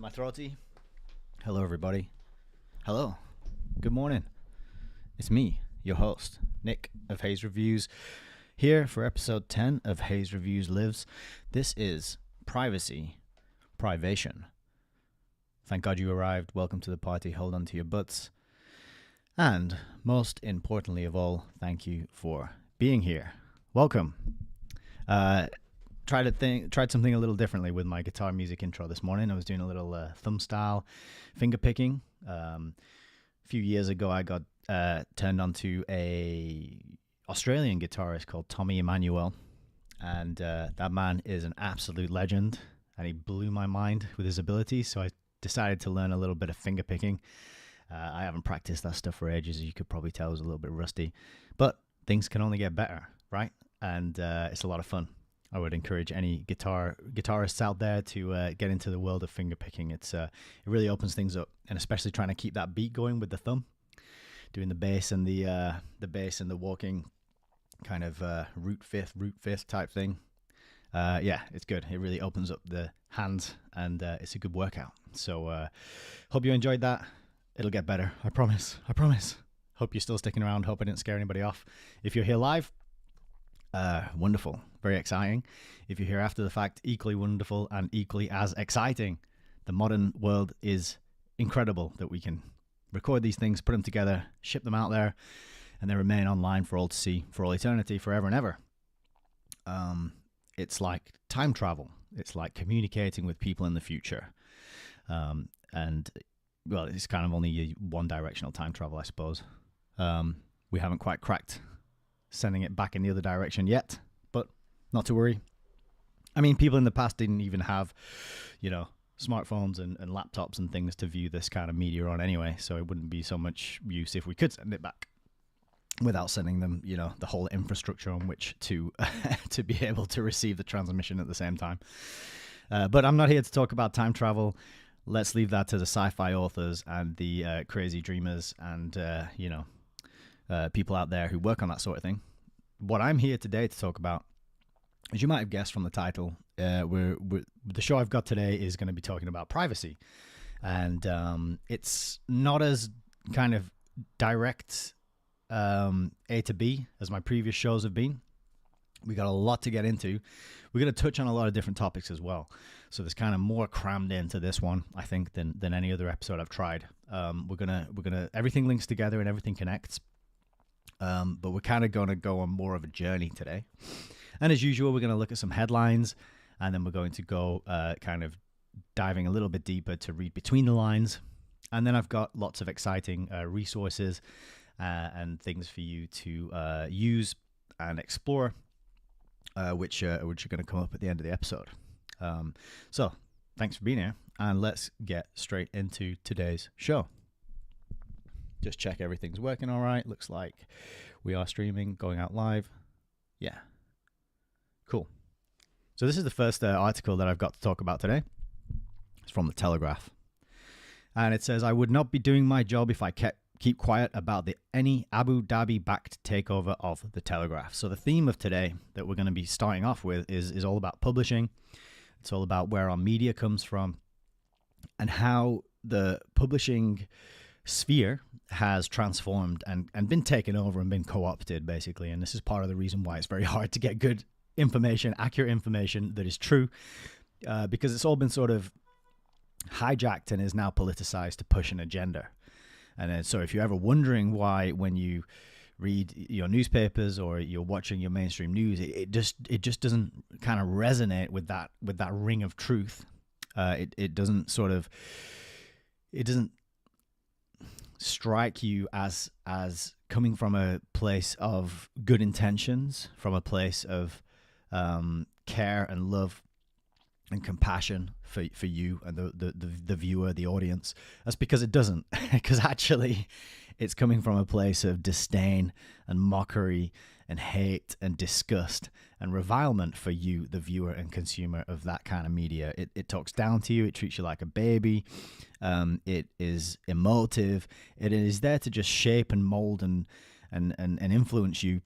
Am I throaty? Hello, everybody. Hello. Good morning. It's me, your host, Nick of HEYS Reviews, here for episode 10 of HEYS Reviews Lives. This is Privacy, Privation. Thank God you arrived. Welcome to the party. Hold on to your butts. And most importantly of all, thank you for being here. Welcome. Tried something a little differently with my guitar music intro this morning. I was doing a little thumb style finger picking. A few years ago, I got turned on to a Australian guitarist called Tommy Emmanuel, and that man is an absolute legend, and he blew my mind with his abilities. So I decided to learn a little bit of finger picking. I haven't practiced that stuff for ages, as you could probably tell. I was a little bit rusty, but things can only get better, right? And it's a lot of fun. I would encourage any guitarists out there to get into the world of finger picking. It really opens things up, and especially trying to keep that beat going with the thumb, doing the bass and the walking kind of root fifth type thing. It's good. It really opens up the hands, and it's a good workout. So hope you enjoyed that. It'll get better. I promise. Hope you're still sticking around. Hope I didn't scare anybody off. If you're here live, wonderful, very exciting. If you're here after the fact, equally wonderful and equally as exciting. The modern world is incredible that we can record these things, put them together, ship them out there, and they remain online for all to see for all eternity, forever and ever. It's like time travel. It's like communicating with people in the future. It's kind of only a one-directional time travel, I suppose. We haven't quite cracked sending it back in the other direction yet, but not to worry. I mean, people in the past didn't even have, smartphones and laptops and things to view this kind of media on anyway, so it wouldn't be so much use if we could send it back without sending them, the whole infrastructure on which to to be able to receive the transmission at the same time. But I'm not here to talk about time travel. Let's leave that to the sci-fi authors and the crazy dreamers and, people out there who work on that sort of thing. What I'm here today to talk about, as you might have guessed from the title, the show I've got today is going to be talking about privacy. And it's not as kind of direct A to B as my previous shows have been. We got a lot to get into. We're going to touch on a lot of different topics as well. So there's kind of more crammed into this one, I think, than any other episode I've tried. We're gonna everything links together and everything connects. But we're kind of going to go on more of a journey today. And as usual, we're going to look at some headlines, and then we're going to go kind of diving a little bit deeper to read between the lines. And then I've got lots of exciting resources and things for you to use and explore, which are going to come up at the end of the episode. So thanks for being here, and let's get straight into today's show. Just check everything's working all right. Looks like we are streaming, going out live. Yeah. Keep So this is the first article that I've got to talk about today. It's from The Telegraph. And it says, I would not be doing my job if I keep quiet about any Abu Dhabi-backed takeover of The Telegraph. So the theme of today that we're going to be starting off with is all about publishing. It's all about where our media comes from and how the publishing sphere has transformed and been taken over and been co-opted, basically. And this is part of the reason why it's very hard to get good information, accurate information that is true, because it's all been sort of hijacked and is now politicized to push an agenda. And so if you're ever wondering why, when you read your newspapers or you're watching your mainstream news, it just doesn't kind of resonate with that ring of truth. It doesn't strike you as coming from a place of good intentions, from a place of care and love and compassion for you and the viewer, the audience. That's because it doesn't, because actually it's coming from a place of disdain and mockery and hate and disgust and revilement for you, the viewer and consumer of that kind of media. It talks down to you. It treats you like a baby. It is emotive. It is there to just shape and mold and influence you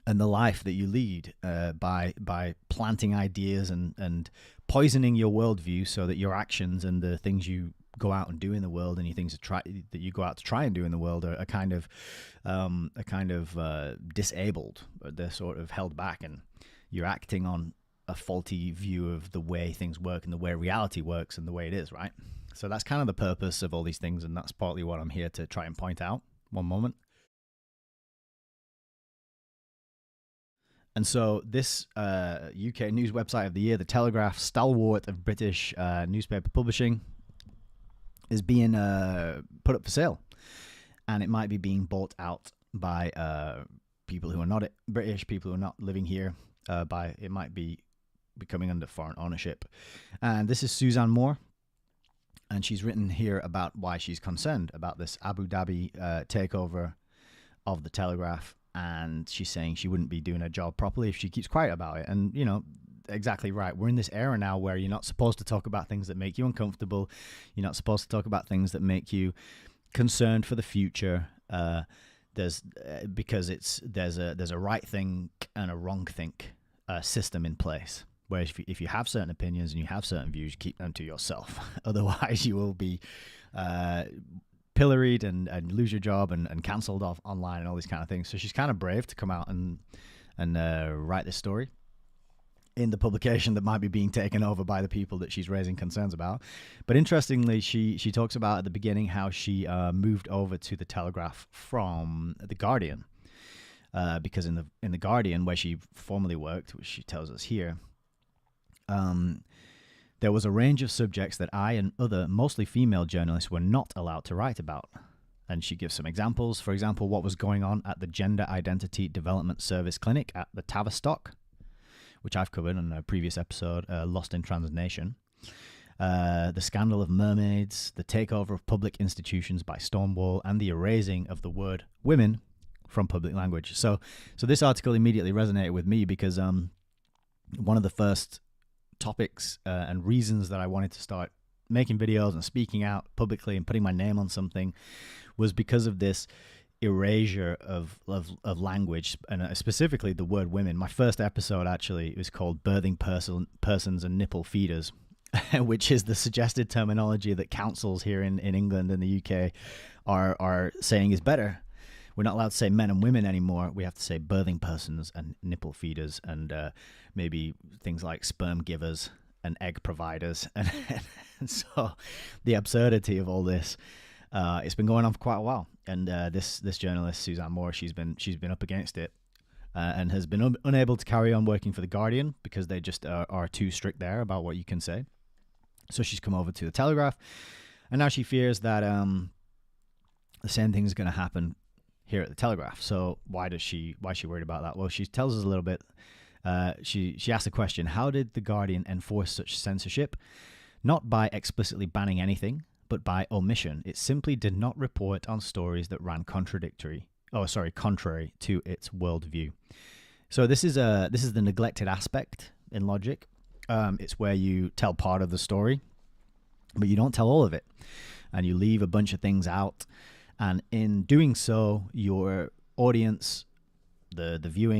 and the life that you lead by planting ideas and poisoning your worldview so that your actions and the things you go out and do in the world and your things that you go out to try and do in the world are kind of disabled. They're sort of held back, and you're acting on a faulty view of the way things work and the way reality works and the way it is, right? So that's kind of the purpose of all these things, and that's partly what I'm here to try and point out. One moment. And so this UK news website of the year, The Telegraph, stalwart of British newspaper publishing, is being put up for sale. And it might be being bought out by people who are not British, people who are not living here. It might be becoming under foreign ownership. And this is Suzanne Moore. And she's written here about why she's concerned about this Abu Dhabi takeover of The Telegraph. And she's saying she wouldn't be doing her job properly if she keeps quiet about it. And, you know, exactly right. We're in this era now where you're not supposed to talk about things that make you uncomfortable. You're not supposed to talk about things that make you concerned for the future. There's a right thing and a wrong think system in place. Whereas if you have certain opinions and you have certain views, keep them to yourself. Otherwise, you will be pilloried and lose your job and cancelled off online and all these kind of things. So she's kind of brave to come out and write this story in the publication that might be being taken over by the people that she's raising concerns about. But interestingly, she talks about at the beginning how she moved over to the Telegraph from the Guardian, because in the Guardian, where she formerly worked, which she tells us here, there was a range of subjects that I and other mostly female journalists were not allowed to write about. And she gives some examples. For example, what was going on at the Gender Identity Development Service Clinic at the Tavistock, which I've covered in a previous episode, Lost in Translation. The scandal of mermaids, the takeover of public institutions by Stonewall, and the erasing of the word women from public language. So this article immediately resonated with me because one of the first topics and reasons that I wanted to start making videos and speaking out publicly and putting my name on something was because of this erasure of language, and specifically the word women. My first episode actually was called Birthing Persons and Nipple Feeders, which is the suggested terminology that councils here in England and the UK are saying is better. We're not allowed to say men and women anymore. We have to say birthing persons and nipple feeders, and maybe things like sperm givers and egg providers. And so the absurdity of all this, it's been going on for quite a while. And this journalist, Suzanne Moore, she's been up against it and has been unable to carry on working for The Guardian because they just are too strict there about what you can say. So she's come over to The Telegraph, and now she fears that the same thing is going to happen here at The Telegraph. So why is she worried about that? Well, she tells us a little bit. She asked the question, how did The Guardian enforce such censorship? Not by explicitly banning anything, but by omission. It simply did not report on stories that ran contrary to its worldview. So this is the neglected aspect in logic. It's where you tell part of the story, but you don't tell all of it, and you leave a bunch of things out. And in doing so, your audience, the viewers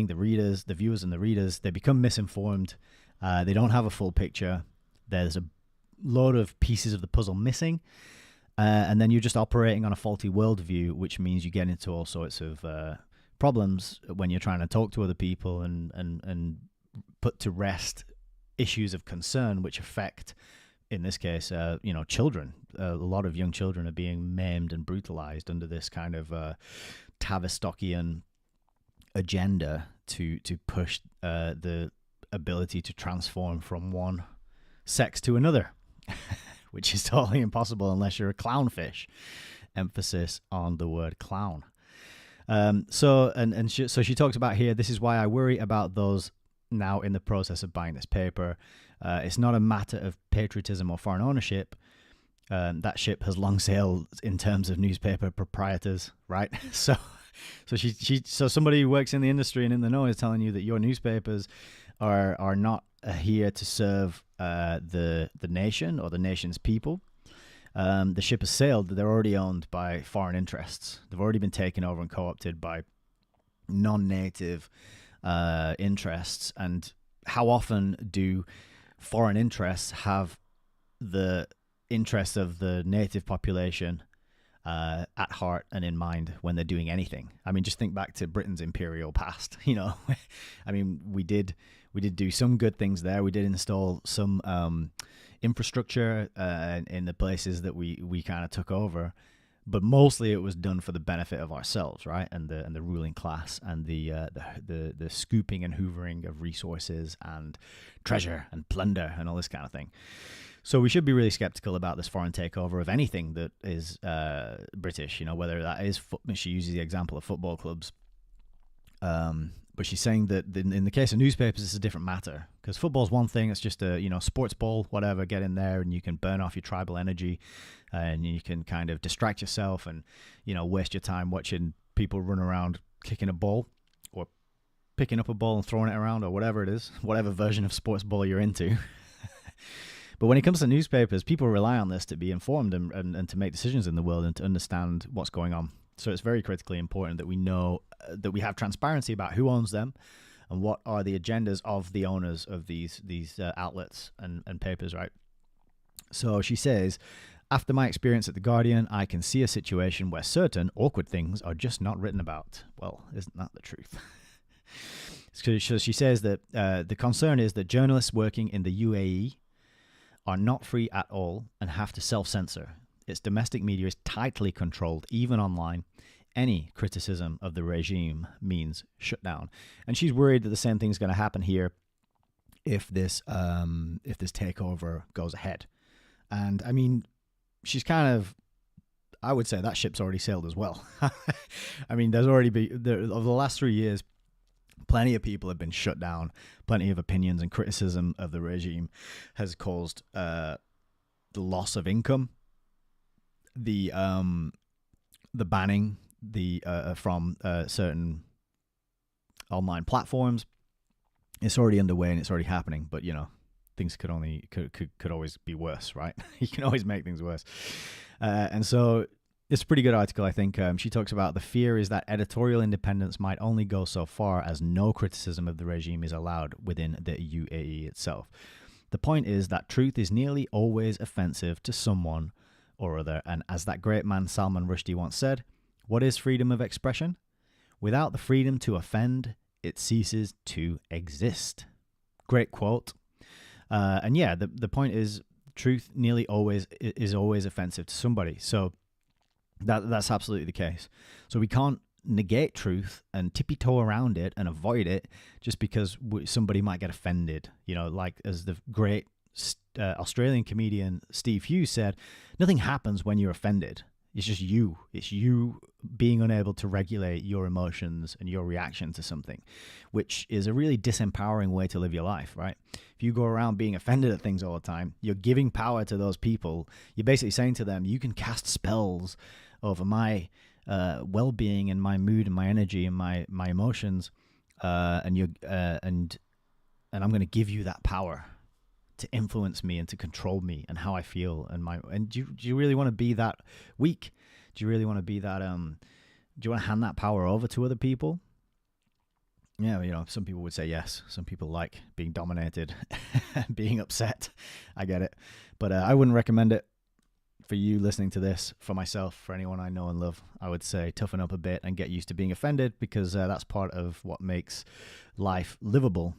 and the readers, they become misinformed. They don't have a full picture. There's a load of pieces of the puzzle missing. And then you're just operating on a faulty worldview, which means you get into all sorts of problems when you're trying to talk to other people and put to rest issues of concern which affect, in this case, children. A lot of young children are being maimed and brutalized under this kind of Tavistockian agenda to push the ability to transform from one sex to another, which is totally impossible unless you're a clownfish. Emphasis on the word clown. So she talks about here, this is why I worry about those now in the process of buying this paper. It's not a matter of patriotism or foreign ownership. That ship has long sailed in terms of newspaper proprietors, right? So somebody who works in the industry and in the know is telling you that your newspapers are not here to serve the nation or the nation's people. The ship has sailed. They're already owned by foreign interests. They've already been taken over and co-opted by non-native interests. And how often do foreign interests have the interests of the native population at heart and in mind when they're doing anything. I mean, just think back to Britain's imperial past. I mean, we did do some good things there. We did install some infrastructure in the places that we kind of took over, but mostly it was done for the benefit of ourselves, right? And the ruling class, and the scooping and hoovering of resources and treasure and plunder and all this kind of thing. So we should be really skeptical about this foreign takeover of anything that is British, whether that is, she uses the example of football clubs. But she's saying that in the case of newspapers, it's a different matter, because football's one thing. It's just a, sports ball, whatever, get in there and you can burn off your tribal energy and you can kind of distract yourself and, waste your time watching people run around kicking a ball or picking up a ball and throwing it around or whatever it is, whatever version of sports ball you're into. But when it comes to newspapers, people rely on this to be informed and to make decisions in the world and to understand what's going on. So it's very critically important that we know that we have transparency about who owns them and what are the agendas of the owners of these outlets and papers, right? So she says, after my experience at The Guardian, I can see a situation where certain awkward things are just not written about. Well, isn't that the truth? So she says that the concern is that journalists working in the UAE are not free at all and have to self-censor. Its domestic media is tightly controlled, even online. Any criticism of the regime means shutdown. And she's worried that the same thing's going to happen here if this takeover goes ahead. And I mean, she's I would say that ship's already sailed as well. I mean, over the last 3 years, plenty of people have been shut down. Plenty of opinions and criticism of the regime has caused the loss of income, the banning from certain online platforms. It's already underway and it's already happening. But things could always be worse, right? You can always make things worse, and so. It's a pretty good article, I think. She talks about the fear is that editorial independence might only go so far as no criticism of the regime is allowed within the UAE itself. The point is that truth is nearly always offensive to someone or other, and as that great man Salman Rushdie once said, what is freedom of expression? Without the freedom to offend, it ceases to exist. Great quote. And yeah, the point is truth nearly always is always offensive to somebody. So that's absolutely the case. So we can't negate truth and tippy-toe around it and avoid it just because somebody might get offended. Like as the great Australian comedian Steve Hughes said, nothing happens when you're offended. It's just you. It's you being unable to regulate your emotions and your reaction to something, which is a really disempowering way to live your life, right? If you go around being offended at things all the time, you're giving power to those people. You're basically saying to them, you can cast spells over my well-being and my mood and my energy and my emotions, and I'm going to give you that power to influence me and to control me and how I feel and do you really want to be that weak? Do you really want to be that do you want to hand that power over to other people? Yeah, some people would say yes. Some people like being dominated, being upset. I get it, but I wouldn't recommend it for you listening to this. For myself, for anyone I know and love, I would say toughen up a bit and get used to being offended, because that's part of what makes life livable.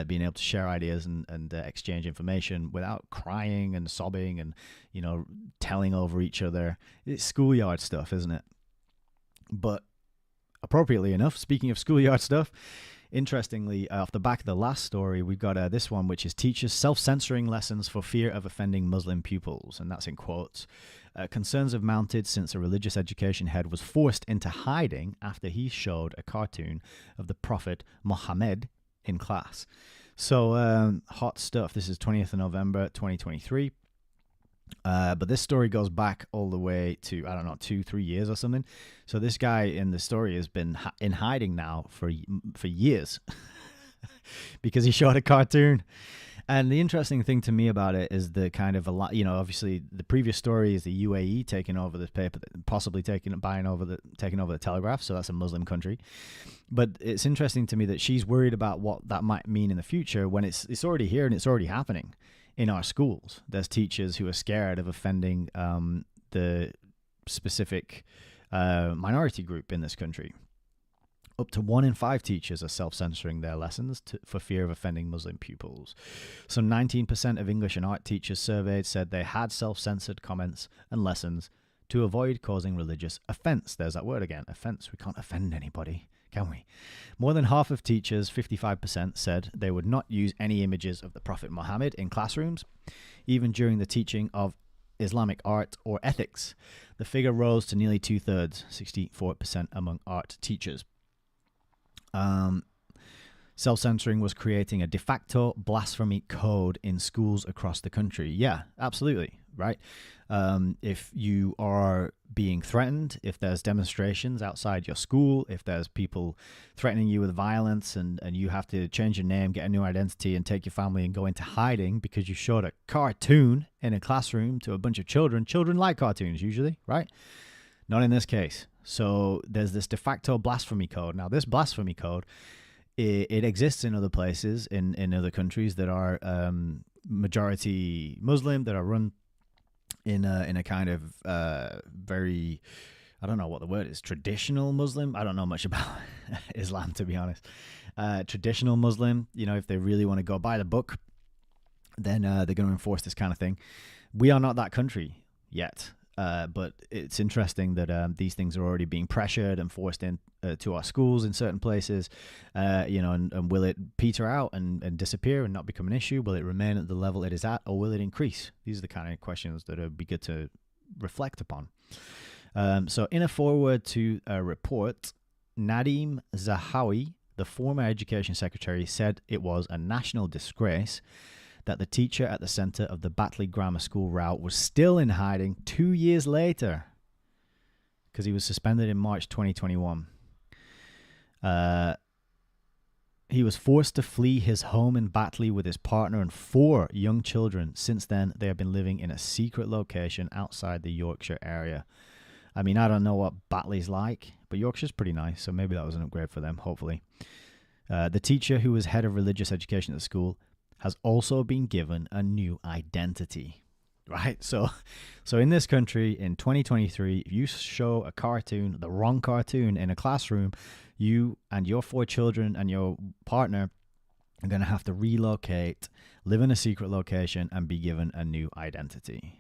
Being able to share ideas and exchange information without crying and sobbing and telling over each other. It's schoolyard stuff, isn't it? But appropriately enough, speaking of schoolyard stuff, interestingly, off the back of the last story, we've got this one, which is teachers self-censoring lessons for fear of offending Muslim pupils, and that's in quotes. Concerns have mounted since a religious education head was forced into hiding after he showed a cartoon of the Prophet Muhammad in class. So hot stuff. This is 20th of November 2023. But this story goes back all the way to, 2-3 years or something. So this guy in the story has been in hiding now for years because he showed a cartoon. And the interesting thing to me about it is the kind of a lot, obviously the previous story is the UAE taking over this paper, possibly taking over the Telegraph. So that's a Muslim country. But it's interesting to me that she's worried about what that might mean in the future when it's already here and it's already happening in our schools. There's teachers who are scared of offending the specific minority group in this country. Up to 1 in 5 teachers are self-censoring their lessons for fear of offending Muslim pupils. So 19% of English and art teachers surveyed said they had self-censored comments and lessons to avoid causing religious offense. There's that word again, offense. We can't offend anybody, can we? More than half of teachers, 55%, said they would not use any images of the Prophet Muhammad in classrooms, even during the teaching of Islamic art or ethics. The figure rose to nearly 2/3, 64% among art teachers. Self-censoring was creating a de facto blasphemy code in schools across the country. Yeah, absolutely, right? If you are being threatened, if there's demonstrations outside your school, if there's people threatening you with violence and you have to change your name, get a new identity, and take your family and go into hiding because you showed a cartoon in a classroom to a bunch of children. Children like cartoons usually, right? Not in this case. So there's this de facto blasphemy code. Now, this blasphemy code, it exists in other places, in other countries that are majority Muslim, that are run in a kind of very, I don't know what the word is, traditional Muslim. I don't know much about Islam, to be honest. Traditional Muslim, if they really want to go by the book, then they're going to enforce this kind of thing. We are not that country yet. But it's interesting that these things are already being pressured and forced in to our schools in certain places, and will it peter out and disappear and not become an issue? Will it remain at the level it is at, or will it increase? These are the kind of questions that would be good to reflect upon. So in a foreword to a report, Nadim Zahawi, the former education secretary, said it was a national disgrace that the teacher at the center of the Batley Grammar School rout was still in hiding 2 years later because he was suspended in March 2021. He was forced to flee his home in Batley with his partner and 4 young children. Since then, they have been living in a secret location outside the Yorkshire area. I mean, I don't know what Batley's like, but Yorkshire's pretty nice, so maybe that was an upgrade for them, hopefully. The teacher, who was head of religious education at the school, has also been given a new identity, right? So in this country, in 2023, if you show a cartoon, the wrong cartoon in a classroom, you and your 4 children and your partner are going to have to relocate, live in a secret location, and be given a new identity.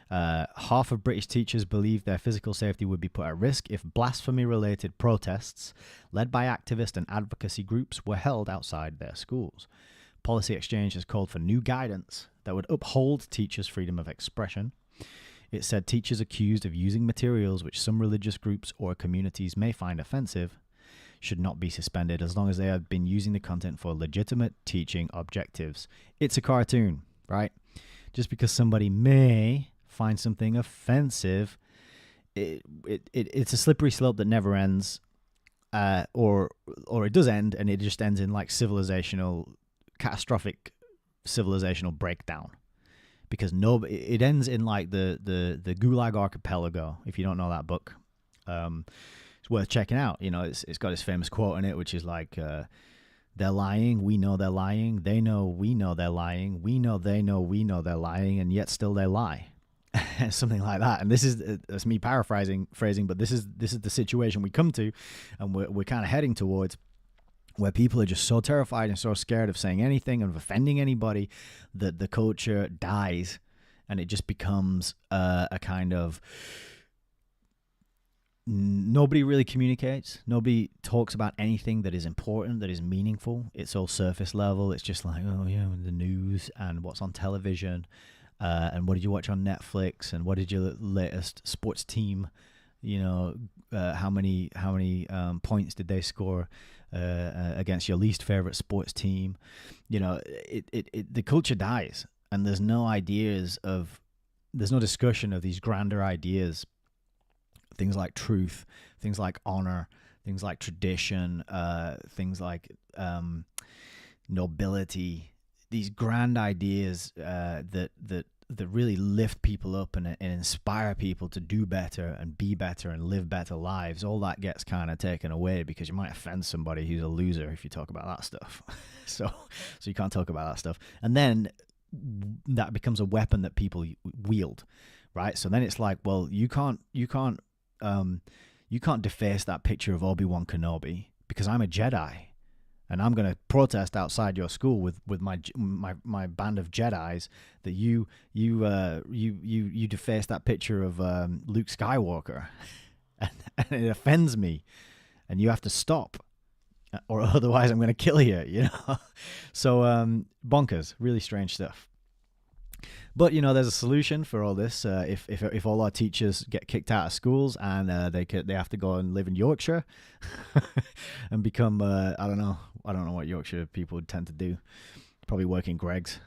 Half of British teachers believe their physical safety would be put at risk if blasphemy-related protests led by activist and advocacy groups were held outside their schools. Policy Exchange has called for new guidance that would uphold teachers' freedom of expression. It said teachers accused of using materials which some religious groups or communities may find offensive should not be suspended as long as they have been using the content for legitimate teaching objectives. It's a cartoon, right? Just because somebody may find something offensive, it's a slippery slope that never ends, or it does end, and it just ends in like catastrophic civilizational breakdown, because it ends in like the Gulag Archipelago. If you don't know that book, it's worth checking out. It's got this famous quote in it, which is like, they're lying, we know they're lying, they know we know they're lying, we know they know we know they're lying, and yet still they lie. Something like that. And this is that's me phrasing, but this is the situation we come to, and we're kind of heading towards, where people are just so terrified and so scared of saying anything and of offending anybody that the culture dies, and it just becomes a kind of, nobody really communicates. Nobody talks about anything that is important, that is meaningful. It's all surface level. It's just like, oh yeah, the news and what's on television, and what did you watch on Netflix, and what did your latest sports team, how many points did they score against your least favorite sports team? The culture dies, and there's no discussion of these grander ideas, things like truth, things like honor, things like tradition, things like nobility. these grand ideas that really lift people up and inspire people to do better and be better and live better lives, all that gets kind of taken away because you might offend somebody who's a loser if you talk about that stuff. So you can't talk about that stuff. And then that becomes a weapon that people wield, right? So then it's like, well, you can't deface that picture of Obi-Wan Kenobi because I'm a Jedi. And I'm going to protest outside your school with my band of Jedis that you deface that picture of Luke Skywalker, and it offends me, and you have to stop, or otherwise I'm going to kill you. You know, so bonkers, really strange stuff. But there's a solution for all this. If all our teachers get kicked out of schools and they have to go and live in Yorkshire and become I don't know what Yorkshire people would tend to do. Probably work in Greggs.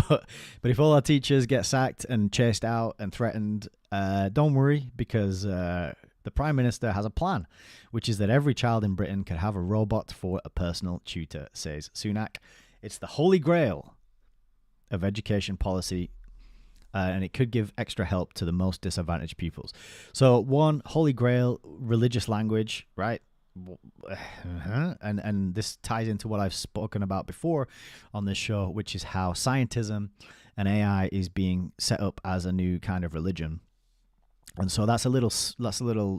but if all our teachers get sacked and chased out and threatened, don't worry, because the Prime Minister has a plan, which is that every child in Britain could have a robot for a personal tutor, says Sunak. It's the holy grail of education policy, and it could give extra help to the most disadvantaged pupils. So one, holy grail, religious language, right? And this ties into what I've spoken about before on this show, which is how scientism and AI is being set up as a new kind of religion. And so that's a little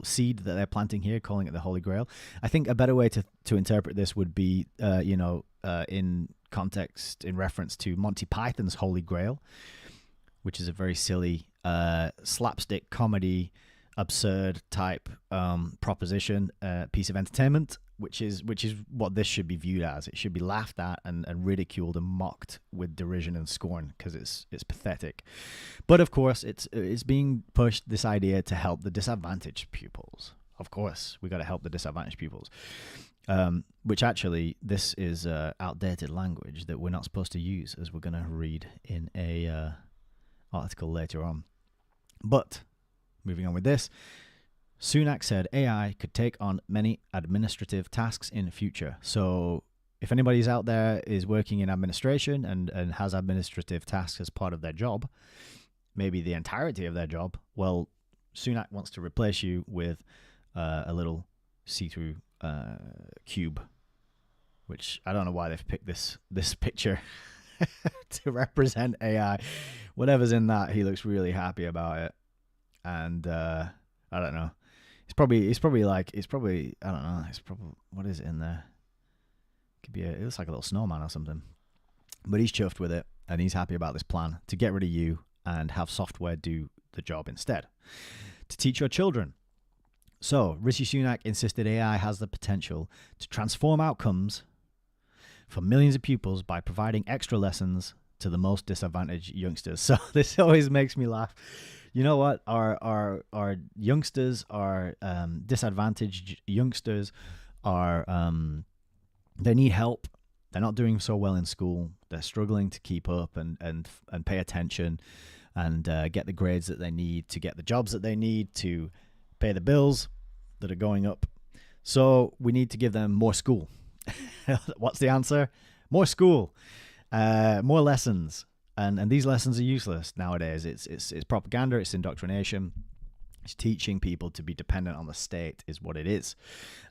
seed that they're planting here, calling it the Holy Grail. I think a better way to interpret this would be, in context, in reference to Monty Python's Holy Grail, which is a very silly slapstick comedy, absurd type proposition, piece of entertainment, which is what this should be viewed as. It should be laughed at and ridiculed and mocked with derision and scorn because it's pathetic. But of course, it's being pushed, this idea, to help the disadvantaged pupils. Of course, we got to help the disadvantaged pupils. Which actually, this is outdated language that we're not supposed to use, as we're going to read in a article later on. But moving on with this, Sunak said AI could take on many administrative tasks in the future. So if anybody's out there is working in administration and has administrative tasks as part of their job, maybe the entirety of their job, well, Sunak wants to replace you with a little see-through cube, which I don't know why they've picked this picture to represent AI. Whatever's in that, he looks really happy about it. And I don't know. It's probably I don't know. It's probably, what is it in there? It looks like a little snowman or something. But he's chuffed with it, and he's happy about this plan to get rid of you and have software do the job instead. To teach your children. So, Rishi Sunak insisted AI has the potential to transform outcomes for millions of pupils by providing extra lessons to the most disadvantaged youngsters. So this always makes me laugh. You know what? Our youngsters, our disadvantaged youngsters, they need help. They're not doing so well in school. They're struggling to keep up and pay attention and get the grades that they need to get the jobs that they need to pay the bills that are going up. So we need to give them more school. What's the answer? More school, more lessons. And these lessons are useless nowadays. It's propaganda, it's indoctrination. It's teaching people to be dependent on the state is what it is.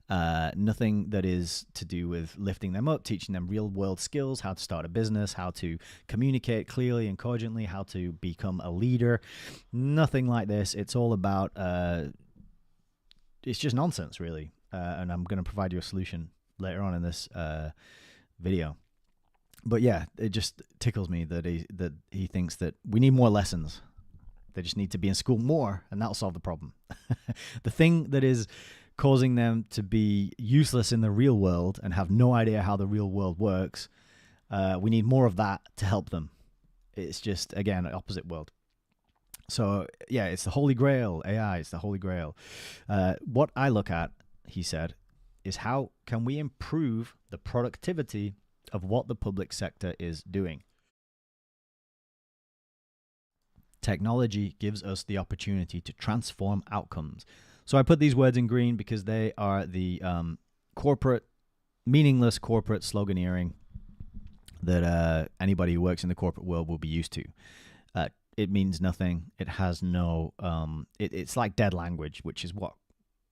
Nothing that is to do with lifting them up, teaching them real world skills, how to start a business, how to communicate clearly and cogently, how to become a leader. Nothing like this. It's all about, it's just nonsense, really. And I'm going to provide you a solution later on in this video. But yeah, it just tickles me that he thinks that we need more lessons. They just need to be in school more, and that'll solve the problem. The thing that is causing them to be useless in the real world and have no idea how the real world works, we need more of that to help them. It's just, again, an opposite world. So yeah, it's the Holy Grail, AI, it's the Holy Grail. What I look at, he said, is how can we improve the productivity of what the public sector is doing. Technology gives us the opportunity to transform outcomes. So I put these words in green because they are the meaningless corporate sloganeering that anybody who works in the corporate world will be used to. It means nothing. It has no. It's like dead language, which is what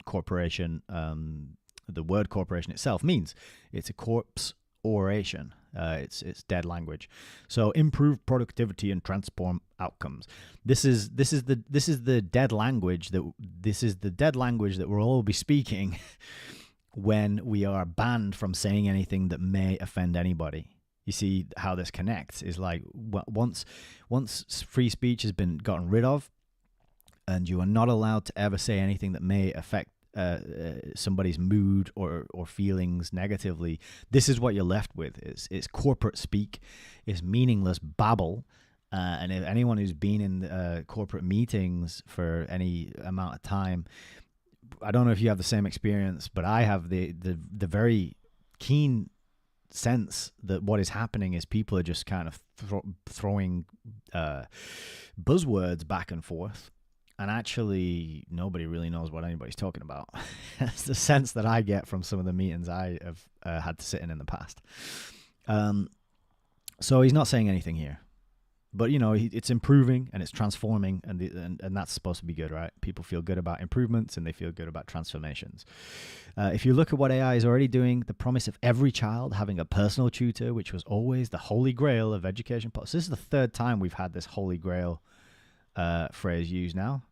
corporation, the word corporation itself means. It's a corpse oration. It's dead language. So improve productivity and transform outcomes. This is the dead language that we'll all be speaking when we are banned from saying anything that may offend anybody. You see how this connects is like once free speech has been gotten rid of, and you are not allowed to ever say anything that may affect somebody's mood or feelings negatively. This is what you're left with. It's corporate speak. It's meaningless babble. And if anyone who's been in corporate meetings for any amount of time, I don't know if you have the same experience, but I have the very keen sense that what is happening is people are just kind of throwing buzzwords back and forth, and actually nobody really knows what anybody's talking about. That's the sense that I get from some of the meetings I have had to sit in the past. So he's not saying anything here, but it's improving and it's transforming, and that's supposed to be good, right? People feel good about improvements and they feel good about transformations. If you look at what AI is already doing, the promise of every child having a personal tutor, which was always the holy grail of education. So this is the third time we've had this holy grail phrase used now.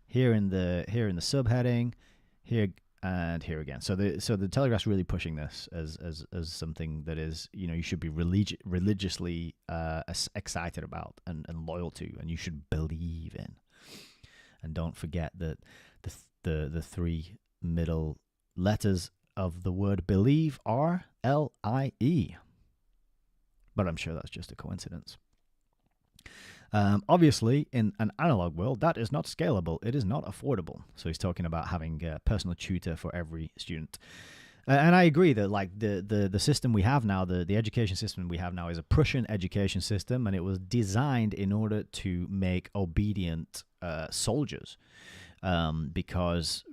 Here in the subheading, here and here again. So the Telegraph's really pushing this as something that is, you should be religiously excited about and loyal to, and you should believe in. And don't forget that the three middle letters of the word believe are LIE. But I'm sure that's just a coincidence. Obviously, in an analog world, that is not scalable. It is not affordable. So he's talking about having a personal tutor for every student. And I agree that like the system we have now, the education system we have now is a Prussian education system, and it was designed in order to make obedient soldiers. Because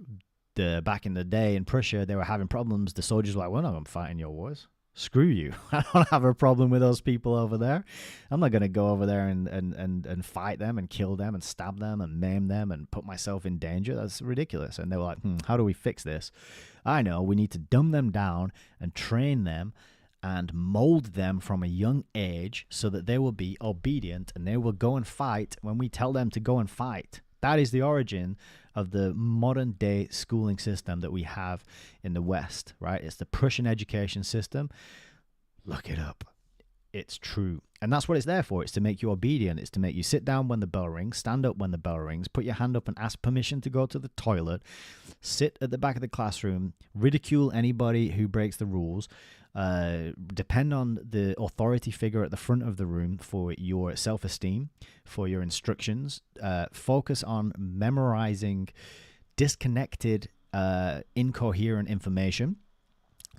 back in the day in Prussia, they were having problems. The soldiers were like, well, no, I'm fighting your wars. Screw you. I don't have a problem with those people over there. I'm not going to go over there and fight them and kill them and stab them and maim them and put myself in danger. That's ridiculous. And they were like, how do we fix this? I know. We need to dumb them down and train them and mold them from a young age so that they will be obedient and they will go and fight when we tell them to go and fight. That is the origin of the modern day schooling system that we have in the West, right? It's the Prussian education system. Look it up. It's true. And that's what it's there for. It's to make you obedient. It's to make you sit down when the bell rings, stand up when the bell rings, put your hand up and ask permission to go to the toilet, sit at the back of the classroom, ridicule anybody who breaks the rules, depend on the authority figure at the front of the room for your self-esteem, for your instructions, focus on memorizing disconnected, incoherent information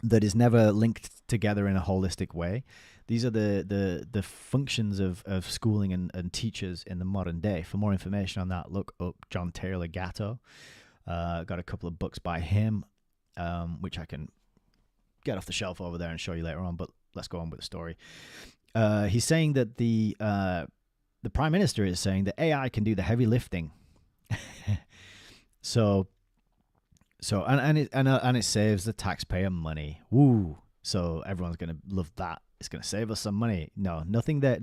that is never linked together in a holistic way. These are the functions of schooling and teachers in the modern day. For more information on that, look up John Taylor Gatto. Got a couple of books by him, which I can get off the shelf over there and show you later on, but let's go on with the story. He's saying that the Prime Minister is saying that AI can do the heavy lifting. And it saves the taxpayer money. Woo! So everyone's gonna love that. It's gonna save us some money. No, nothing they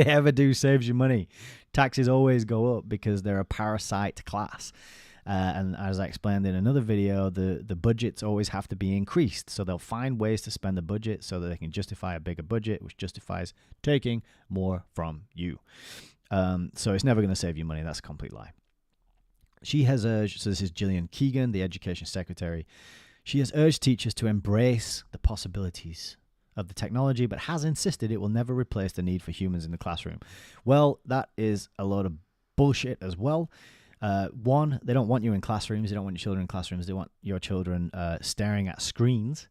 ever do saves you money. Taxes always go up because they're a parasite class. And as I explained in another video, the budgets always have to be increased. So they'll find ways to spend the budget so that they can justify a bigger budget, which justifies taking more from you. So it's never going to save you money. That's a complete lie. She has urged, so this is Gillian Keegan, the Education Secretary. She has urged teachers to embrace the possibilities of the technology, but has insisted it will never replace the need for humans in the classroom. Well, that is a load of bullshit as well. One, they don't want you in classrooms. They don't want your children in classrooms. They want your children staring at screens.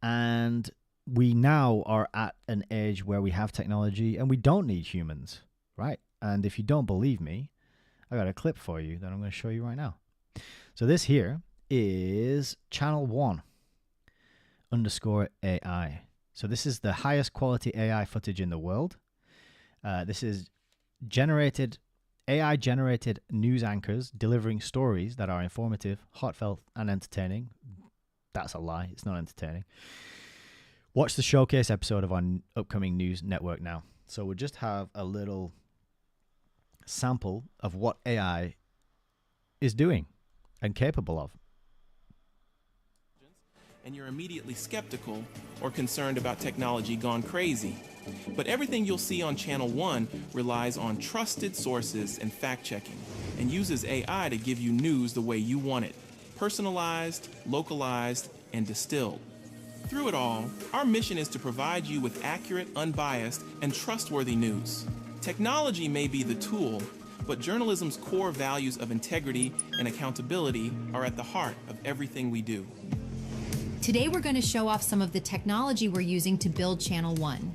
And we now are at an age where we have technology and we don't need humans, right? And if you don't believe me, I got a clip for you that I'm going to show you right now. So this here is channel 1 _AI. So this is the highest quality AI footage in the world. This is AI-generated news anchors delivering stories that are informative, heartfelt, and entertaining. That's a lie. It's not entertaining. Watch the showcase episode of our upcoming news network now. So we'll just have a little sample of what AI is doing and capable of. And you're immediately skeptical or concerned about technology gone crazy. But everything you'll see on Channel 1 relies on trusted sources and fact-checking, and uses AI to give you news the way you want it, personalized, localized, and distilled. Through it all, our mission is to provide you with accurate, unbiased, and trustworthy news. Technology may be the tool, but journalism's core values of integrity and accountability are at the heart of everything we do. Today we're going to show off some of the technology we're using to build Channel 1.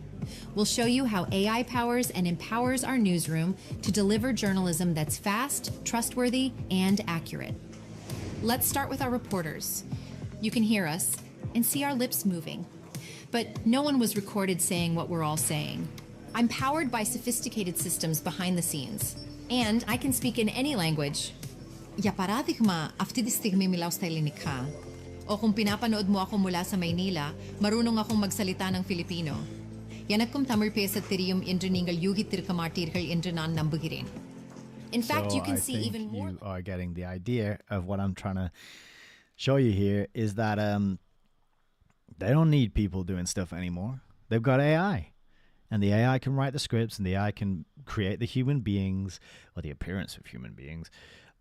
We'll show you how AI powers and empowers our newsroom to deliver journalism that's fast, trustworthy, and accurate. Let's start with our reporters. You can hear us and see our lips moving, but no one was recorded saying what we're all saying. I'm powered by sophisticated systems behind the scenes, and I can speak in any language. Για παράδειγμα, αυτή τη στιγμή μιλάω στα ελληνικά. O kung pinapanood mo ako mula sa Maynila, marunong akong magsalita ng Filipino. Yanakkum Tamil பேசத் தெரியும் என்று நீங்கள் யூகித்திருக்க மாட்டீர்கள் என்று நான் நம்புகிறேன். In fact, you can see even more. You are getting the idea of what I'm trying to show you here is that they don't need people doing stuff anymore. They've got AI. And the AI can write the scripts, and the AI can create the human beings, or the appearance of human beings,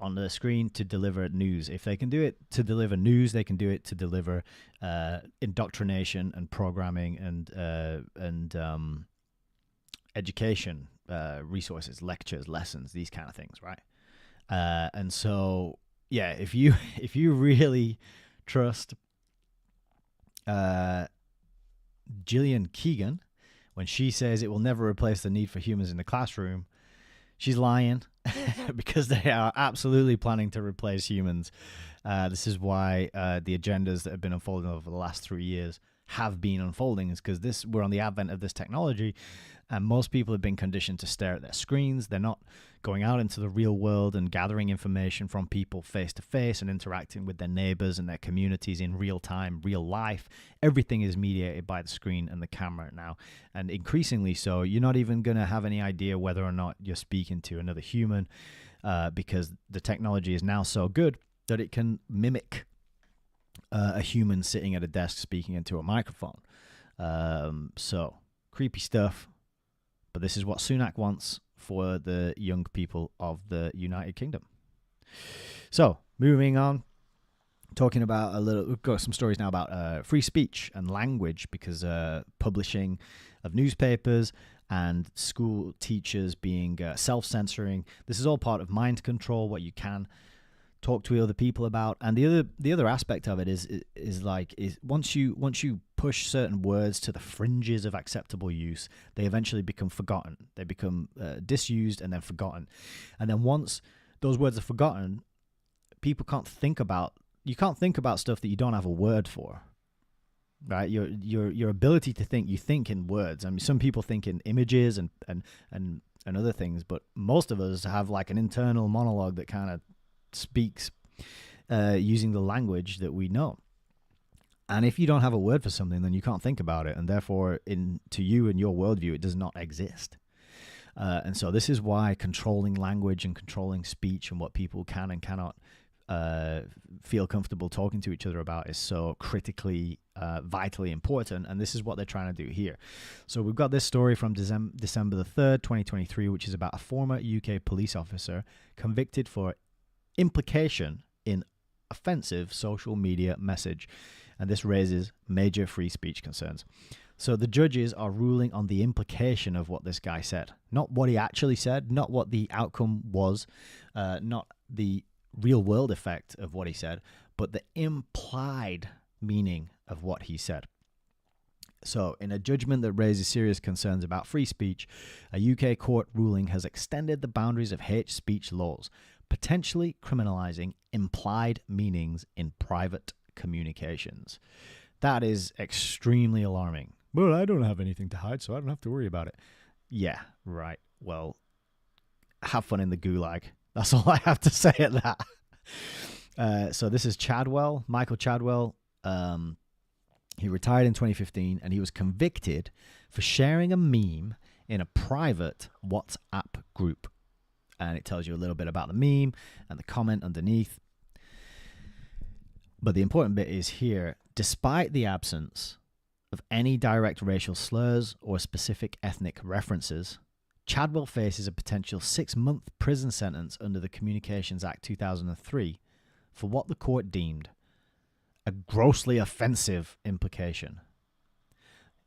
on the screen to deliver news. If they can do it to deliver news, they can do it to deliver indoctrination and programming and education resources, lectures, lessons, these kind of things, right? And so, yeah, if you really trust Gillian Keegan when she says it will never replace the need for humans in the classroom, she's lying. Because they are absolutely planning to replace humans. This is why the agendas that have been unfolding over the last 3 years have been unfolding, is because we're on the advent of this technology, and most people have been conditioned to stare at their screens. They're not going out into the real world and gathering information from people face to face and interacting with their neighbors and their communities in real time, real life. Everything is mediated by the screen and the camera now, and increasingly so. You're not even going to have any idea whether or not you're speaking to another human, because the technology is now so good that it can mimic a human sitting at a desk speaking into a microphone. So creepy stuff, but this is what Sunak wants for the young people of the United Kingdom. So moving on, talking about we've got some stories now about free speech and language, because publishing of newspapers and school teachers being self-censoring. This is all part of mind control, what you can talk to other people about. And the other aspect of it is once you push certain words to the fringes of acceptable use, they eventually become forgotten. They become disused and then forgotten. And then once those words are forgotten, people can't think about stuff that you don't have a word for. Right, your ability to think, you think in words. I mean, some people think in images and other things, but most of us have like an internal monologue that kind of speaks using the language that we know. And if you don't have a word for something, then you can't think about it, and therefore, to you and your worldview, it does not exist. And so this is why controlling language and controlling speech and what people can and cannot feel comfortable talking to each other about is so critically, vitally important. And this is what they're trying to do here. So we've got this story from December the 3rd, 2023, which is about a former UK police officer convicted for implication in offensive social media message. And this raises major free speech concerns. So the judges are ruling on the implication of what this guy said, not what he actually said, not what the outcome was, not the real world effect of what he said, but the implied meaning of what he said. So in a judgment that raises serious concerns about free speech, a UK court ruling has extended the boundaries of hate speech laws, potentially criminalizing implied meanings in private communications. That is extremely alarming, Well, I don't have anything to hide, so I don't have to worry about it. Yeah, right. Well, have fun in the gulag. That's all I have to say at that. So this is Chadwell, Michael Chadwell. He retired in 2015, and he was convicted for sharing a meme in a private WhatsApp group. And it tells you a little bit about the meme and the comment underneath. But the important bit is here, despite the absence of any direct racial slurs or specific ethnic references, Chadwell faces a potential 6-month prison sentence under the Communications Act 2003 for what the court deemed a grossly offensive implication.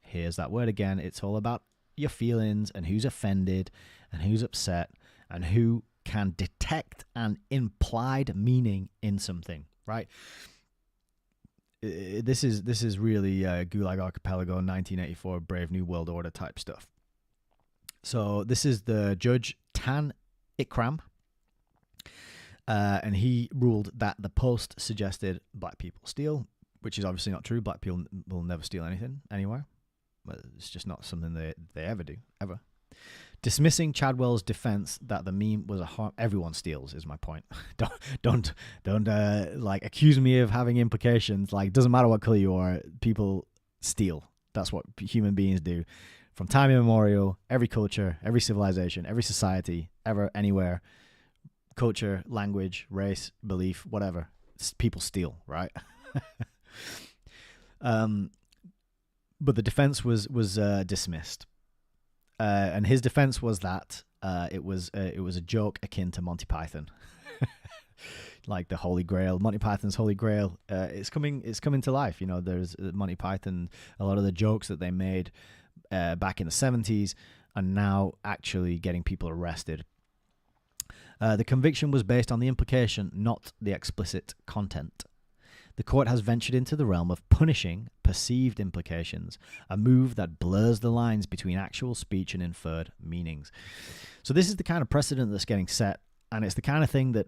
Here's that word again. It's all about your feelings and who's offended and who's upset and who can detect an implied meaning in something, right? This is really Gulag Archipelago 1984 Brave New World Order type stuff. So this is the Judge Tan Ikram, and he ruled that the post suggested black people steal, which is obviously not true. Black people will never steal anything anywhere. It's just not something they ever do, ever. Dismissing Chadwell's defense that the meme was a harm. Everyone steals, is my point. don't like accuse me of having implications. Like, doesn't matter what color you are, people steal. That's what human beings do. From time immemorial, every culture, every civilization, every society, ever, anywhere, culture, language, race, belief, whatever, people steal, right? But the defense was dismissed. And his defense was that it was a joke akin to Monty Python, like the Holy Grail. Monty Python's Holy Grail. It's coming to life. You know, there's Monty Python. A lot of the jokes that they made back in the 70s are now actually getting people arrested. The conviction was based on the implication, not the explicit content. The court has ventured into the realm of punishing perceived implications, a move that blurs the lines between actual speech and inferred meanings. So this is the kind of precedent that's getting set, and it's the kind of thing that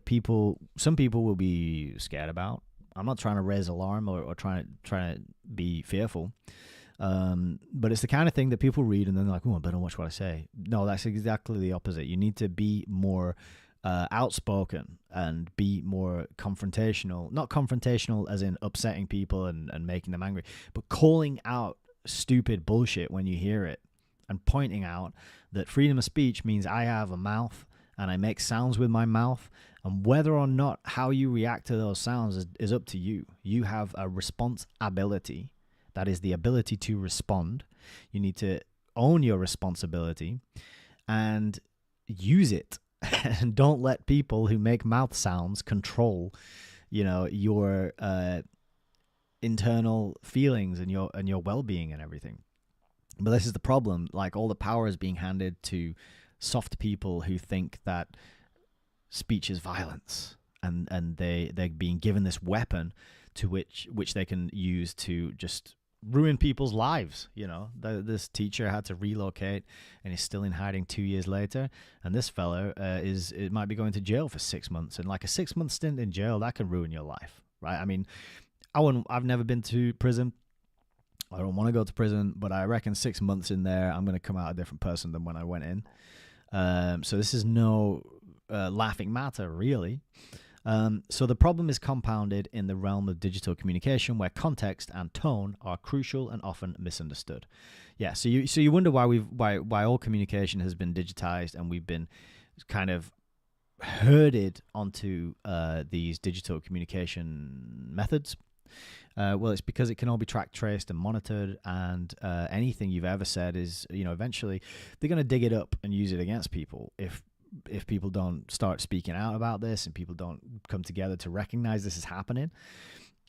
some people will be scared about. I'm not trying to raise alarm or trying to be fearful, but it's the kind of thing that people read and then they're like, oh, I better watch what I say. No, that's exactly the opposite. You need to be more outspoken and be more confrontational. Not confrontational as in upsetting people and making them angry, but calling out stupid bullshit when you hear it and pointing out that freedom of speech means I have a mouth and I make sounds with my mouth, and whether or not how you react to those sounds is up to you. You have a response ability, that is the ability to respond. You need to own your responsibility and use it. And don't let people who make mouth sounds control, your internal feelings and your well-being and everything. But this is the problem. Like, all the power is being handed to soft people who think that speech is violence, and they're being given this weapon to which they can use to just ruin people's lives. This teacher had to relocate and is still in hiding 2 years later, and this fellow might be going to jail for 6 months, and like a 6-month stint in jail, that can ruin your life, right? I mean, I've never been to prison. I don't want to go to prison, but I reckon 6 months in there, I'm going to come out a different person than when I went in. So this is no laughing matter, really. So the problem is compounded in the realm of digital communication, where context and tone are crucial and often misunderstood. Yeah, so you wonder why all communication has been digitized, and we've been kind of herded onto these digital communication methods. Well, it's because it can all be tracked, traced, and monitored, and anything you've ever said is, eventually they're going to dig it up and use it against people if people don't start speaking out about this and people don't come together to recognize this is happening.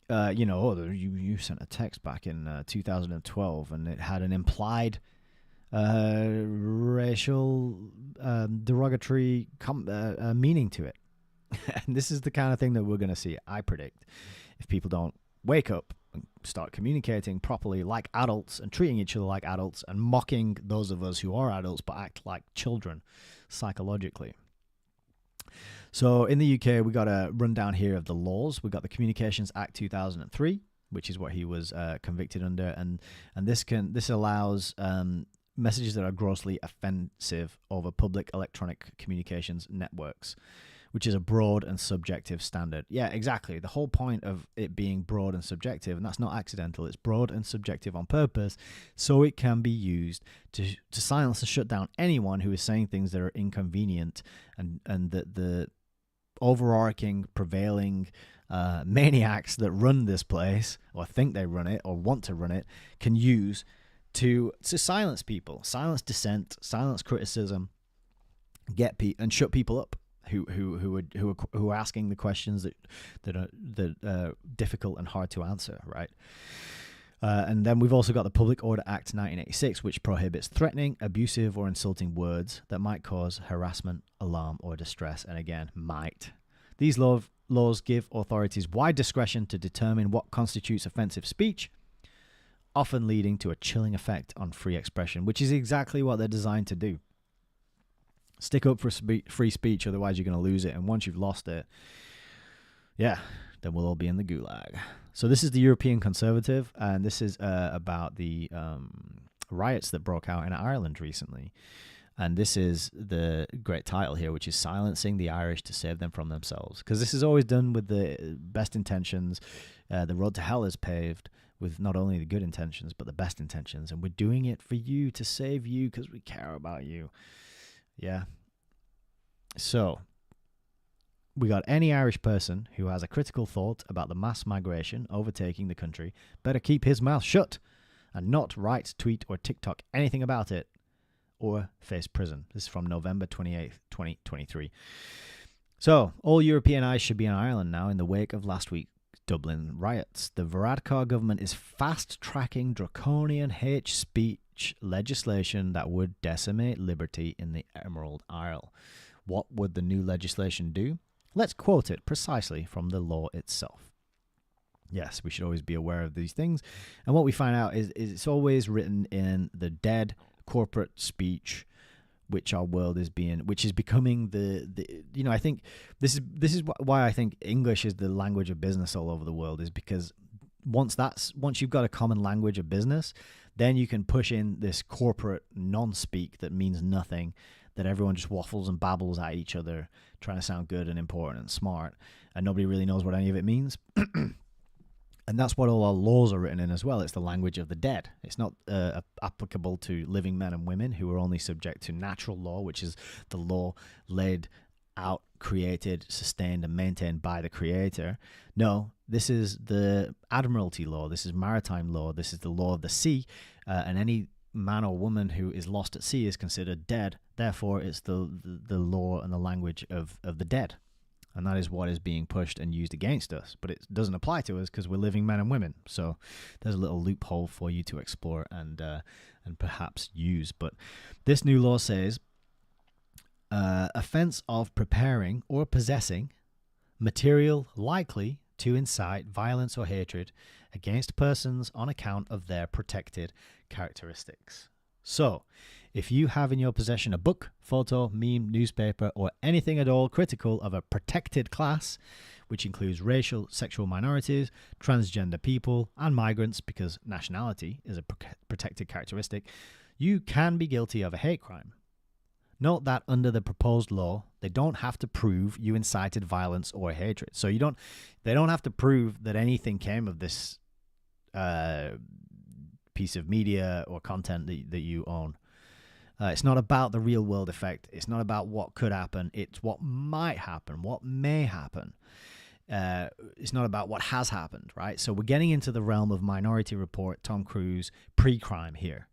You sent a text back in 2012 and it had an implied racial derogatory meaning to it. And this is the kind of thing that we're going to see, I predict, if people don't wake up and start communicating properly like adults and treating each other like adults and mocking those of us who are adults but act like children psychologically. So in the UK, we got a rundown here of the laws. We got the Communications Act 2003, which is what he was convicted under, and this allows messages that are grossly offensive over public electronic communications networks, which is a broad and subjective standard. Yeah, exactly. The whole point of it being broad and subjective, and that's not accidental, it's broad and subjective on purpose, so it can be used to silence and shut down anyone who is saying things that are inconvenient, and that the overarching, prevailing maniacs that run this place, or think they run it, or want to run it, can use to silence people, silence dissent, silence criticism, and shut people up who are asking the questions that are difficult and hard to answer, right? And then we've also got the Public Order Act 1986, which prohibits threatening, abusive, or insulting words that might cause harassment, alarm, or distress. And again, might. These laws give authorities wide discretion to determine what constitutes offensive speech, often leading to a chilling effect on free expression, which is exactly what they're designed to do. Stick up for free speech, otherwise you're going to lose it. And once you've lost it, yeah, then we'll all be in the gulag. So this is the European Conservative, and this is about the riots that broke out in Ireland recently. And this is the great title here, which is Silencing the Irish to Save Them from Themselves. Because this is always done with the best intentions. The road to hell is paved with not only the good intentions, but the best intentions. And we're doing it for you, to save you, because we care about you. Yeah. So, we got any Irish person who has a critical thought about the mass migration overtaking the country better keep his mouth shut and not write, tweet, or TikTok anything about it, or face prison. This is from November 28th, 2023. So, all European eyes should be on Ireland now in the wake of last week's Dublin riots. The Varadkar government is fast-tracking draconian hate speech legislation that would decimate liberty in the Emerald Isle. What would the new legislation do? Let's quote it precisely from the law itself. Yes, we should always be aware of these things. And what we find out is it's always written in the dead corporate speech, which our world is which is becoming I think this is why I think English is the language of business all over the world, is because once you've got a common language of business, then you can push in this corporate non-speak that means nothing, that everyone just waffles and babbles at each other, trying to sound good and important and smart, and nobody really knows what any of it means. And that's what all our laws are written in as well. It's the language of the dead. It's not applicable to living men and women who are only subject to natural law, which is the law laid out, created, sustained, and maintained by the Creator. No, this is the Admiralty law. This is maritime law. This is the law of the sea. And any man or woman who is lost at sea is considered dead. Therefore, it's the law and the language of the dead. And that is what is being pushed and used against us. But it doesn't apply to us because we're living men and women. So there's a little loophole for you to explore and perhaps use. But this new law says, offense of preparing or possessing material likely to incite violence or hatred against persons on account of their protected characteristics. So, if you have in your possession a book, photo, meme, newspaper, or anything at all critical of a protected class, which includes racial, sexual minorities, transgender people, and migrants, because nationality is a protected characteristic, you can be guilty of a hate crime. Note that under the proposed law, they don't have to prove you incited violence or hatred. So they don't have to prove that anything came of this piece of media or content that you own. It's not about the real world effect. It's not about what could happen. It's what might happen, what may happen. It's not about what has happened, right? So we're getting into the realm of Minority Report, Tom Cruise, pre-crime here.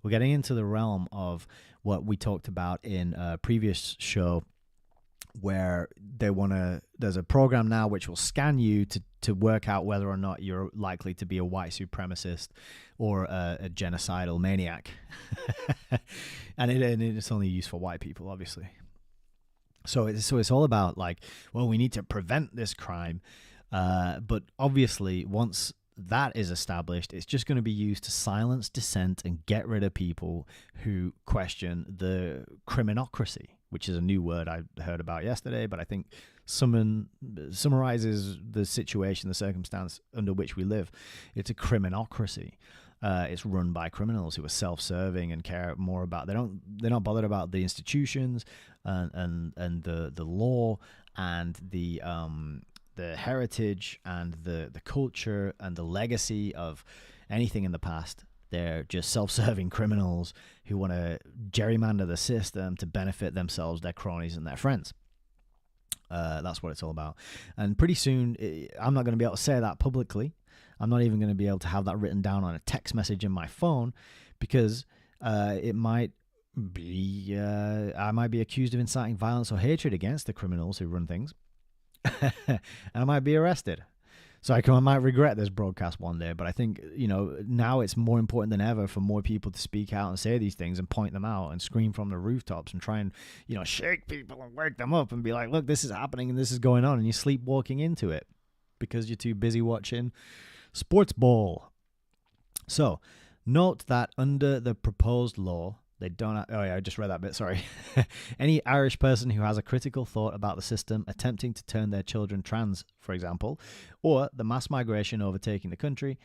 We're getting into the realm of what we talked about in a previous show, where there's a program now which will scan you to work out whether or not you're likely to be a white supremacist or a genocidal maniac. and it's only used for white people, obviously. So it's all about we need to prevent this crime. But obviously, once that is established, it's just going to be used to silence dissent and get rid of people who question the criminocracy, which is a new word I heard about yesterday, but I think summarizes the situation, the circumstance under which we live. It's a criminocracy. It's run by criminals who are self-serving and care more about. They're not bothered about the institutions and the law and the heritage and the culture and the legacy of anything in the past. They're just self-serving criminals who want to gerrymander the system to benefit themselves, their cronies, and their friends. That's what it's all about. And pretty soon, I'm not going to be able to say that publicly. I'm not even going to be able to have that written down on a text message in my phone, because it might be I might be accused of inciting violence or hatred against the criminals who run things, and I might be arrested. So I might regret this broadcast one day, but I think, now it's more important than ever for more people to speak out and say these things and point them out and scream from the rooftops and try and, shake people and wake them up and be like, look, this is happening and this is going on, and you're sleepwalking into it because you're too busy watching sports ball. So note that under the proposed law, they don't. Oh yeah, I just read that bit. Sorry. Any Irish person who has a critical thought about the system attempting to turn their children trans, for example, or the mass migration overtaking the country,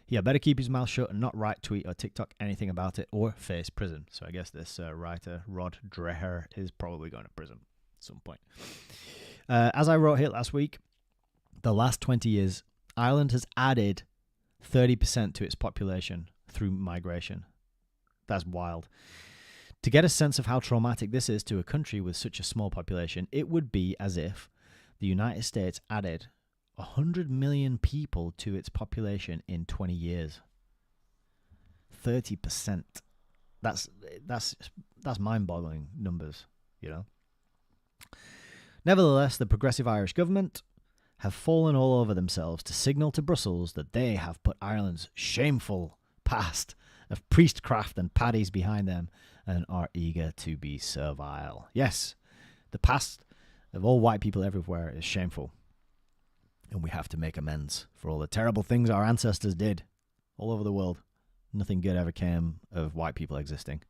he had better keep his mouth shut and not write, tweet, or TikTok anything about it, or face prison. So I guess this writer, Rod Dreher, is probably going to prison at some point. As I wrote here last week, the last 20 years, Ireland has added 30% to its population through migration. That's wild. To get a sense of how traumatic this is to a country with such a small population, it would be as if the United States added 100 million people to its population in 20 years. 30%. That's mind-boggling numbers, Nevertheless, the progressive Irish government have fallen all over themselves to signal to Brussels that they have put Ireland's shameful past of priestcraft and paddies behind them and are eager to be servile. Yes, the past of all white people everywhere is shameful, and we have to make amends for all the terrible things our ancestors did all over the world. Nothing good ever came of white people existing.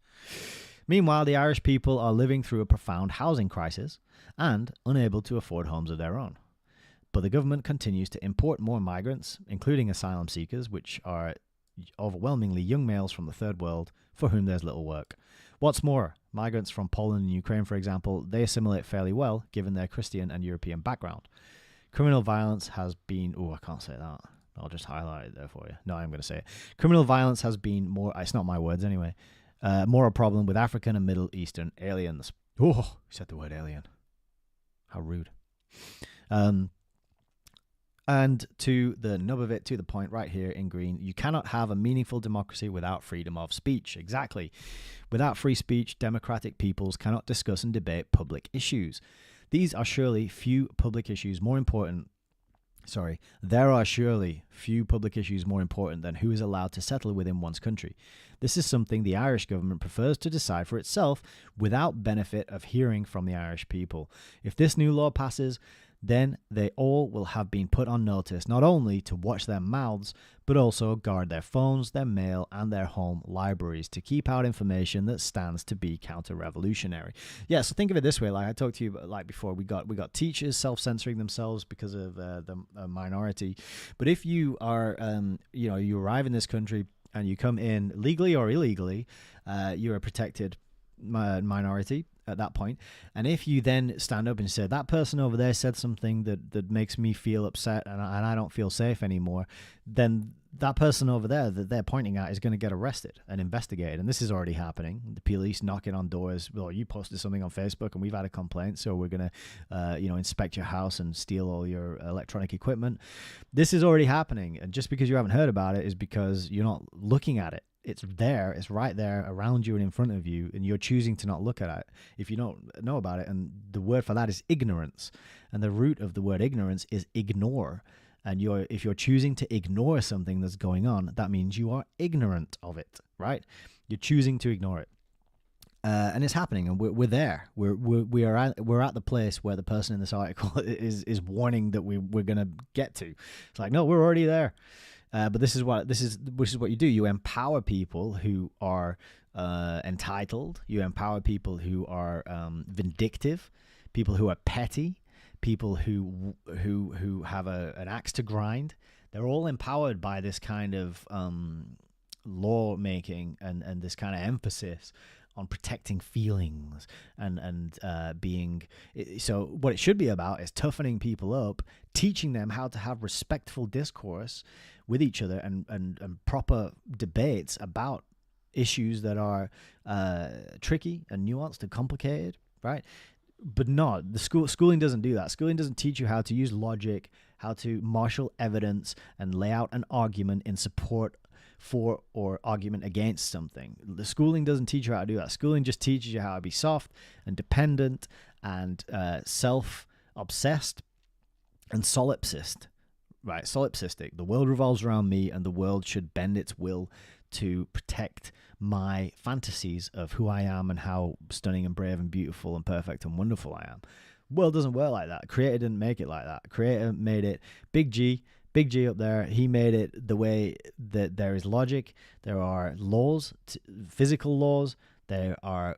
Meanwhile, the Irish people are living through a profound housing crisis and unable to afford homes of their own. But the government continues to import more migrants, including asylum seekers, which are overwhelmingly young males from the third world for whom there's little work. What's more, migrants from Poland and Ukraine, for example, they assimilate fairly well given their Christian and European background. Criminal violence has been... Oh, I can't say that. I'll just highlight it there for you. No, I'm going to say it. Criminal violence has been more... It's not my words anyway. More a problem with African and Middle Eastern aliens. Oh, you said the word alien. How rude. And to the nub of it, to the point right here in green, you cannot have a meaningful democracy without freedom of speech. Exactly. Without free speech, democratic peoples cannot discuss and debate public issues. There are surely few public issues more important than who is allowed to settle within one's country. This is something the Irish government prefers to decide for itself without benefit of hearing from the Irish people. If this new law passes, then they all will have been put on notice not only to watch their mouths, but also guard their phones, their mail, and their home libraries to keep out information that stands to be counter-revolutionary. Yeah, so think of it this way. Like I talked to you like before, we got teachers self-censoring themselves because of the minority. But if you are, you arrive in this country and you come in legally or illegally, you're a protected minority at that point. And if you then stand up and say, that person over there said something that makes me feel upset and I don't feel safe anymore, then that person over there that they're pointing at is going to get arrested and investigated. And this is already happening. The police knocking on doors. Well, you posted something on Facebook and we've had a complaint, so we're going to inspect your house and steal all your electronic equipment. This is already happening. And just because you haven't heard about it is because you're not looking at it. It's there, it's right there around you and in front of you, and you're choosing to not look at it if you don't know about it. And the word for that is ignorance. And the root of the word ignorance is ignore. And if you're choosing to ignore something that's going on, that means you are ignorant of it, right? You're choosing to ignore it. And it's happening, and we're there. We're at the place where the person in this article is warning that we're going to get to. It's like, no, we're already there. But this is what you do. You empower people who are entitled. You empower people who are vindictive, people who are petty, people who have an axe to grind. They're all empowered by this kind of law making and this kind of emphasis on protecting feelings and being. So what it should be about is toughening people up, teaching them how to have respectful discourse with each other and proper debates about issues that are tricky and nuanced and complicated, right? But not the schooling doesn't do that. Schooling doesn't teach you how to use logic, how to marshal evidence and lay out an argument in support for or argument against something. The schooling doesn't teach you how to do that. Schooling just teaches you how to be soft and dependent and self-obsessed and solipsist, right? Solipsistic. The world revolves around me and the world should bend its will to protect my fantasies of who I am and how stunning and brave and beautiful and perfect and wonderful I am. World doesn't work like that. Creator didn't make it like that. Creator made it Big G up there. He made it the way that there is logic, there are laws, physical laws, there are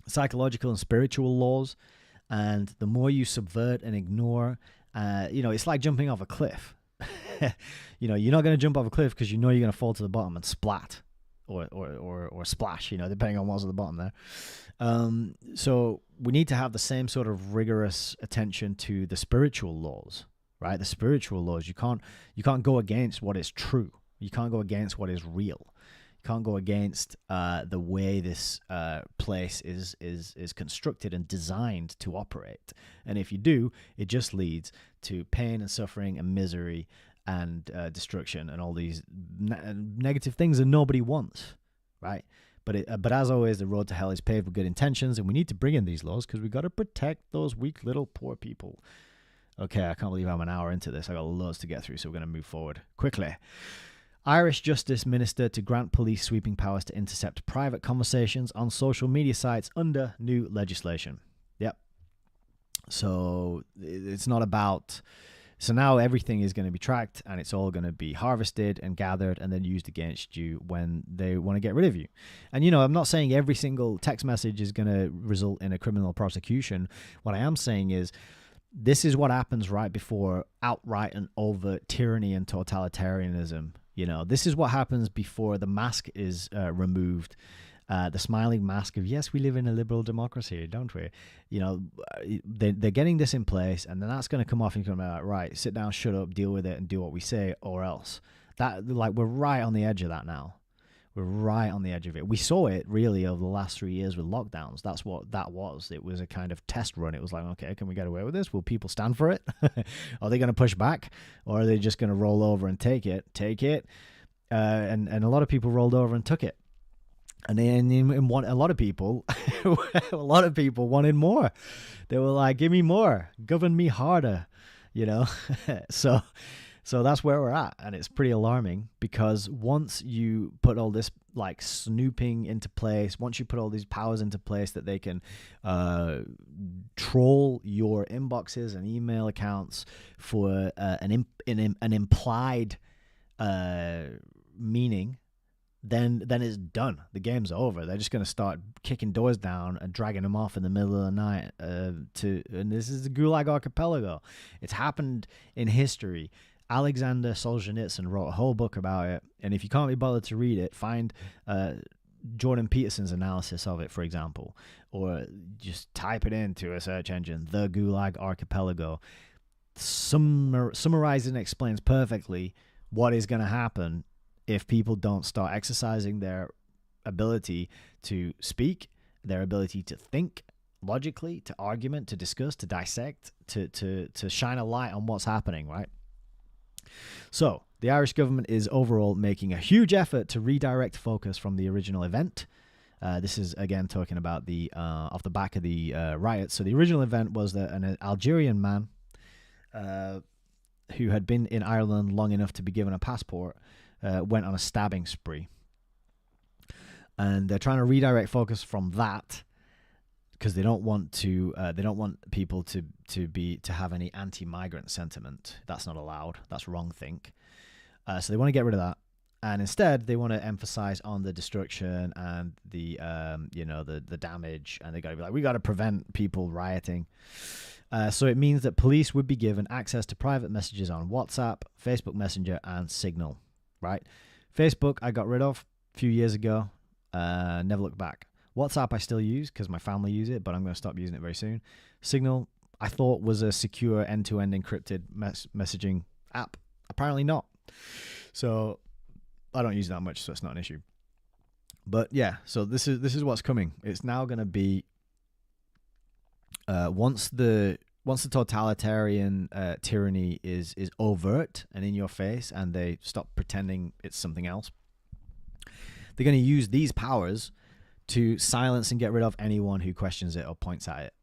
psychological and spiritual laws, and the more you subvert and ignore, it's like jumping off a cliff. You're not going to jump off a cliff because you know you're going to fall to the bottom and splat or splash, depending on what's at the bottom there. So we need to have the same sort of rigorous attention to the spiritual laws, right? The spiritual laws. You can't go against what is true. You can't go against what is real. You can't go against the way this place is constructed and designed to operate. And if you do, it just leads to pain and suffering and misery and destruction and all these negative things that nobody wants, right? But as always, the road to hell is paved with good intentions, and we need to bring in these laws because we got to protect those weak little poor people. Okay, I can't believe I'm an hour into this. I got loads to get through, so we're going to move forward quickly. Irish Justice Minister to grant police sweeping powers to intercept private conversations on social media sites under new legislation. Yep. So it's not about... So now everything is going to be tracked and it's all going to be harvested and gathered and then used against you when they want to get rid of you. And, I'm not saying every single text message is going to result in a criminal prosecution. What I am saying is this is what happens right before outright and overt tyranny and totalitarianism. This is what happens before the mask is removed. The smiling mask of, yes, we live in a liberal democracy, don't we? They're getting this in place, and then that's going to come off and come out, right, sit down, shut up, deal with it, and do what we say, or else. We're right on the edge of that now. We're right on the edge of it. We saw it, really, over the last 3 years with lockdowns. That's what that was. It was a kind of test run. It was like, okay, can we get away with this? Will people stand for it? Are they going to push back? Or are they just going to roll over and take it? And a lot of people rolled over and took it. And then a lot of people wanted more. They were like, give me more, govern me harder, So that's where we're at. And it's pretty alarming because once you put all this like snooping into place, once you put all these powers into place that they can troll your inboxes and email accounts for an implied meaning, then it's done. The game's over. They're just going to start kicking doors down and dragging them off in the middle of the night. And this is the Gulag Archipelago. It's happened in history. Alexander Solzhenitsyn wrote a whole book about it. And if you can't be bothered to read it, find Jordan Peterson's analysis of it, for example, or just type it into a search engine, the Gulag Archipelago. Summarizes and explains perfectly what is going to happen if people don't start exercising their ability to speak, their ability to think logically, to argument, to discuss, to dissect, to shine a light on what's happening, right? So the Irish government is overall making a huge effort to redirect focus from the original event. This is, again, talking about the off the back of the riots. So the original event was that an Algerian man who had been in Ireland long enough to be given a passport went on a stabbing spree. And they're trying to redirect focus from that because they don't want people to have any anti-migrant sentiment. That's not allowed. That's wrong think. So they want to get rid of that. And instead, they want to emphasize on the destruction and the the damage, and they got to be like, we got to prevent people rioting. So it means that police would be given access to private messages on WhatsApp, Facebook Messenger, and Signal. Right? Facebook, I got rid of a few years ago. Never looked back. WhatsApp, I still use because my family use it, but I'm going to stop using it very soon. Signal, I thought was a secure end-to-end encrypted messaging app. Apparently not. So I don't use that much, so it's not an issue. But yeah, so this is what's coming. It's now going to be once the totalitarian tyranny is overt and in your face, and they stop pretending it's something else, they're going to use these powers to silence and get rid of anyone who questions it or points at it.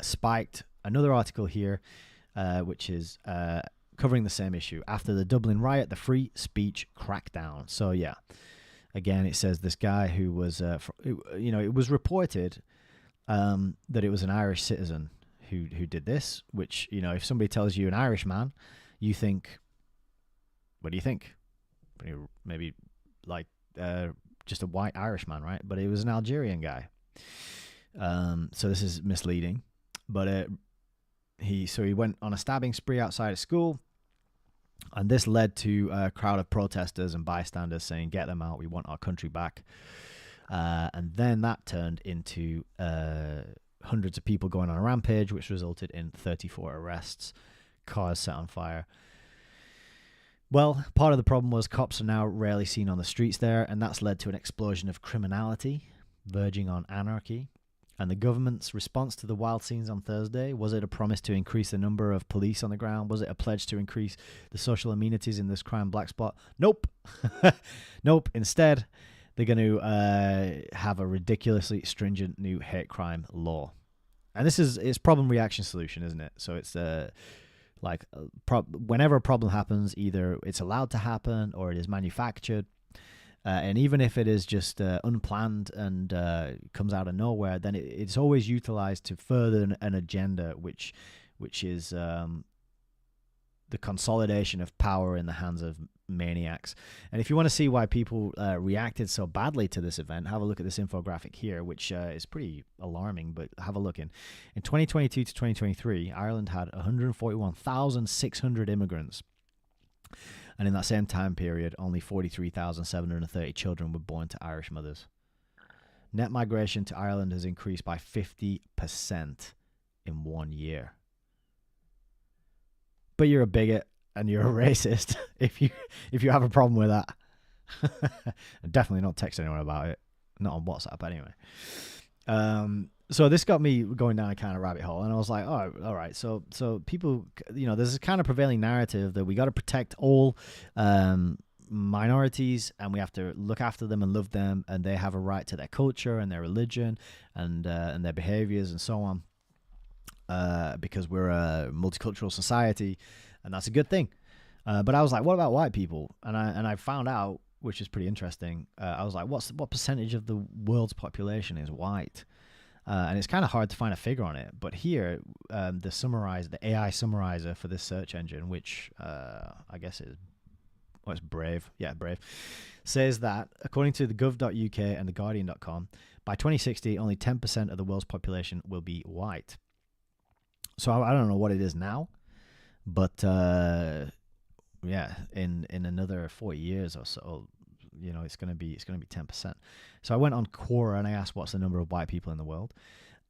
Spiked another article here, which is covering the same issue. After the Dublin riot, the free speech crackdown. So yeah, again, it says this guy who was, it was reported that it was an Irish citizen who did this, which, if somebody tells you an Irish man, you think, what do you think? Maybe like just a white Irish man, right? But it was an Algerian guy. So this is misleading. But he went on a stabbing spree outside a school, and this led to a crowd of protesters and bystanders saying, "Get them out! We want our country back." And then that turned into hundreds of people going on a rampage, which resulted in 34 arrests, cars set on fire. Well, part of the problem was cops are now rarely seen on the streets there, and that's led to an explosion of criminality, verging on anarchy. And the government's response to the wild scenes on Thursday, was it a promise to increase the number of police on the ground? Was it a pledge to increase the social amenities in this crime black spot? Nope. Nope. Instead, they're going to have a ridiculously stringent new hate crime law. And it's problem reaction solution, isn't it? So it's whenever a problem happens, either it's allowed to happen or it is manufactured. And even if it is just unplanned and comes out of nowhere, then it's always utilized to further an agenda, which is the consolidation of power in the hands of maniacs. And if you want to see why people reacted so badly to this event, have a look at this infographic here, which is pretty alarming, but have a look in 2022 to 2023, Ireland had 141,600 immigrants. And in that same time period, only 43,730 children were born to Irish mothers. Net migration to Ireland has increased by 50% in 1 year. But you're a bigot and you're a racist if you have a problem with that. Definitely not text anyone about it. Not on WhatsApp anyway. So this got me going down a kind of rabbit hole, and I was like, oh, all right. So people, there's this kind of prevailing narrative that we got to protect all minorities, and we have to look after them and love them, and they have a right to their culture and their religion and their behaviors and so on, because we're a multicultural society, and that's a good thing. But I was like, what about white people? And I found out, which is pretty interesting. I was like, what percentage of the world's population is white? And it's kind of hard to find a figure on it, but here, the AI summarizer for this search engine, which I guess it's Brave. Yeah, Brave, says that according to the gov.uk and the guardian.com, by 2060, only 10% of the world's population will be white. So I don't know what it is now, but yeah, in another 40 years or so, it's going to be 10%. So I went on Quora and I asked, what's the number of white people in the world?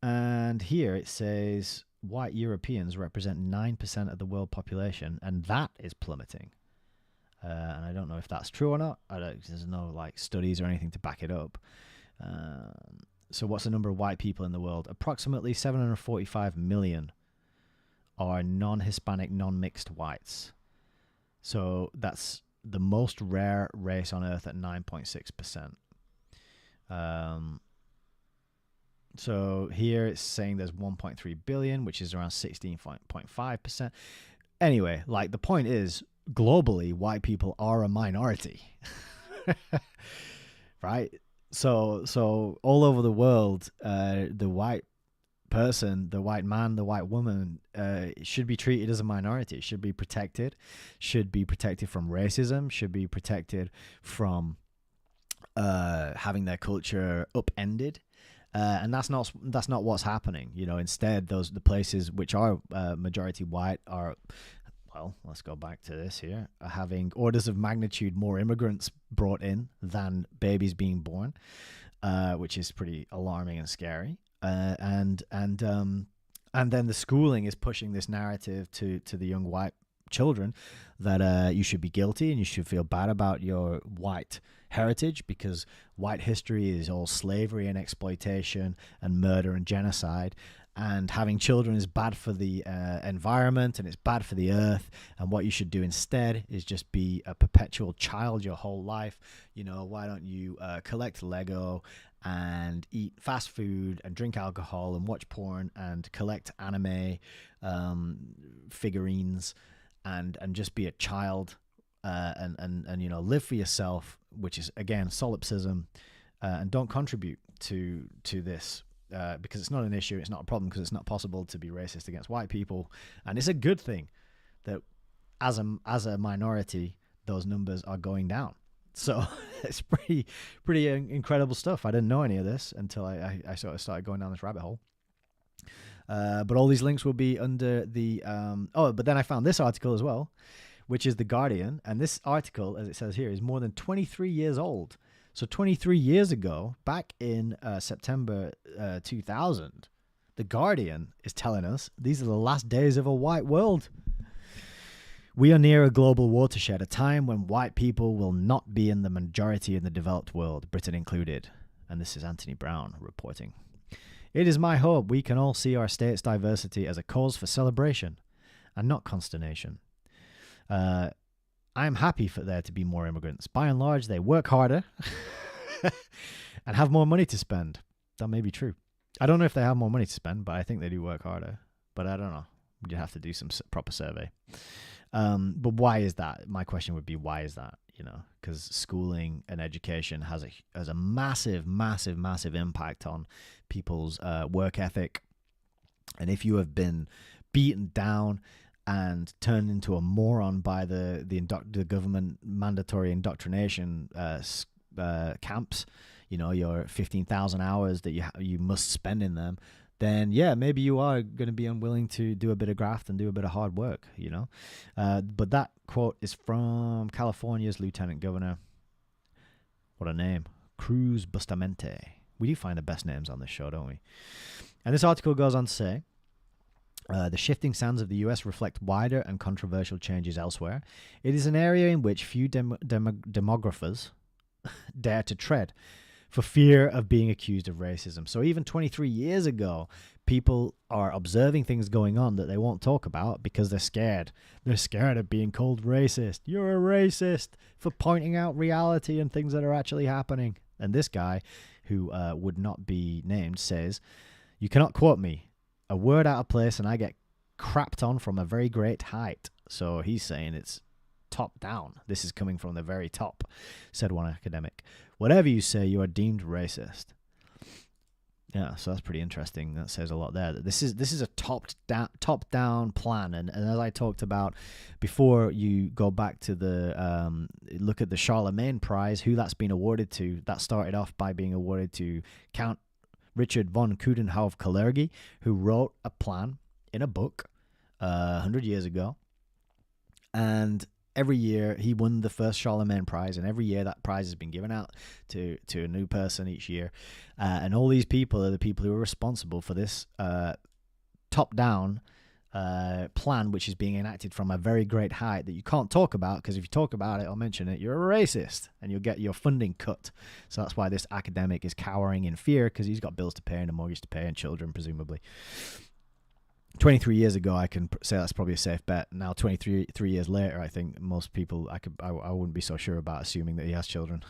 And here it says white Europeans represent 9% of the world population, and that is plummeting. And I don't know if that's true or not. There's no studies or anything to back it up. So what's the number of white people in the world? Approximately 745 million are non-Hispanic, non-mixed whites. So that's the most rare race on Earth at 9.6%. So here it's saying there's 1.3 billion, which is around 16.5%. Anyway, the point is, globally, white people are a minority, right? So all over the world, the white person, the white man, the white woman, should be treated as a minority, should be protected from racism, should be protected from having their culture upended. And that's not what's happening. Instead, the places which are majority white are, well, let's go back to this here, are having orders of magnitude more immigrants brought in than babies being born, which is pretty alarming and scary. And then the schooling is pushing this narrative to the young white children that you should be guilty and you should feel bad about your white heritage, because white history is all slavery and exploitation and murder and genocide, and having children is bad for the environment and it's bad for the earth, and what you should do instead is just be a perpetual child your whole life. Why don't you collect Lego and eat fast food and drink alcohol and watch porn and collect anime figurines and just be a child and live for yourself, which is again solipsism, and don't contribute to this because it's not an issue, it's not a problem, because it's not possible to be racist against white people, and it's a good thing that as a minority those numbers are going down. So it's pretty incredible stuff. I didn't know any of this until I sort of started going down this rabbit hole. But all these links will be under the but then I found this article as well, which is The Guardian, and this article, as it says here, is more than 23 years old. So 23 years ago, back in September 2000, The Guardian is telling us these are the last days of a white world. We are near a global watershed, a time when white people will not be in the majority in the developed world, Britain included. And this is Anthony Brown reporting. It is my hope we can all see our state's diversity as a cause for celebration and not consternation. I am happy for there to be more immigrants. By and large, they work harder and have more money to spend. That may be true. I don't know if they have more money to spend, but I think they do work harder. But I don't know. You'd have to do some proper survey. But why is that? My question would be, why is that? Because schooling and education has a massive, massive, massive impact on people's work ethic. And if you have been beaten down and turned into a moron by the government mandatory indoctrination camps, your 15,000 hours that you must spend in them, then yeah, maybe you are going to be unwilling to do a bit of graft and do a bit of hard work, But that quote is from California's Lieutenant Governor. What a name. Cruz Bustamante. We do find the best names on this show, don't we? And this article goes on to say, the shifting sands of the US reflect wider and controversial changes elsewhere. It is an area in which few demographers dare to tread, for fear of being accused of racism. So even 23 years ago, people are observing things going on that they won't talk about because they're scared. They're scared of being called racist. You're a racist for pointing out reality and things that are actually happening. And this guy, who would not be named, says, "You cannot quote me. A word out of place and I get crapped on from a very great height." So he's saying it's top down. This is coming from the very top, said one academic. Whatever you say, you are deemed racist. Yeah, so that's pretty interesting. That says a lot there. This is a top down plan, and as I talked about before, you go back to the look at the Charlemagne Prize, who that's been awarded to. That started off by being awarded to Count Richard von Coudenhove-Kalergi, who wrote a plan in a book 100 years ago, and every year he won the first Charlemagne Prize, and every year that prize has been given out to a new person each year. And all these people are the people who are responsible for this top-down plan, which is being enacted from a very great height that you can't talk about, because if you talk about it or mention it, you're a racist and you'll get your funding cut. So that's why this academic is cowering in fear, because he's got bills to pay and a mortgage to pay and children, presumably. 23 years ago, I can say that's probably a safe bet. Now, 23 years later, I think most people, I wouldn't be so sure about assuming that he has children.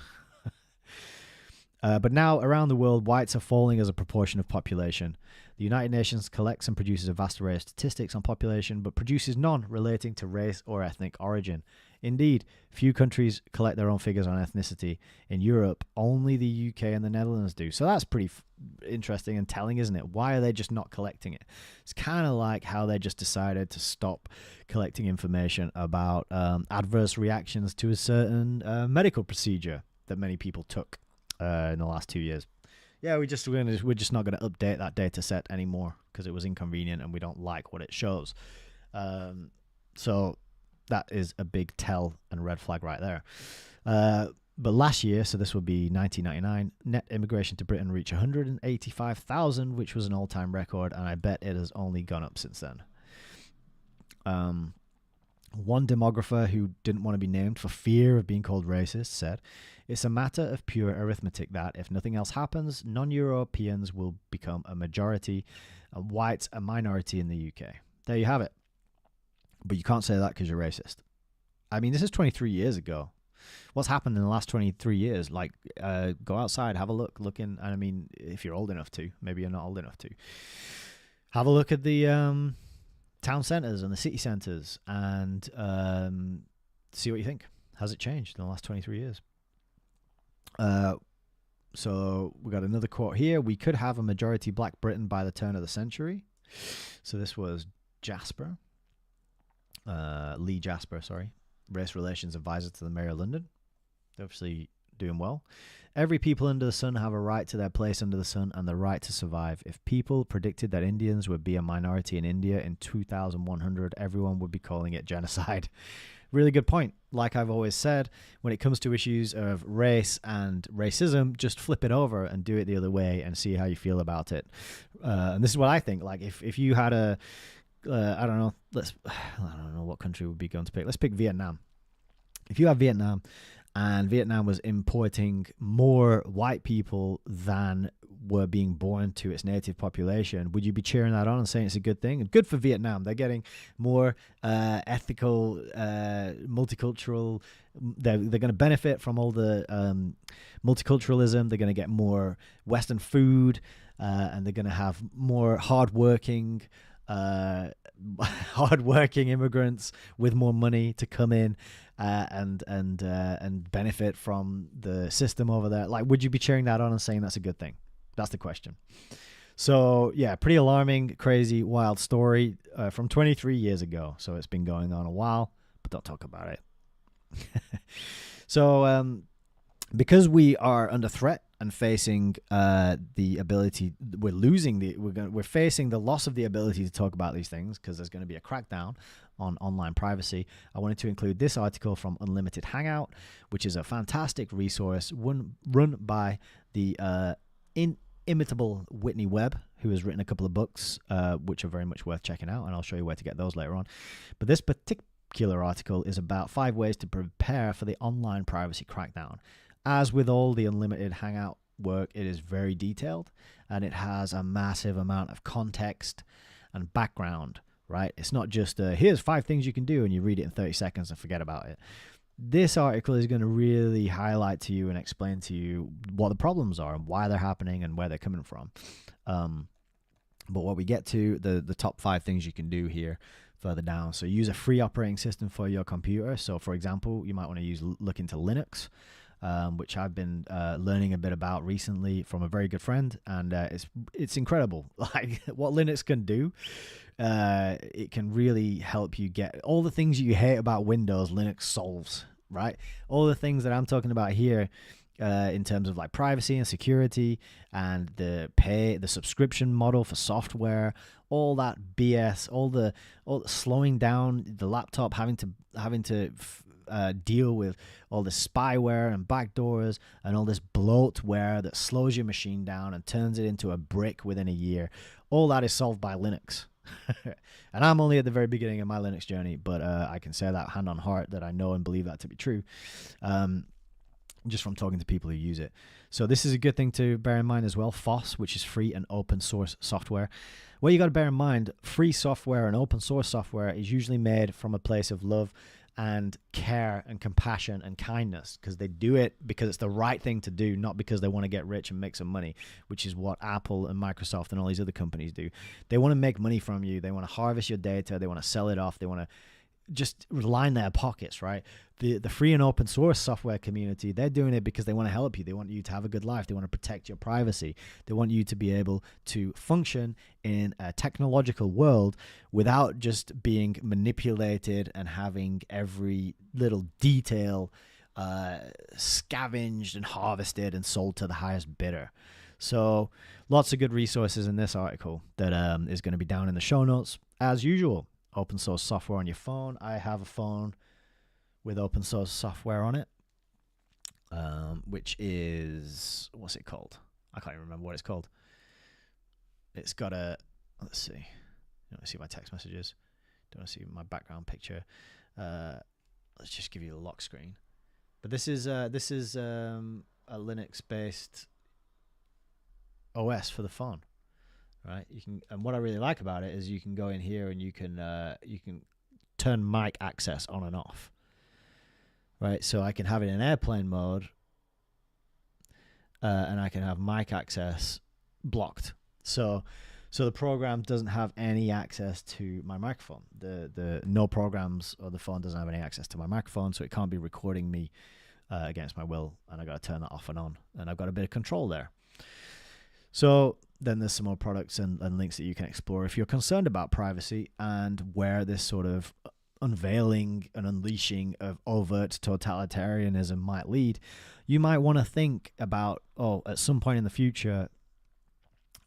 But now, around the world, whites are falling as a proportion of population. The United Nations collects and produces a vast array of statistics on population, but produces none relating to race or ethnic origin. Indeed, few countries collect their own figures on ethnicity. In Europe, only the UK and the Netherlands do. So that's pretty interesting and telling, isn't it? Why are they just not collecting it? It's kind of like how they just decided to stop collecting information about adverse reactions to a certain medical procedure that many people took in the last 2 years. Yeah, we're just not going to update that data set anymore because it was inconvenient and we don't like what it shows. So that is a big tell and red flag right there. But last year, so this would be 1999, net immigration to Britain reached 185,000, which was an all-time record, and I bet it has only gone up since then. One demographer who didn't want to be named for fear of being called racist said, "It's a matter of pure arithmetic that, if nothing else happens, non-Europeans will become a majority and whites a minority in the UK." There you have it. But you can't say that because you're racist. I mean, this is 23 years ago. What's happened in the last 23 years? Like, go outside, have a look in. And I mean, if you're old enough to, maybe you're not old enough to, have a look at the town centres and the city centres and see what you think. Has it changed in the last 23 years? So we got another quote here. "We could have a majority black Britain by the turn of the century." So this was Jasper. Lee Jasper, race relations advisor to the Mayor of London. Obviously doing well. "Every people under the sun have a right to their place under the sun and the right to survive. If people predicted that Indians would be a minority in India in 2100, everyone would be calling it genocide." Really good point. Like I've always said, when it comes to issues of race and racism, just flip it over and do it the other way and see how you feel about it. And this is what I think. Like if you had a I don't know. I don't know what country would be going to pick. Let's pick Vietnam. If you have Vietnam, and Vietnam was importing more white people than were being born to its native population, would you be cheering that on and saying it's a good thing? And good for Vietnam. They're getting more ethical, multicultural. They're going to benefit from all the multiculturalism. They're going to get more Western food, and they're going to have more hardworking immigrants with more money to come in and benefit from the system over there. Like, would you be cheering that on and saying that's a good thing? That's the question. So yeah, pretty alarming, crazy, wild story from 23 years ago. So it's been going on a while, but don't talk about it. So because we are under threat and facing the ability, we're facing the loss of the ability to talk about these things because there's going to be a crackdown on online privacy. I wanted to include this article from Unlimited Hangout, which is a fantastic resource run by the inimitable Whitney Webb, who has written a couple of books, which are very much worth checking out, and I'll show you where to get those later on. But this particular article is about 5 ways to prepare for the online privacy crackdown. As with all the Unlimited Hangout work, it is very detailed, and it has a massive amount of context and background, right? It's not just, here's 5 things you can do, and you read it in 30 seconds and forget about it. This article is going to really highlight to you and explain to you what the problems are and why they're happening and where they're coming from. But what we get to, the top 5 things you can do here further down. So use a free operating system for your computer. So for example, you might want to look into Linux, which I've been learning a bit about recently from a very good friend, and it's incredible. Like what Linux can do. It can really help you get all the things you hate about Windows. Linux solves, right? All the things that I'm talking about here, in terms of like privacy and security and the subscription model for software, all that BS, all the slowing down the laptop, having to deal with all this spyware and backdoors and all this bloatware that slows your machine down and turns it into a brick within a year. All that is solved by Linux. And I'm only at the very beginning of my Linux journey, but I can say that hand on heart that I know and believe that to be true, just from talking to people who use it. So this is a good thing to bear in mind as well. FOSS, which is free and open source software. Well, you got to bear in mind, free software and open source software is usually made from a place of love and care and compassion and kindness, because they do it because it's the right thing to do, not because they want to get rich and make some money, which is what Apple and Microsoft and all these other companies do. They want to make money from you. They want to harvest your data. They want to sell it off. They want to just line their pockets, right? The free and open source software community, they're doing it because they want to help you. They want you to have a good life. They want to protect your privacy. They want you to be able to function in a technological world without just being manipulated and having every little detail scavenged and harvested and sold to the highest bidder. So lots of good resources in this article that is going to be down in the show notes as usual. Open source software on your phone. I have a phone with open source software on it, which is, what's it called? I can't even remember what it's called. It's got a, let's see. You want to see my text messages? Don't want to see my background picture. Let's just give you a lock screen. But this is a Linux-based OS for the phone. Right, you can, and what I really like about it is you can go in here and you can turn mic access on and off. Right, so I can have it in airplane mode, and I can have mic access blocked. So the program doesn't have any access to my microphone. The no programs or the phone doesn't have any access to my microphone, so it can't be recording me against my will, and I got to turn that off and on, and I've got a bit of control there. So then there's some more products and links that you can explore if you're concerned about privacy and where this sort of unveiling and unleashing of overt totalitarianism might lead. You might want to think about, at some point in the future,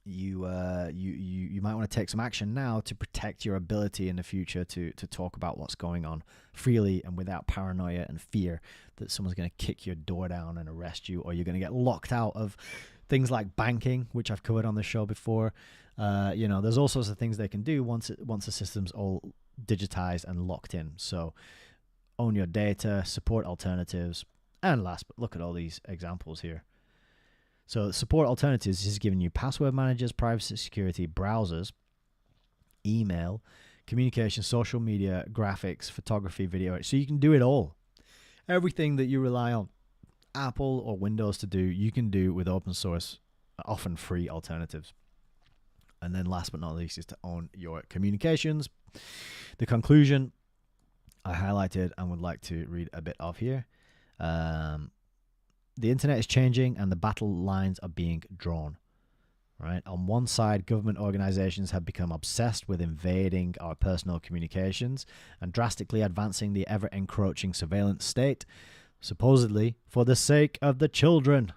you might want to take some action now to protect your ability in the future to talk about what's going on freely and without paranoia and fear that someone's going to kick your door down and arrest you, or you're going to get locked out of things like banking, which I've covered on the show before. There's all sorts of things they can do once the system's all digitized and locked in. So own your data, support alternatives, and last, but look at all these examples here. So support alternatives is giving you password managers, privacy security, browsers, email, communication, social media, graphics, photography, video. So you can do it all. Everything that you rely on Apple or Windows to do, you can do with open source, often free alternatives. And then last but not least is to own your communications. The conclusion I highlighted and would like to read a bit of here. The internet is changing and the battle lines are being drawn. Right? On one side, government organizations have become obsessed with invading our personal communications and drastically advancing the ever-encroaching surveillance state, supposedly for the sake of the children.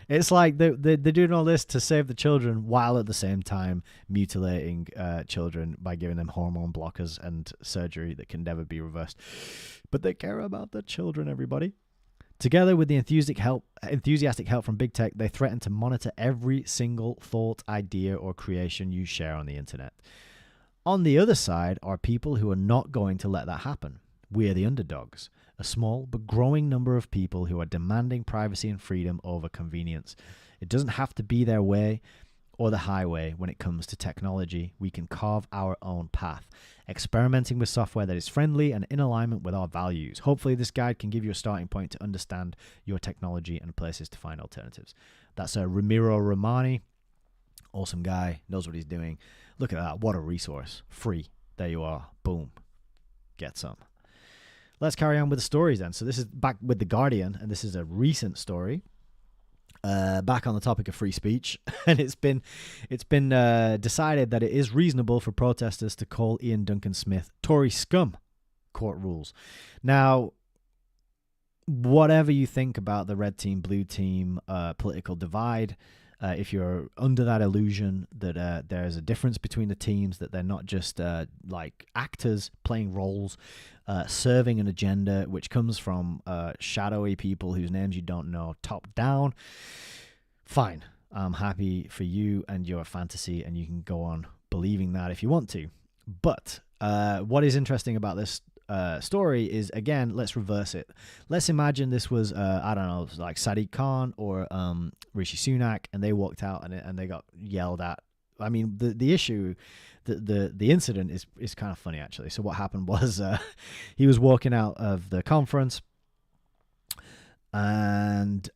It's like they're doing all this to save the children while at the same time mutilating children by giving them hormone blockers and surgery that can never be reversed. But they care about the children, everybody. Together with the enthusiastic help from big tech, they threaten to monitor every single thought, idea, or creation you share on the internet. On the other side are people who are not going to let that happen. We are the underdogs, a small but growing number of people who are demanding privacy and freedom over convenience. It doesn't have to be their way or the highway when it comes to technology. We can carve our own path, experimenting with software that is friendly and in alignment with our values. Hopefully this guide can give you a starting point to understand your technology and places to find alternatives. That's Ramiro Romani. Awesome guy, knows what he's doing. Look at that, what a resource. Free. There you are. Boom. Get some. Let's carry on with the stories then. So this is back with The Guardian, and this is a recent story. Back on the topic of free speech, and it's been decided that it is reasonable for protesters to call Ian Duncan Smith Tory scum. Court rules. Now, whatever you think about the red team, blue team political divide, if you're under that illusion that there's a difference between the teams, that they're not just like actors playing roles, serving an agenda which comes from shadowy people whose names you don't know, top down, fine. I'm happy for you and your fantasy, and you can go on believing that if you want to. But what is interesting about this story is, again, let's reverse it. Let's imagine this was, I don't know, like Sadiq Khan or Rishi Sunak, and they walked out and they got yelled at. I mean, the issue, the incident is kind of funny, actually. So what happened was he was walking out of the conference, and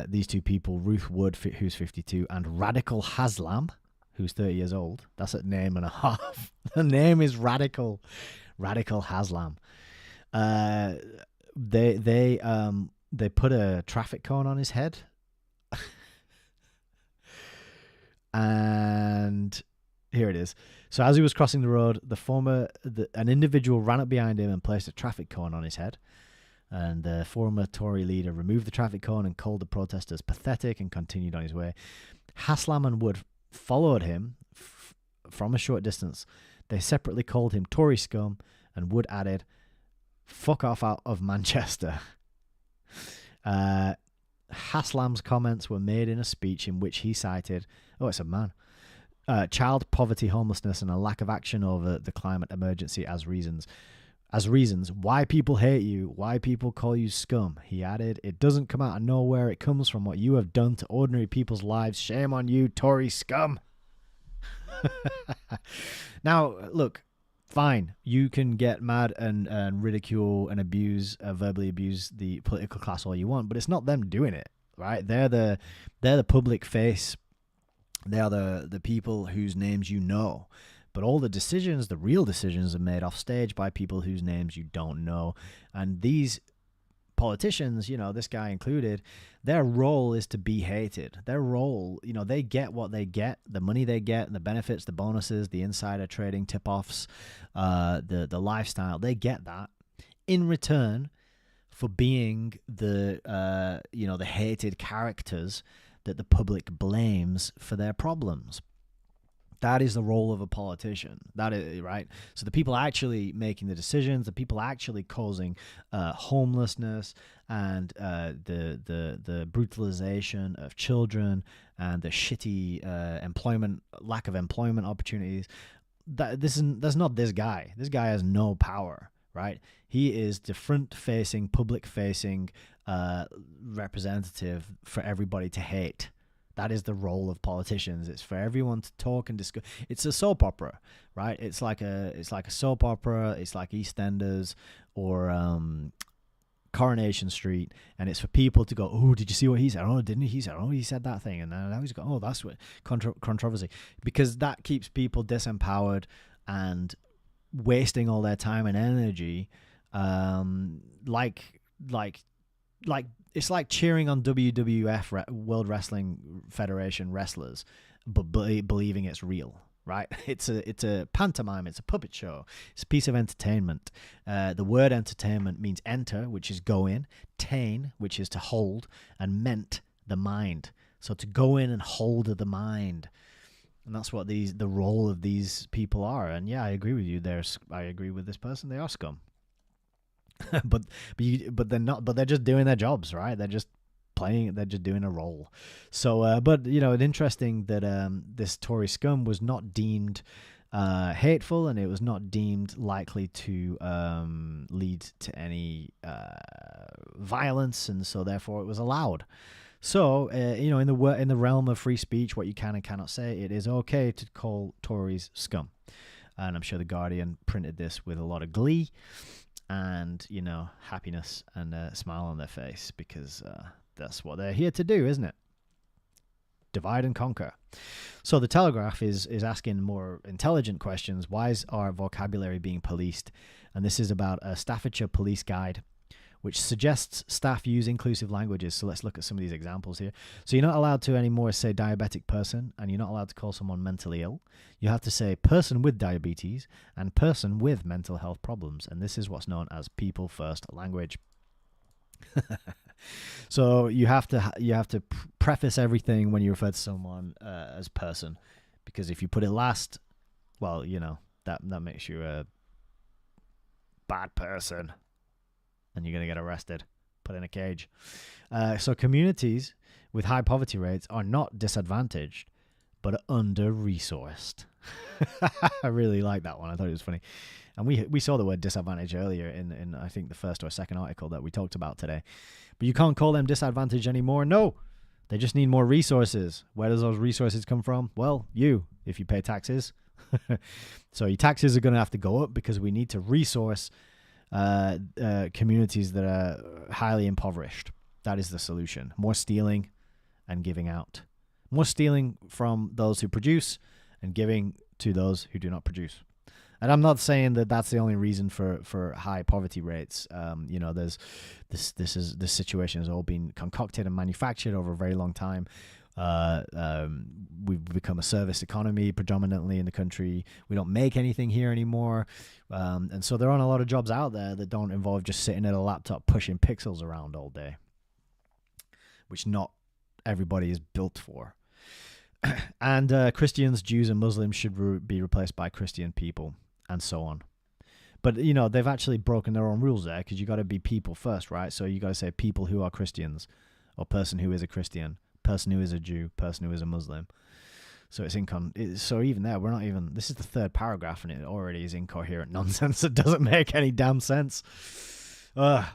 these two people, Ruth Wood, who's 52, and Radical Haslam, who's 30 years old. That's a name and a half. The name is Radical. Radical Haslam. They put a traffic cone on his head. And here it is. So as he was crossing the road, an individual ran up behind him and placed a traffic cone on his head. And the former Tory leader removed the traffic cone and called the protesters pathetic and continued on his way. Haslam and Wood followed him from a short distance. They separately called him Tory scum, and Wood added, "Fuck off out of Manchester." Haslam's comments were made in a speech in which he cited, it's a man, child poverty, homelessness, and a lack of action over the climate emergency as reasons why people hate you, why people call you scum. He added, "It doesn't come out of nowhere. It comes from what you have done to ordinary people's lives. Shame on you, Tory scum." Now, look, fine. You can get mad and ridicule and verbally abuse the political class all you want, but it's not them doing it, right? They're the public face. They are the people whose names you know. But all the decisions, the real decisions, are made off stage by people whose names you don't know. And these politicians, this guy included, their role is to be hated. Their role, they get what they get, the money they get, the benefits, the bonuses, the insider trading tip-offs, the lifestyle. They get that in return for being the hated characters that the public blames for their problems. That is the role of a politician. That is right. So the people actually making the decisions, the people actually causing homelessness and the brutalization of children and the shitty lack of employment opportunities. That's not this guy. This guy has no power, right? He is the front-facing, public-facing representative for everybody to hate. That is the role of politicians. It's for everyone to talk and discuss. It's a soap opera, right? It's like a soap opera. It's like EastEnders or Coronation Street, and it's for people to go, "Oh, did you see what he said? Oh, didn't he? He said, oh, he said that thing," and now he's going, "Oh, that's what controversy," because that keeps people disempowered and wasting all their time and energy, like it's like cheering on WWF, World Wrestling Federation wrestlers, but believing it's real, right? It's a pantomime. It's a puppet show. It's a piece of entertainment. The word entertainment means enter, which is go in, tain, which is to hold, and ment, the mind. So to go in and hold the mind. And that's what the role of these people are. And yeah, I agree with you. I agree with this person. They are scum. but they're not. But they're just doing their jobs, right? They're just playing. They're just doing a role. So, but it's interesting that this Tory scum was not deemed hateful, and it was not deemed likely to lead to any violence, and so therefore it was allowed. So, in the realm of free speech, what you can and cannot say, it is okay to call Tories scum. And I'm sure the Guardian printed this with a lot of glee and, happiness and a smile on their face, because that's what they're here to do, isn't it? Divide and conquer. So the Telegraph is asking more intelligent questions. Why is our vocabulary being policed? And this is about a Staffordshire police guide, which suggests staff use inclusive languages. So let's look at some of these examples here. So you're not allowed to anymore say diabetic person, and you're not allowed to call someone mentally ill. You have to say person with diabetes and person with mental health problems. And this is what's known as people first language. So you have to preface everything when you refer to someone as person, because if you put it last, well, that makes you a bad person. And you're going to get arrested, put in a cage. So communities with high poverty rates are not disadvantaged, but under-resourced. I really like that one. I thought it was funny. And we saw the word disadvantage earlier in I think the first or second article that we talked about today. But you can't call them disadvantaged anymore. No, they just need more resources. Where does those resources come from? Well, if you pay taxes. So your taxes are going to have to go up because we need to resource communities that are highly impoverished. That is the solution. More stealing and giving out. More stealing from those who produce and giving to those who do not produce. And I'm not saying that that's the only reason for high poverty rates. There's this situation has all been concocted and manufactured over a very long time. We've become a service economy predominantly in the country. We don't make anything here anymore. And so there aren't a lot of jobs out there that don't involve just sitting at a laptop pushing pixels around all day, which not everybody is built for. And Christians, Jews, and Muslims should be replaced by Christian people, and so on. But, they've actually broken their own rules there, because you got to be people first, right? So you got to say people who are Christians, or person who is a Christian, person who is a Jew, person who is a Muslim. So so even there, we're not even, this is the third paragraph, and it already is incoherent nonsense. It doesn't make any damn sense. And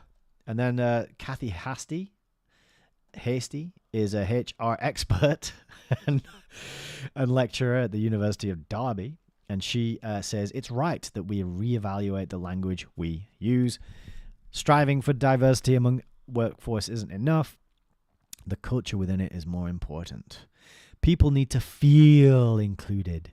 then Kathy Hasty is a HR expert and lecturer at the University of Derby. And she says, it's right that we reevaluate the language we use. Striving for diversity among workforce isn't enough. The culture within it is more important. People need to feel included,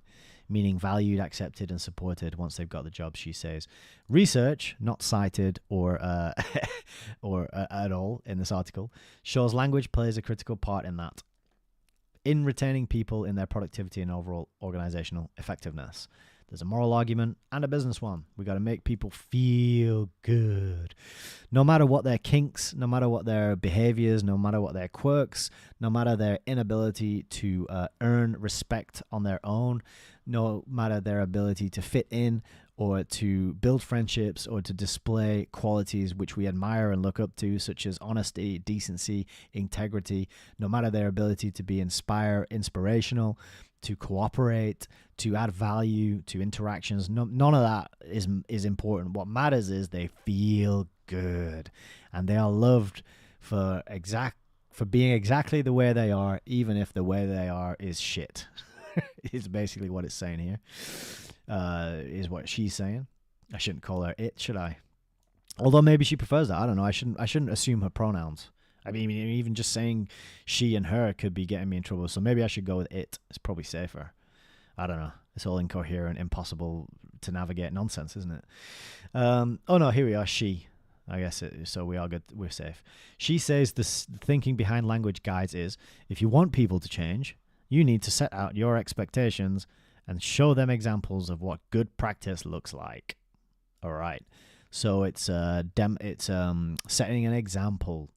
meaning valued, accepted, and supported once they've got the job, she says. Research, not cited or at all in this article, shows language plays a critical part in that, in retaining people in their productivity and overall organizational effectiveness. There's a moral argument and a business one. We got to make people feel good. No matter what their kinks, no matter what their behaviors, no matter what their quirks, no matter their inability to earn respect on their own, no matter their ability to fit in or to build friendships or to display qualities which we admire and look up to, such as honesty, decency, integrity, no matter their ability to be inspirational, to cooperate, to add value to interactions. None of that is important. What matters is they feel good, and they are loved for being exactly the way they are, even if the way they are is shit. Is basically what it's saying here. Is what she's saying. I shouldn't call her it, should I? Although maybe she prefers that. I don't know. I shouldn't assume her pronouns. I mean, even just saying she and her could be getting me in trouble. So maybe I should go with it. It's probably safer. I don't know. It's all incoherent, impossible to navigate nonsense, isn't it? Oh no, here we are. She. I guess so we are good. We're safe. She says the thinking behind language guides is, if you want people to change, you need to set out your expectations and show them examples of what good practice looks like. All right. So it's setting an example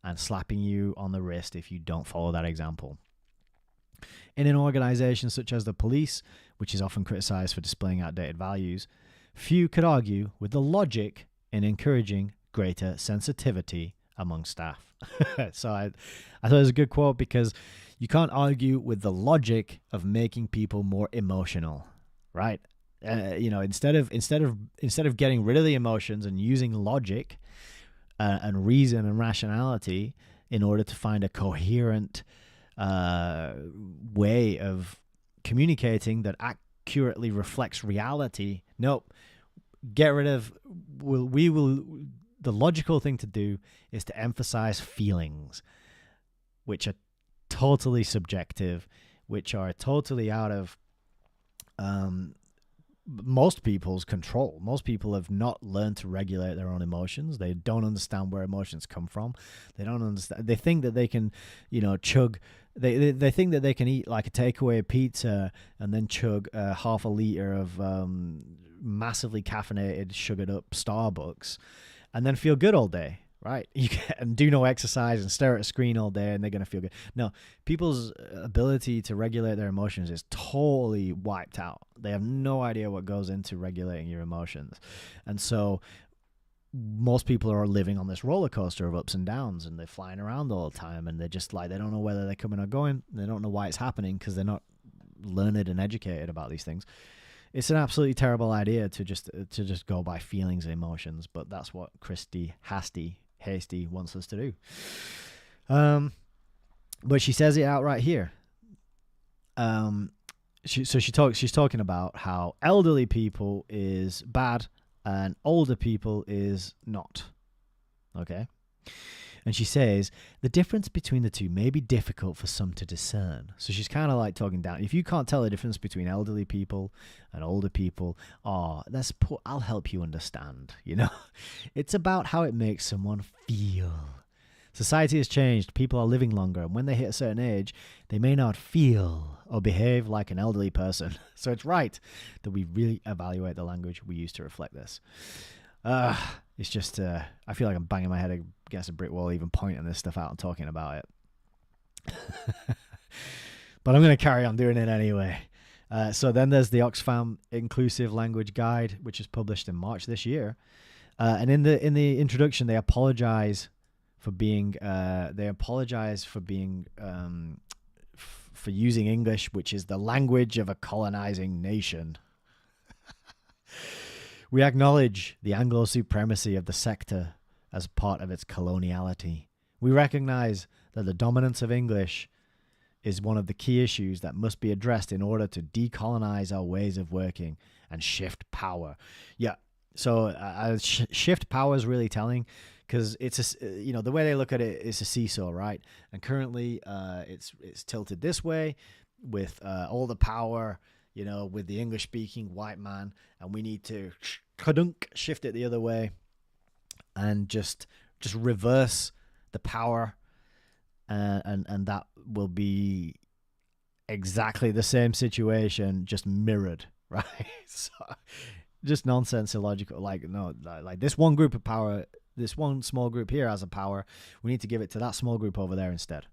and slapping you on the wrist if you don't follow that example. In an organization such as the police, which is often criticized for displaying outdated values, few could argue with the logic in encouraging greater sensitivity among staff. So I thought it was a good quote, because you can't argue with the logic of making people more emotional, right? Instead of getting rid of the emotions and using logic and reason and rationality in order to find a coherent way of communicating that accurately reflects reality. Nope. Get rid of. The logical thing to do is to emphasize feelings, which are totally subjective, which are totally out of most people's control. Most people have not learned to regulate their own emotions. They don't understand where emotions come from. They don't understand. They think that they can, chug. They think that they can eat like a takeaway pizza and then chug half a liter of massively caffeinated, sugared up Starbucks, and then feel good all day. Right? And do no exercise and stare at a screen all day and they're going to feel good. No, people's ability to regulate their emotions is totally wiped out. They have no idea what goes into regulating your emotions. And so most people are living on this roller coaster of ups and downs, and they're flying around all the time, and they're just like, they don't know whether they're coming or going. They don't know why it's happening because they're not learned and educated about these things. It's an absolutely terrible idea to just go by feelings and emotions, but that's what Christy Hasty wants us to do. But she says it out right here. She's talking about how elderly people is bad and older people is not. Okay. And she says, the difference between the two may be difficult for some to discern. So she's kind of like talking down. If you can't tell the difference between elderly people and older people, I'll help you understand, you know. It's about how it makes someone feel. Society has changed. People are living longer. And when they hit a certain age, they may not feel or behave like an elderly person. So it's right that we really evaluate the language we use to reflect this. It's just, I feel like I'm banging my head against a brick wall, even pointing this stuff out and talking about it. But I'm going to carry on doing it anyway. So then there's the Oxfam Inclusive Language Guide, which is published in March this year. And in the introduction, they apologize for being for using English, which is the language of a colonizing nation. We acknowledge the Anglo supremacy of the sector as part of its coloniality. We recognize that the dominance of English is one of the key issues that must be addressed in order to decolonize our ways of working and shift power. Yeah, so shift power is really telling, because it's the way they look at it is a seesaw, right? And currently, it's tilted this way with all the power, with the English-speaking white man, and we need to shift it the other way and just reverse the power, and that will be exactly the same situation, just mirrored, right? So just nonsense, illogical. Like this one group of power, this one small group here has a power. We need to give it to that small group over there instead,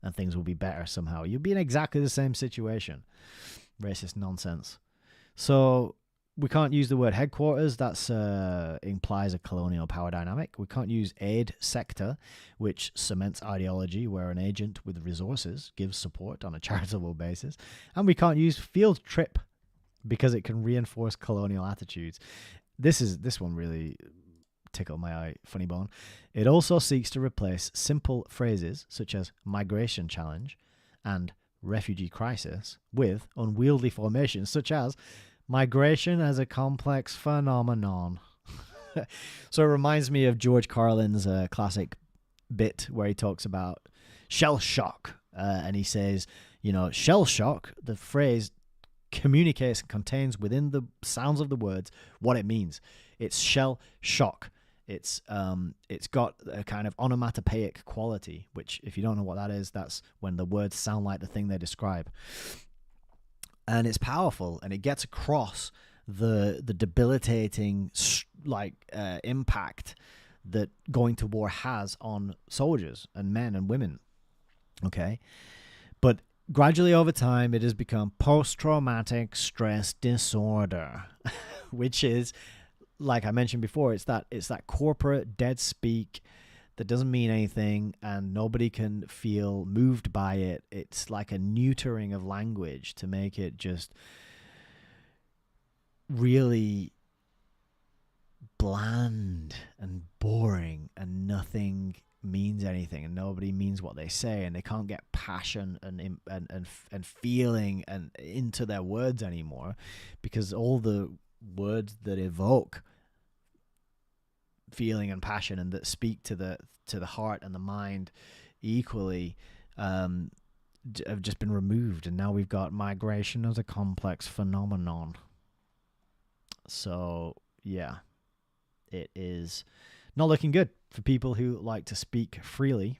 and things will be better somehow. You'll be in exactly the same situation. Racist nonsense. So we can't use the word headquarters. That's implies a colonial power dynamic. We can't use aid sector, which cements ideology where an agent with resources gives support on a charitable basis. And we can't use field trip because it can reinforce colonial attitudes. This one really tickled my eye, funny bone. It also seeks to replace simple phrases such as migration challenge and refugee crisis with unwieldy formations such as migration as a complex phenomenon. So it reminds me of George Carlin's classic bit where he talks about shell shock, and he says, shell shock, the phrase communicates and contains within the sounds of the words what it means. It's shell shock. It's got a kind of onomatopoeic quality, which, if you don't know what that is, that's when the words sound like the thing they describe. And it's powerful, and it gets across the debilitating impact that going to war has on soldiers and men and women. Okay, but gradually over time, it has become post-traumatic stress disorder, which is, like I mentioned before, it's that corporate dead speak that doesn't mean anything and nobody can feel moved by it. It's like a neutering of language to make it just really bland and boring, and nothing means anything, and nobody means what they say, and they can't get passion and feeling and into their words anymore, because all the words that evoke feeling and passion and that speak to the heart and the mind equally have just been removed, and now we've got migration as a complex phenomenon. So yeah, it is not looking good for people who like to speak freely.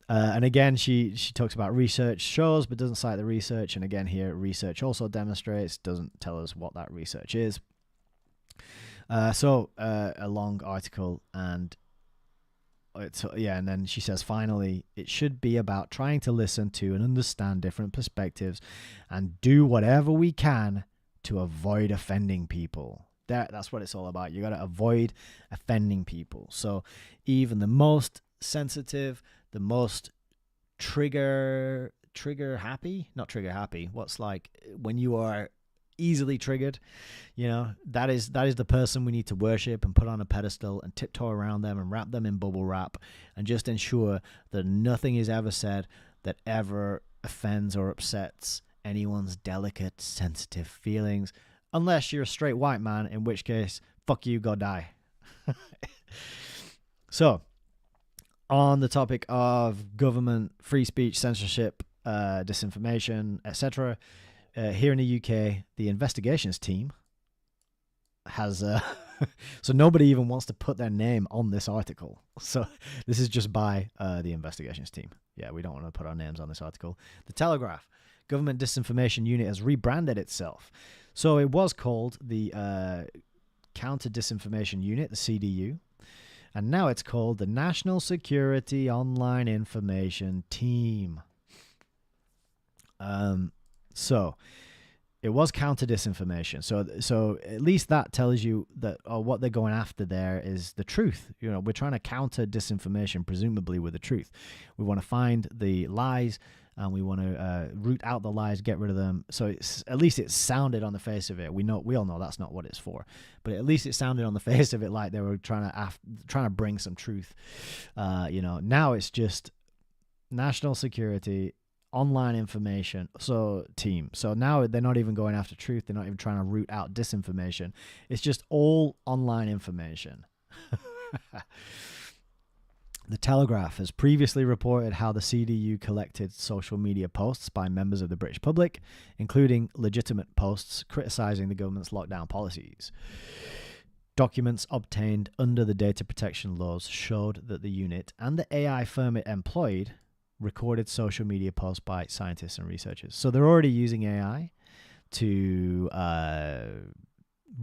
And again, she talks about research shows but doesn't cite the research, and again here, research also demonstrates, doesn't tell us what that research is. So a long article, and and then she says, finally, it should be about trying to listen to and understand different perspectives and do whatever we can to avoid offending people. That's what it's all about. You got to avoid offending people. So even the most sensitive, the most trigger happy, not trigger happy, what's like when you are easily triggered, that is the person we need to worship and put on a pedestal and tiptoe around them and wrap them in bubble wrap and just ensure that nothing is ever said that ever offends or upsets anyone's delicate, sensitive feelings, unless you're a straight white man, in which case, fuck you, go die. So on the topic of government, free speech, censorship, disinformation, etc., here in the UK, the investigations team has so nobody even wants to put their name on this article. So this is just by the investigations team. Yeah, we don't want to put our names on this article. The Telegraph, Government Disinformation Unit, has rebranded itself. So it was called the Counter Disinformation Unit, the CDU, and now it's called the National Security Online Information Team. So it was counter disinformation. So at least that tells you that what they're going after there is the truth. You know, we're trying to counter disinformation, presumably with the truth. We want to find the lies, and we want to root out the lies, get rid of them. So at least it sounded on the face of it. We all know that's not what it's for, but at least it sounded on the face of it like they were trying to bring some truth. Now it's just national security, online information, team. So now they're not even going after truth. They're not even trying to root out disinformation. It's just all online information. The Telegraph has previously reported how the CDU collected social media posts by members of the British public, including legitimate posts criticizing the government's lockdown policies. Documents obtained under the data protection laws showed that the unit and the AI firm it employed recorded social media posts by scientists and researchers. So they're already using AI to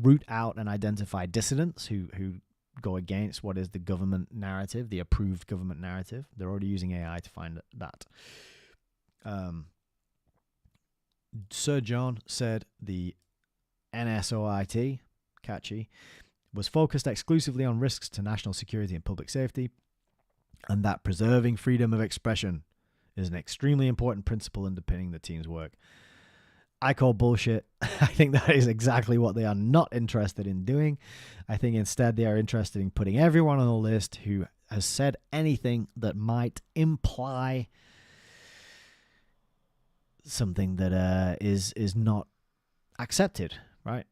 root out and identify dissidents who go against what is the government narrative, the approved government narrative. They're already using AI to find that. Sir John said the NSOIT, catchy, was focused exclusively on risks to national security and public safety, and that preserving freedom of expression is an extremely important principle underpinning the team's work. I call bullshit. I think that is exactly what they are not interested in doing. I think instead they are interested in putting everyone on the list who has said anything that might imply something that is not accepted, right?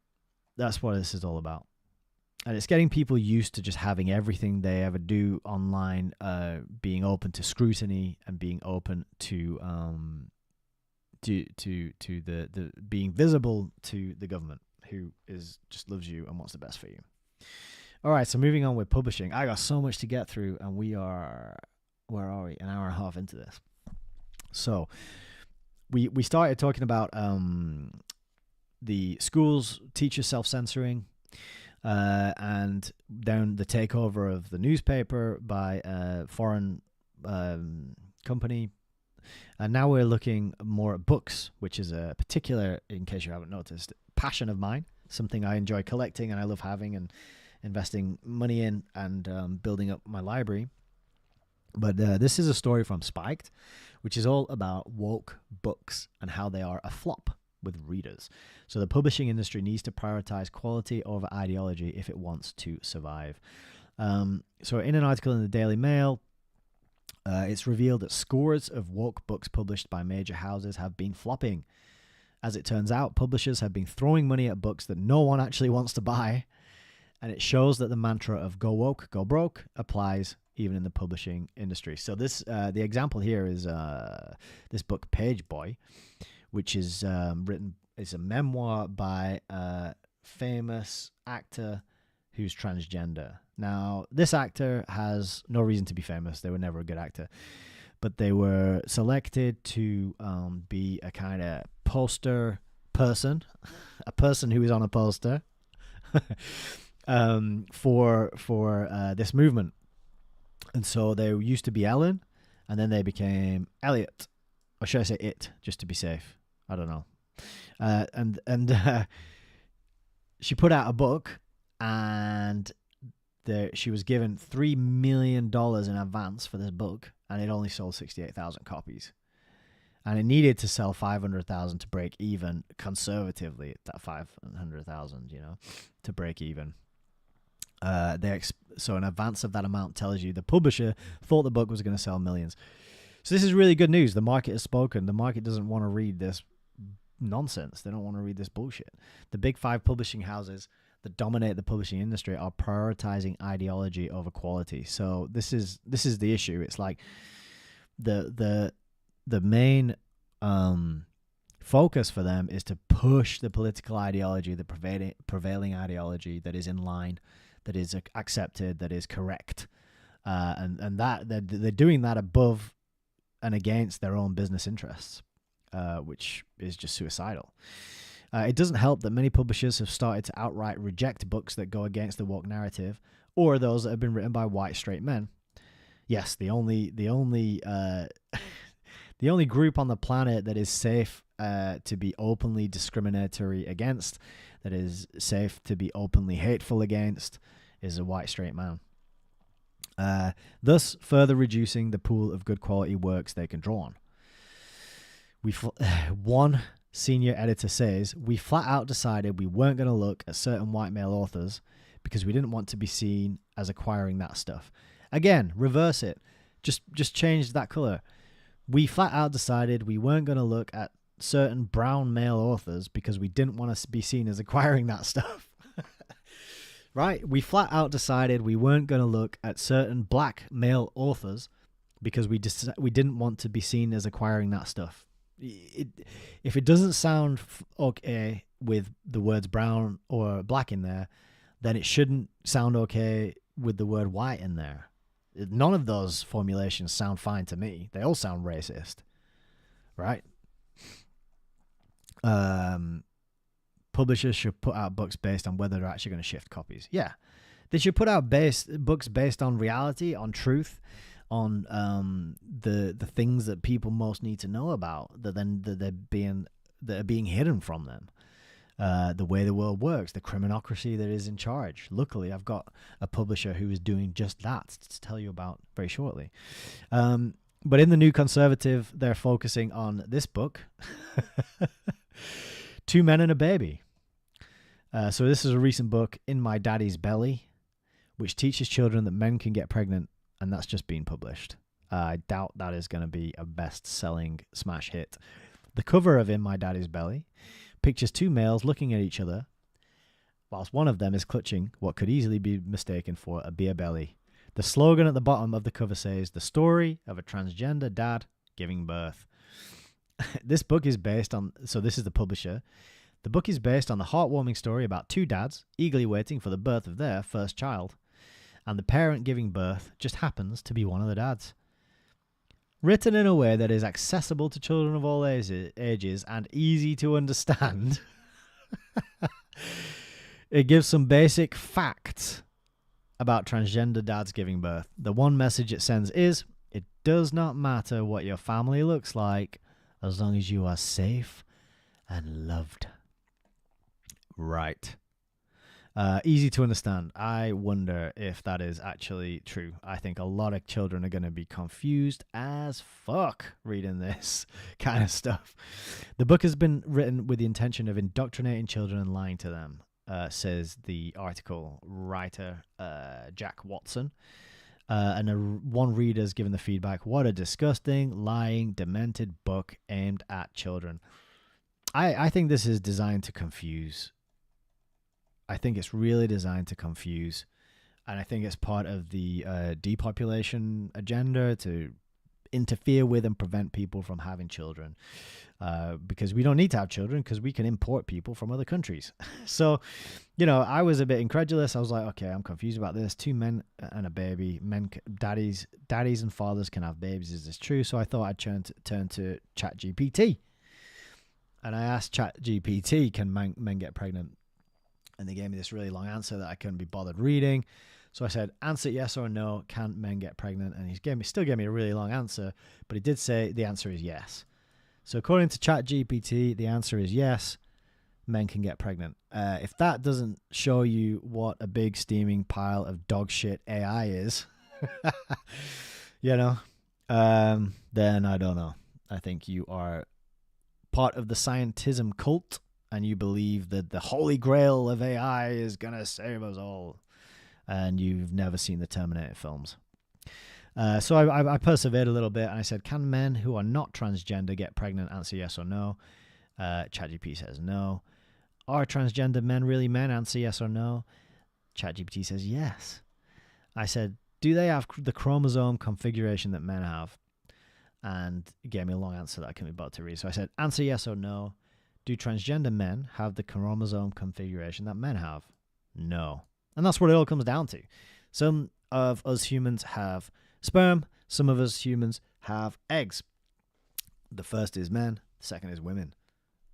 That's what this is all about. And it's getting people used to just having everything they ever do online being open to scrutiny and being open to the being visible to the government, who just loves you and wants the best for you. All right, so moving on with publishing. I got so much to get through, and where are we? An hour and a half into this. So we started talking about the schools, teachers self-censoring, and then the takeover of the newspaper by a foreign company. And now we're looking more at books, which is a particular, in case you haven't noticed, passion of mine, something I enjoy collecting and I love having and investing money in and building up my library. But this is a story from Spiked, which is all about woke books and how they are a flop with readers. So the publishing industry needs to prioritize quality over ideology if it wants to survive. So in an article in the Daily Mail, it's revealed that scores of woke books published by major houses have been flopping. As it turns out, publishers have been throwing money at books that no one actually wants to buy, and it shows that the mantra of go woke, go broke applies even in the publishing industry. So this, the example here is this book, Page Boy, which is written. It's a memoir by a famous actor who's transgender. Now, this actor has no reason to be famous. They were never a good actor. But they were selected to be a kind of poster person, a person who is on a poster for this movement. And so they used to be Ellen, and then they became Elliot. Or should I say it, just to be safe? I don't know. And she put out a book, and she was given $3 million in advance for this book, and it only sold 68,000 copies. And it needed to sell 500,000 to break even, conservatively, that 500,000, to break even. So an advance of that amount tells you the publisher thought the book was going to sell millions. So this is really good news. The market has spoken. The market doesn't want to read this nonsense. They don't want to read this bullshit. The big five publishing houses, that dominate the publishing industry are prioritizing ideology over quality. So this is the issue. It's like the main focus for them is to push the political ideology, the prevailing ideology that is in line, that is accepted, that is correct, and that they're doing that above and against their own business interests, which is just suicidal. It doesn't help that many publishers have started to outright reject books that go against the woke narrative, or those that have been written by white straight men. Yes, the only the only group on the planet that is safe to be openly discriminatory against, that is safe to be openly hateful against, is a white straight man. Thus, further reducing the pool of good quality works they can draw on. One senior editor says, "We flat out decided we weren't going to look at certain white male authors because we didn't want to be seen as acquiring that stuff." Again, reverse it. Just change that color. We flat out decided we weren't going to look at certain brown male authors because we didn't want to be seen as acquiring that stuff. Right? We flat out decided we weren't going to look at certain black male authors because we didn't want to be seen as acquiring that stuff. If it doesn't sound okay with the words brown or black in there, then it shouldn't sound okay with the word white in there. None of those formulations sound fine to me. They all sound racist, right? Publishers should put out books based on whether they're actually going to shift copies. Yeah, they should put out books based on reality, on truth, on the things that people most need to know about that are being hidden from them. The way the world works, the criminocracy that is in charge. Luckily, I've got a publisher who is doing just that to tell you about very shortly. But in the New Conservative, they're focusing on this book, Two Men and a Baby. So this is a recent book, In My Daddy's Belly, which teaches children that men can get pregnant, and that's just been published. I doubt that is going to be a best-selling smash hit. The cover of In My Daddy's Belly pictures two males looking at each other, whilst one of them is clutching what could easily be mistaken for a beer belly. The slogan at the bottom of the cover says, "The story of a transgender dad giving birth." This book is based on, so this is the publisher, the book is based on the heartwarming story about two dads eagerly waiting for the birth of their first child, and the parent giving birth just happens to be one of the dads. Written in a way that is accessible to children of all ages and easy to understand, it gives some basic facts about transgender dads giving birth. The one message it sends is, it does not matter what your family looks like as long as you are safe and loved. Right. Easy to understand. I wonder if that is actually true. I think a lot of children are going to be confused as fuck reading this kind of stuff. The book has been written with the intention of indoctrinating children and lying to them, says the article writer Jack Watson. And one reader's given the feedback, "What a disgusting, lying, demented book aimed at children." I think this is designed to confuse. I think it's really designed to confuse. And I think it's part of the depopulation agenda to interfere with and prevent people from having children. Because we don't need to have children because we can import people from other countries. So, I was a bit incredulous. I was like, okay, I'm confused about this. Two men and a baby. Daddies and fathers can have babies. Is this true? So I thought I'd turn to ChatGPT. And I asked ChatGPT, can men get pregnant? And they gave me this really long answer that I couldn't be bothered reading. So I said, answer yes or no, can men get pregnant? And he still gave me a really long answer, but he did say the answer is yes. So according to ChatGPT, the answer is yes, men can get pregnant. If that doesn't show you what a big steaming pile of dog shit AI is, then I don't know. I think you are part of the scientism cult, and you believe that the holy grail of AI is going to save us all, and you've never seen the Terminator films. So I persevered a little bit, and I said, can men who are not transgender get pregnant? Answer yes or no. ChatGPT says no. Are transgender men really men? Answer yes or no. ChatGPT says yes. I said, do they have the chromosome configuration that men have? And it gave me a long answer that I couldn't be bothered to read. So I said, answer yes or no. Do transgender men have the chromosome configuration that men have? No. And that's what it all comes down to. Some of us humans have sperm. Some of us humans have eggs. The first is men. The second is women.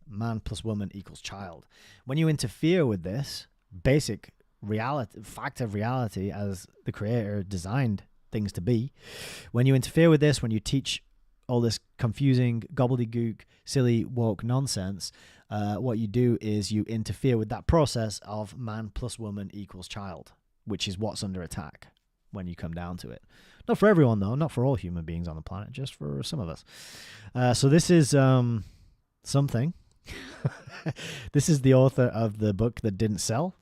Man plus woman equals child. When you interfere with this basic reality, fact of reality, as the creator designed things to be, when you interfere with this, when you teach all this confusing gobbledygook, silly, woke nonsense, what you do is you interfere with that process of man plus woman equals child, which is what's under attack when you come down to it. Not for everyone, though. Not for all human beings on the planet, just for some of us. So this is something. This is the author of the book that didn't sell.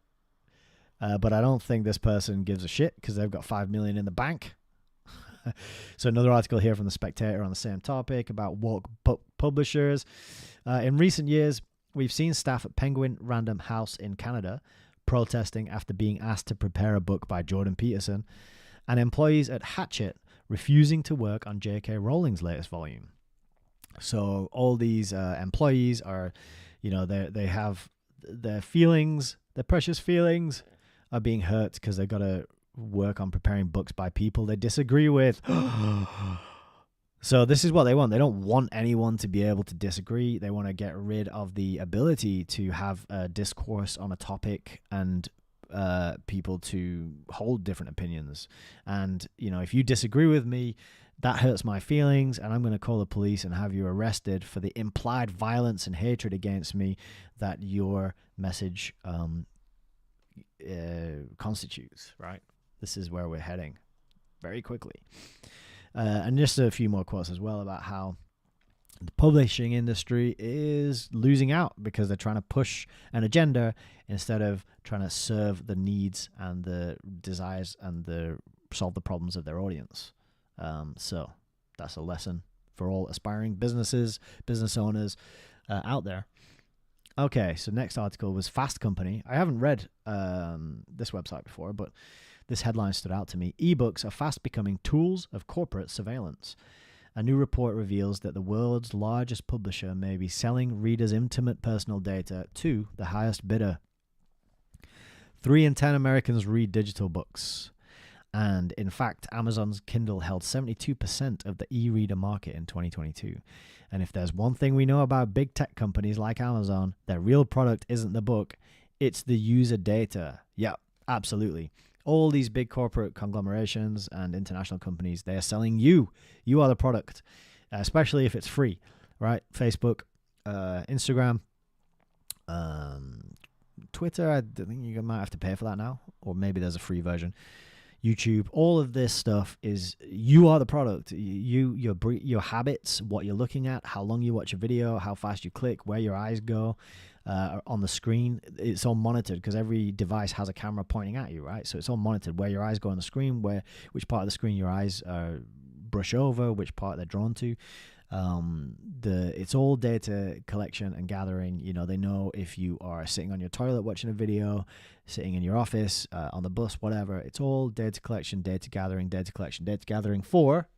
But I don't think this person gives a shit because they've got 5 million in the bank. So another article here from The Spectator on the same topic about woke publishers. In recent years, we've seen staff at Penguin Random House in Canada protesting after being asked to prepare a book by Jordan Peterson, and employees at Hachette refusing to work on J.K. Rowling's latest volume. So all these employees are, they have their feelings, their precious feelings are being hurt because they've got to work on preparing books by people they disagree with. So this is what they want. They don't want anyone to be able to disagree. They want to get rid of the ability to have a discourse on a topic and people to hold different opinions. And, if you disagree with me, that hurts my feelings, and I'm going to call the police and have you arrested for the implied violence and hatred against me that your message constitutes, right? This is where we're heading very quickly. And just a few more quotes as well about how the publishing industry is losing out because they're trying to push an agenda instead of trying to serve the needs and the desires and solve the problems of their audience. So that's a lesson for all aspiring business owners out there. Okay, so next article was Fast Company. I haven't read this website before, but this headline stood out to me. Ebooks are fast becoming tools of corporate surveillance. A new report reveals that the world's largest publisher may be selling readers' intimate personal data to the highest bidder. 3 in 10 Americans read digital books. And in fact, Amazon's Kindle held 72% of the e-reader market in 2022. And if there's one thing we know about big tech companies like Amazon, their real product isn't the book, it's the user data. Yeah, absolutely. All these big corporate conglomerations and international companies, they are selling you. You are the product, especially if it's free, right? Facebook, Instagram, Twitter, I think you might have to pay for that now, or maybe there's a free version. YouTube, all of this stuff is you are the product. Your habits, what you're looking at, how long you watch a video, how fast you click, where your eyes go on the screen. It's all monitored because every device has a camera pointing at you, right? So it's all monitored where your eyes go on the screen, which part of the screen your eyes brush over, which part they're drawn to. It's all data collection and gathering. They know if you are sitting on your toilet watching a video, sitting in your office, on the bus, whatever. It's all data collection, data gathering for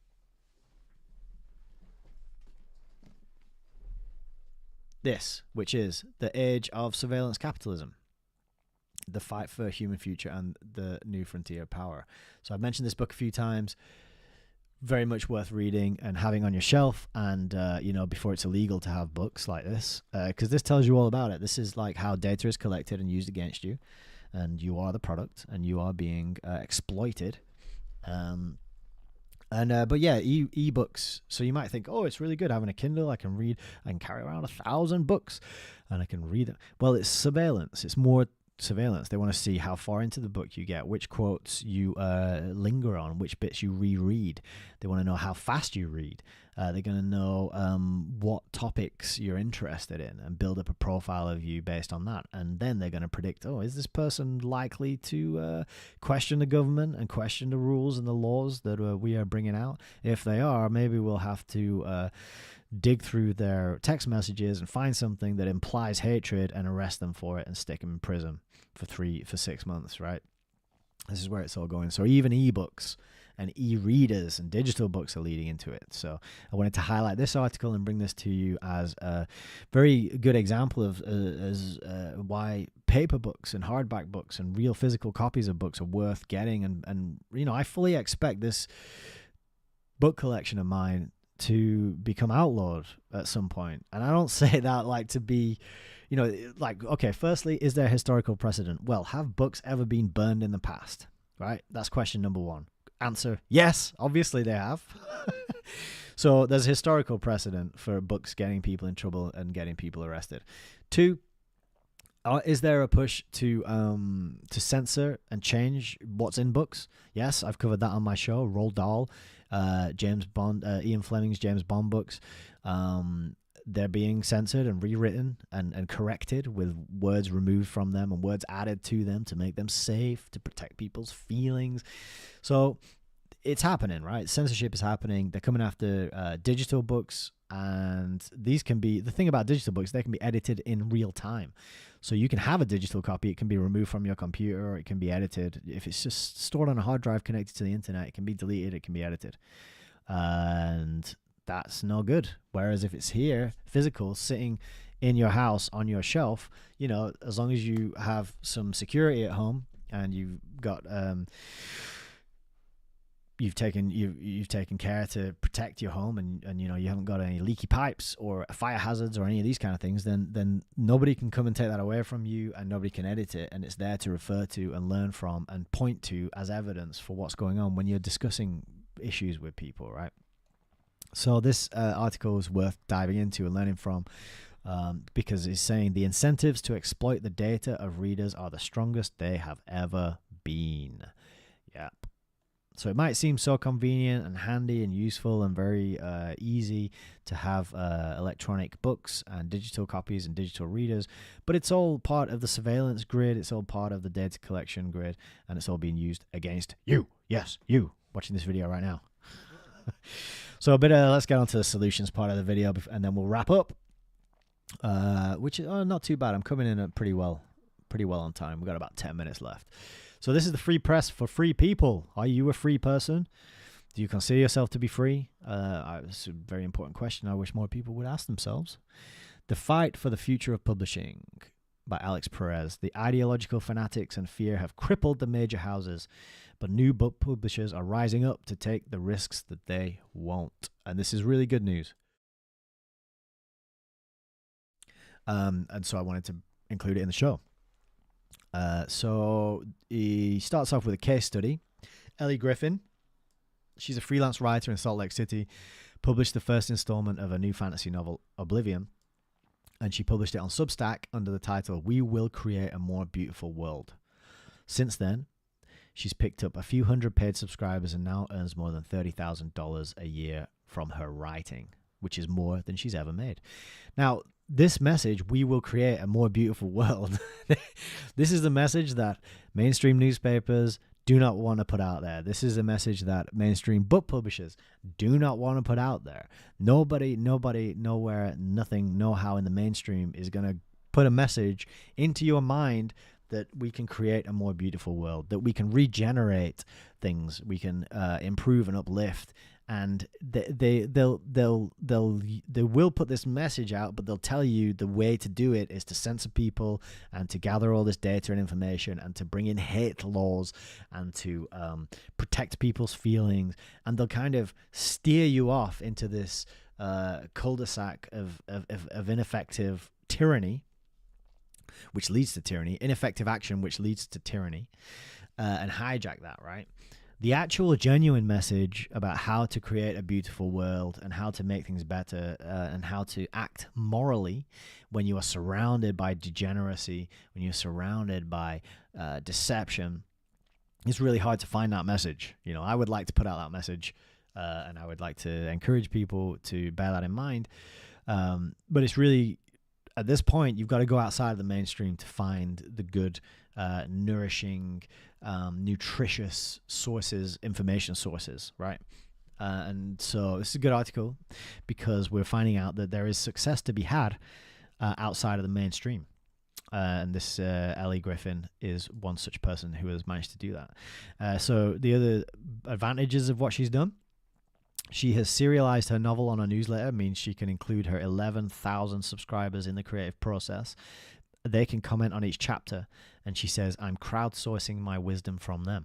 this, which is the age of surveillance capitalism, the fight for a human future and the new frontier of power. So I've mentioned this book a few times. Very much worth reading and having on your shelf, and before it's illegal to have books like this, because this tells you all about it. This is like how data is collected and used against you, and you are the product, and you are being exploited. But yeah, ebooks. So you might think, oh, it's really good having a Kindle. I can read. I can carry around 1,000 books, and I can read them. Well, it's surveillance. It's more surveillance. They want to see how far into the book you get, which quotes you linger on, which bits you reread. They want to know how fast you read. They're going to know what topics you're interested in and build up a profile of you based on that. And then they're going to predict, is this person likely to question the government and question the rules and the laws that we are bringing out? If they are, maybe we'll have to dig through their text messages and find something that implies hatred and arrest them for it and stick them in prison for 6 months, right? This is where it's all going. So even ebooks and e-readers and digital books are leading into it. So I wanted to highlight this article and bring this to you as a very good example of why paper books and hardback books and real physical copies of books are worth getting. And you know, I fully expect this book collection of mine to become outlawed at some point. And I don't say that like to be, you know, like, okay, firstly, is there historical precedent? Well, have books ever been burned in the past? Right? That's question number one. Answer, yes, obviously they have. So there's historical precedent for books getting people in trouble and getting people arrested. Two, is there a push to censor and change what's in books? Yes, I've covered that on my show, Roald Dahl, James Bond, Ian Fleming's James Bond books. They're being censored and rewritten and corrected with words removed from them and words added to them to make them safe, to protect people's feelings. So it's happening, right? Censorship is happening. They're coming after digital books, and these can be, the thing about digital books, they can be edited in real time. So you can have a digital copy. It can be removed from your computer, or it can be edited. If it's just stored on a hard drive connected to the internet, it can be deleted, it can be edited. And that's no good. Whereas if it's here, physical, sitting in your house on your shelf, you know, as long as you have some security at home and you've got you've taken care to protect your home, and you know, you haven't got any leaky pipes or fire hazards or any of these kind of things, then nobody can come and take that away from you, and nobody can edit it, and it's there to refer to and learn from and point to as evidence for what's going on when you're discussing issues with people, right? So this article is worth diving into and learning from, because it's saying the incentives to exploit the data of readers are the strongest they have ever been. Yep. So it might seem so convenient and handy and useful and very easy to have electronic books and digital copies and digital readers, but it's all part of the surveillance grid, it's all part of the data collection grid, and it's all being used against you. Yes, you watching this video right now. So let's get on to the solutions part of the video, and then we'll wrap up, which is not too bad. I'm coming in pretty well on time. We've got about 10 minutes left. So this is the free press for free people. Are you a free person? Do you consider yourself to be free? It's a very important question I wish more people would ask themselves. The Fight for the Future of Publishing by Alex Perez. The ideological fanatics and fear have crippled the major houses, but new book publishers are rising up to take the risks that they won't. And this is really good news. And so I wanted to include it in the show. So he starts off with a case study. Ellie Griffin, she's a freelance writer in Salt Lake City, published the first installment of a new fantasy novel, Oblivion, and she published it on Substack under the title We Will Create a More Beautiful World. Since then, she's picked up a few hundred paid subscribers and now earns more than $30,000 a year from her writing, which is more than she's ever made. Now, this message, we will create a more beautiful world, this is the message that mainstream newspapers do not want to put out there. This is a message that mainstream book publishers do not want to put out there. Nobody, nowhere, nothing, no how in the mainstream is going to put a message into your mind that we can create a more beautiful world, that we can regenerate things, we can improve and uplift. And they will put this message out, but they'll tell you the way to do it is to censor people and to gather all this data and information and to bring in hate laws and to protect people's feelings. And they'll kind of steer you off into this cul-de-sac of ineffective tyranny, which leads to tyranny, ineffective action, which leads to tyranny, and hijack that, right? The actual genuine message about how to create a beautiful world and how to make things better and how to act morally when you are surrounded by degeneracy, when you're surrounded by deception, it's really hard to find that message. You know, I would like to put out that message and I would like to encourage people to bear that in mind. But it's really, at this point, you've got to go outside of the mainstream to find the good, nourishing, nutritious sources, information sources, right? And so this is a good article because we're finding out that there is success to be had outside of the mainstream. And this Ellie Griffin is one such person who has managed to do that. So the other advantages of what she's done, she has serialized her novel on a newsletter, means she can include her 11,000 subscribers in the creative process. They can comment on each chapter, and she says, I'm crowdsourcing my wisdom from them.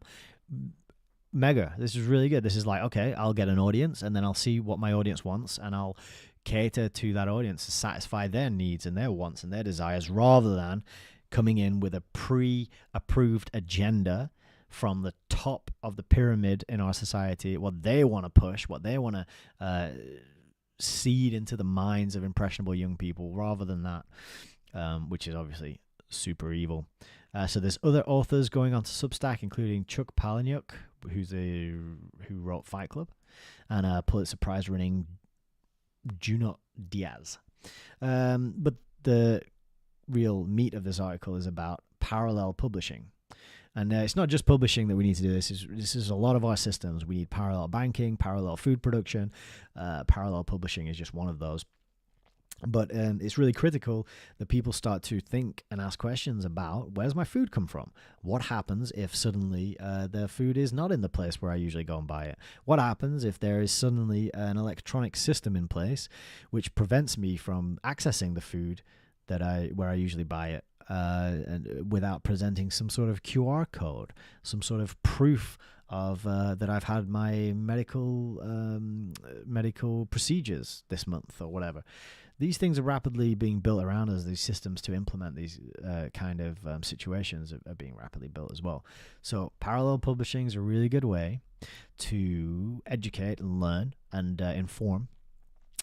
Mega. This is really good. This is like, okay, I'll get an audience, and then I'll see what my audience wants, and I'll cater to that audience to satisfy their needs and their wants and their desires, rather than coming in with a pre-approved agenda from the top of the pyramid in our society, what they want to push, what they want to seed into the minds of impressionable young people, rather than that, which is obviously super evil. So there's other authors going on to Substack, including Chuck Palahniuk, who wrote Fight Club, and Pulitzer Prize winning Junot Diaz. But the real meat of this article is about parallel publishing. And it's not just publishing that we need to do this. This is a lot of our systems. We need parallel banking, parallel food production. Parallel publishing is just one of those. But it's really critical that people start to think and ask questions about, where's my food come from? What happens if suddenly the food is not in the place where I usually go and buy it? What happens if there is suddenly an electronic system in place which prevents me from accessing the food where I usually buy it, and without presenting some sort of QR code, some sort of proof of that I've had my medical procedures this month or whatever. These things are rapidly being built around us. These systems to implement these kind of situations are being rapidly built as well. So parallel publishing is a really good way to educate and learn and inform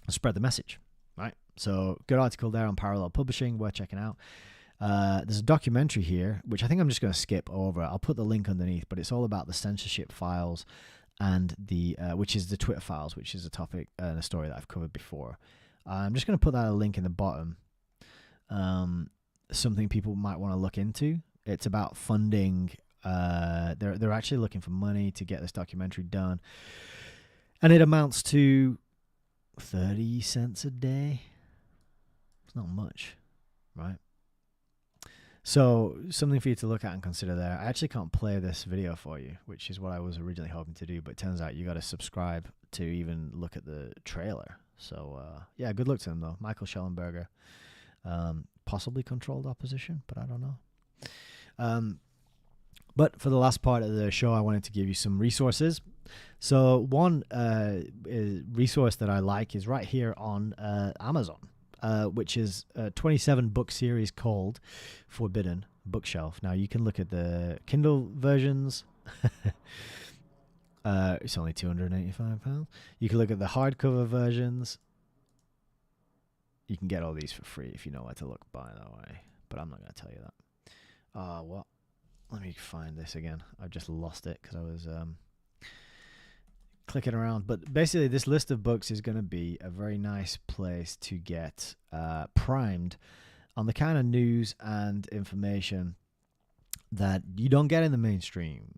and spread the message, right? So good article there on parallel publishing, worth checking out. There's a documentary here, which I think I'm just going to skip over. I'll put the link underneath, but it's all about the censorship files and which is the Twitter files, which is a topic and a story that I've covered before. I'm just going to put that a link in the bottom. Something people might want to look into. It's about funding. They're actually looking for money to get this documentary done, and it amounts to 30 cents a day. It's not much, right? So something for you to look at and consider there. I actually can't play this video for you, which is what I was originally hoping to do, but it turns out you got to subscribe to even look at the trailer. So yeah, good luck to him though. Michael Schellenberger, possibly controlled opposition, but I don't know. But for the last part of the show, I wanted to give you some resources. So one resource that I like is right here on Amazon. Which is a 27-book series called Forbidden Bookshelf. Now, you can look at the Kindle versions. It's only £285. You can look at the hardcover versions. You can get all these for free if you know where to look, by the way. But I'm not going to tell you that. What? Let me find this again. I've just lost it because I was clicking around. But basically, this list of books is going to be a very nice place to get primed on the kind of news and information that you don't get in the mainstream.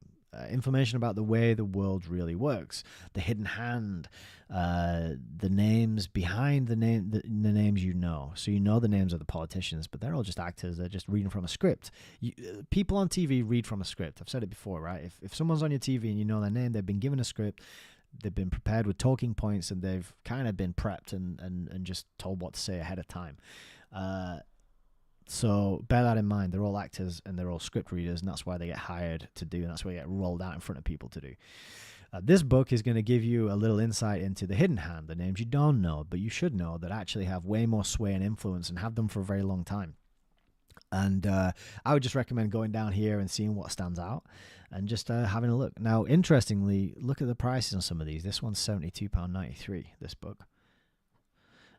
Information about the way the world really works, the hidden hand, the names behind the names you know. So you know the names of the politicians, but they're all just actors. They're just reading from a script. People on TV read from a script. I've said it before, right? If someone's on your TV and you know their name, they've been given a script. They've been prepared with talking points, and they've kind of been prepped and just told what to say ahead of time. So bear that in mind. They're all actors and they're all script readers, and that's why they get hired to do, and that's why they get rolled out in front of people to do. This book is going to give you a little insight into the hidden hand, the names you don't know, but you should know, that actually have way more sway and influence and have them for a very long time. And I would just recommend going down here and seeing what stands out and just having a look. Now, interestingly, look at the prices on some of these. This one's £72.93, this book.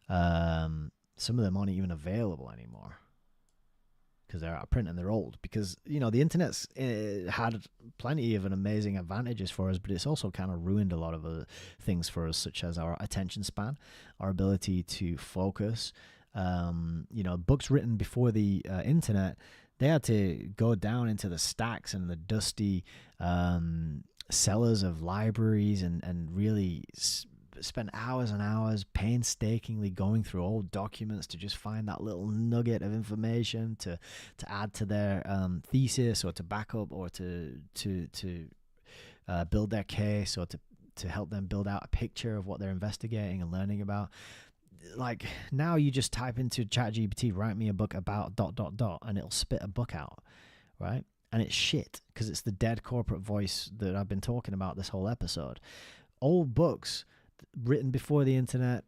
Some of them aren't even available anymore because they're out of print and they're old. Because, you know, the internet's had plenty of amazing advantages for us, but it's also kind of ruined a lot of other things for us, such as our attention span, our ability to focus. You know, books written before the internet, They had to go down into the stacks and the dusty cellars of libraries and really spend hours and hours painstakingly going through old documents to just find that little nugget of information to add to their thesis, or to back up, or to build their case, or to help them build out a picture of what they're investigating and learning about. Like, now you just type into ChatGPT, write me a book about ... and it'll spit a book out, right? And it's shit, because it's the dead corporate voice that I've been talking about this whole episode. Old books written before the internet,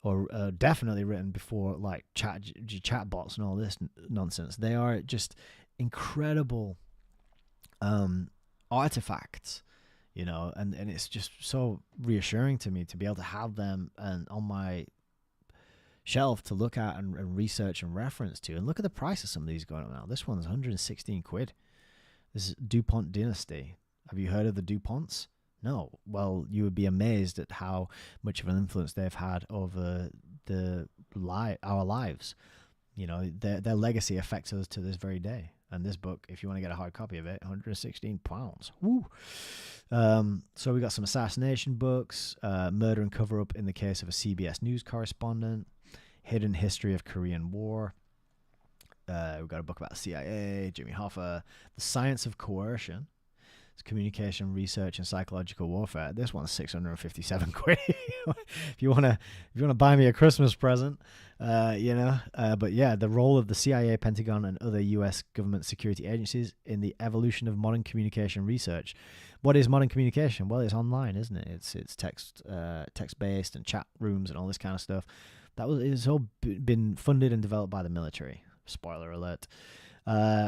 or definitely written before like chatbots and all this nonsense. They are just incredible artifacts, you know, and it's just so reassuring to me to be able to have them and on my shelf to look at and research and reference to. And look at the price of some of these going on now. This one's 116 quid. This is DuPont Dynasty. Have you heard of the DuPonts? No. Well, you would be amazed at how much of an influence they've had over our lives. You know, their legacy affects us to this very day. And this book, if you want to get a hard copy of it, £116. Woo! So we got some assassination books, murder and cover-up in the case of a CBS News correspondent, hidden history of Korean War. We've got a book about the CIA, Jimmy Hoffa, the science of coercion. It's communication research and psychological warfare. This one's 657 quid. if you wanna buy me a Christmas present, you know. But yeah, the role of the CIA, Pentagon, and other U.S. government security agencies in the evolution of modern communication research. What is modern communication? Well, it's online, isn't it? It's text based and chat rooms and all this kind of stuff. It's all been funded and developed by the military. Spoiler alert.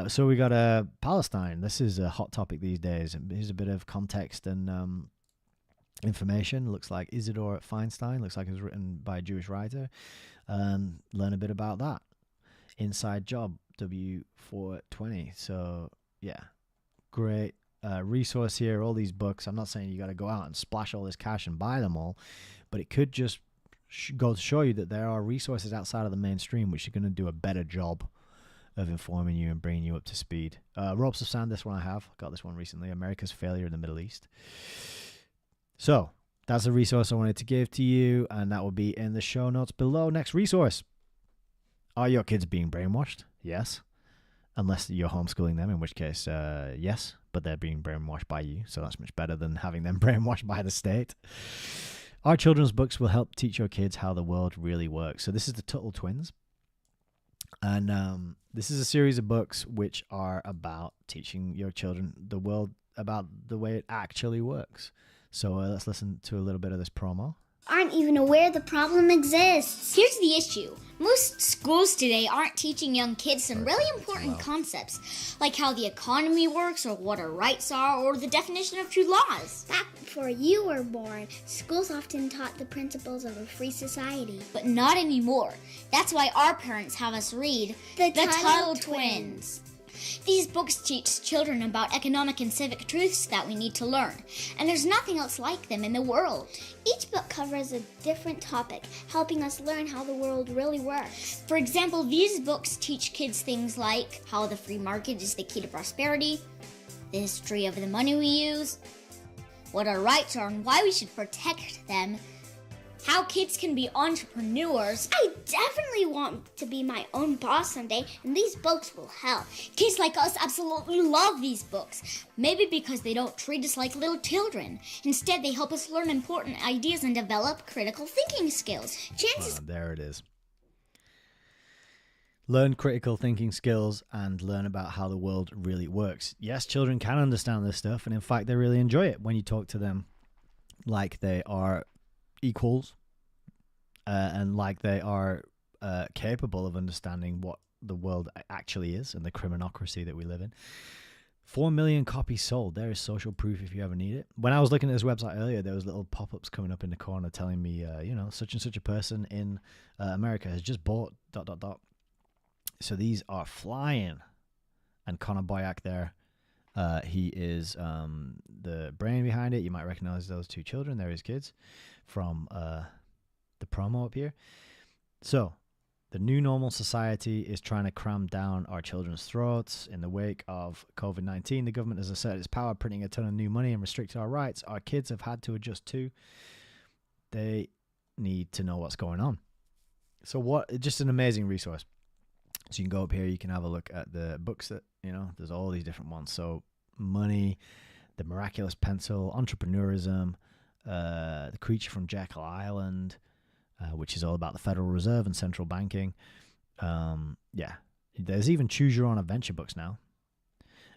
So we got Palestine. This is a hot topic these days. Here's a bit of context and information. Looks like Isidore Feinstein. Looks like it was written by a Jewish writer. Learn a bit about that. Inside Job, W420. So yeah, great resource here. All these books. I'm not saying you got to go out and splash all this cash and buy them all, but it could just go to show you that there are resources outside of the mainstream which are going to do a better job of informing you and bringing you up to speed. Ropes of Sand, this one I have. Got this one recently. America's Failure in the Middle East. So that's a resource I wanted to give to you, and that will be in the show notes below. Next resource. Are your kids being brainwashed? Yes. Unless you're homeschooling them, in which case, yes. But they're being brainwashed by you, so that's much better than having them brainwashed by the state. Our children's books will help teach your kids how the world really works. So this is the Tuttle Twins. And this is a series of books which are about teaching your children the world about the way it actually works. So let's listen to a little bit of this promo. Aren't even aware the problem exists. Here's the issue. Most schools today aren't teaching young kids some really important concepts, like how the economy works, or what our rights are, or the definition of true laws. Back before you were born, schools often taught the principles of a free society. But not anymore. That's why our parents have us read The Tuttle Twins. These books teach children about economic and civic truths that we need to learn, and there's nothing else like them in the world. Each book covers a different topic, helping us learn how the world really works. For example, these books teach kids things like how the free market is the key to prosperity, the history of the money we use, what our rights are and why we should protect them, how kids can be entrepreneurs. I definitely want to be my own boss someday, and these books will help. Kids like us absolutely love these books. Maybe because they don't treat us like little children. Instead, they help us learn important ideas and develop critical thinking skills. There it is. Learn critical thinking skills and learn about how the world really works. Yes, children can understand this stuff, and in fact, they really enjoy it when you talk to them like they are equals and like they are capable of understanding what the world actually is and the criminocracy that we live in. 4 million copies sold. There is social proof if you ever need it. When I was looking at this website earlier, there was little pop-ups coming up in the corner telling me, such and such a person in America has just bought ... So these are flying. And Connor Boyack there, he is the brain behind it. You might recognize those two children. They're his kids from the promo up here. So The new normal society is trying to cram down our children's throats. In the wake of COVID-19, the government has asserted its power, printing a ton of new money and restricted our rights. Our kids have had to adjust too. They need to know what's going on. So just an amazing resource. So you can go up here, you can have a look at the books that, there's all these different ones. So Money, The Miraculous Pencil, Entrepreneurism, The Creature from Jekyll Island, which is all about the Federal Reserve and central banking. There's even Choose Your Own Adventure books now.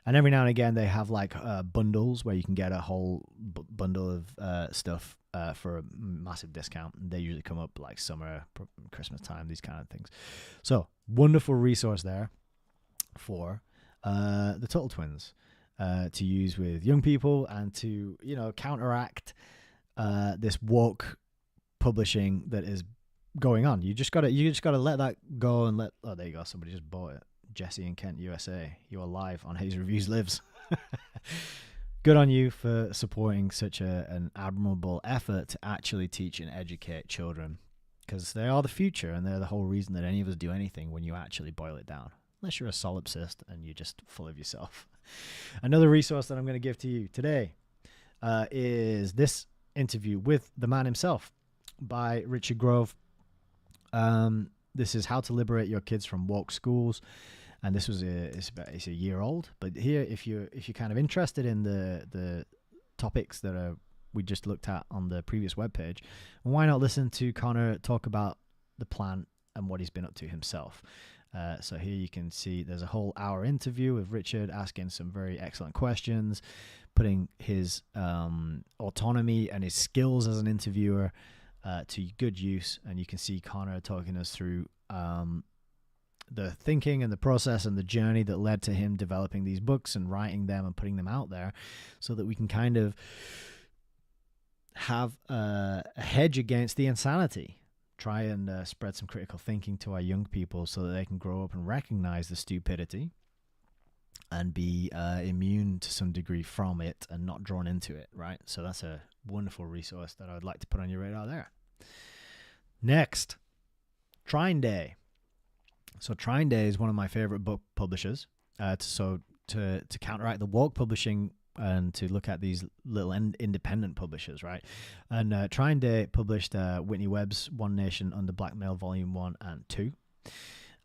And every now and again, they have like bundles where you can get a whole bundle of stuff for a massive discount. They usually come up like summer, Christmas time, these kind of things. So wonderful resource there for the Total Twins to use with young people and to, counteract this woke publishing that is going on. You just gotta let that go and oh, there you go, somebody just bought it. Jesse in Kent, USA, you are live on HEYS Reviews Lives. Good on you for supporting such an admirable effort to actually teach and educate children, because they are the future and they're the whole reason that any of us do anything when you actually boil it down, unless you're a solipsist and you're just full of yourself. Another resource that I'm going to give to you today is this interview with the man himself by Richard Grove. This is How to Liberate Your Kids from Woke Schools, and this was it's a year old. But here, if you're kind of interested in the topics that we just looked at on the previous webpage, why not listen to Connor talk about the plan and what he's been up to himself? So here you can see there's a whole hour interview with Richard asking some very excellent questions, putting his autonomy and his skills as an interviewer to good use. And you can see Connor talking us through the thinking and the process and the journey that led to him developing these books and writing them and putting them out there, so that we can kind of have a hedge against the insanity. Try and spread some critical thinking to our young people so that they can grow up and recognize the stupidity and be immune to some degree from it and not drawn into it, right? So that's a wonderful resource that I would like to put on your radar there. Next, Trine Day. So Trine Day is one of my favorite book publishers. To counteract the woke publishing and to look at these little independent publishers, right? And Trine Day published Whitney Webb's One Nation Under Blackmail Volume 1 and 2.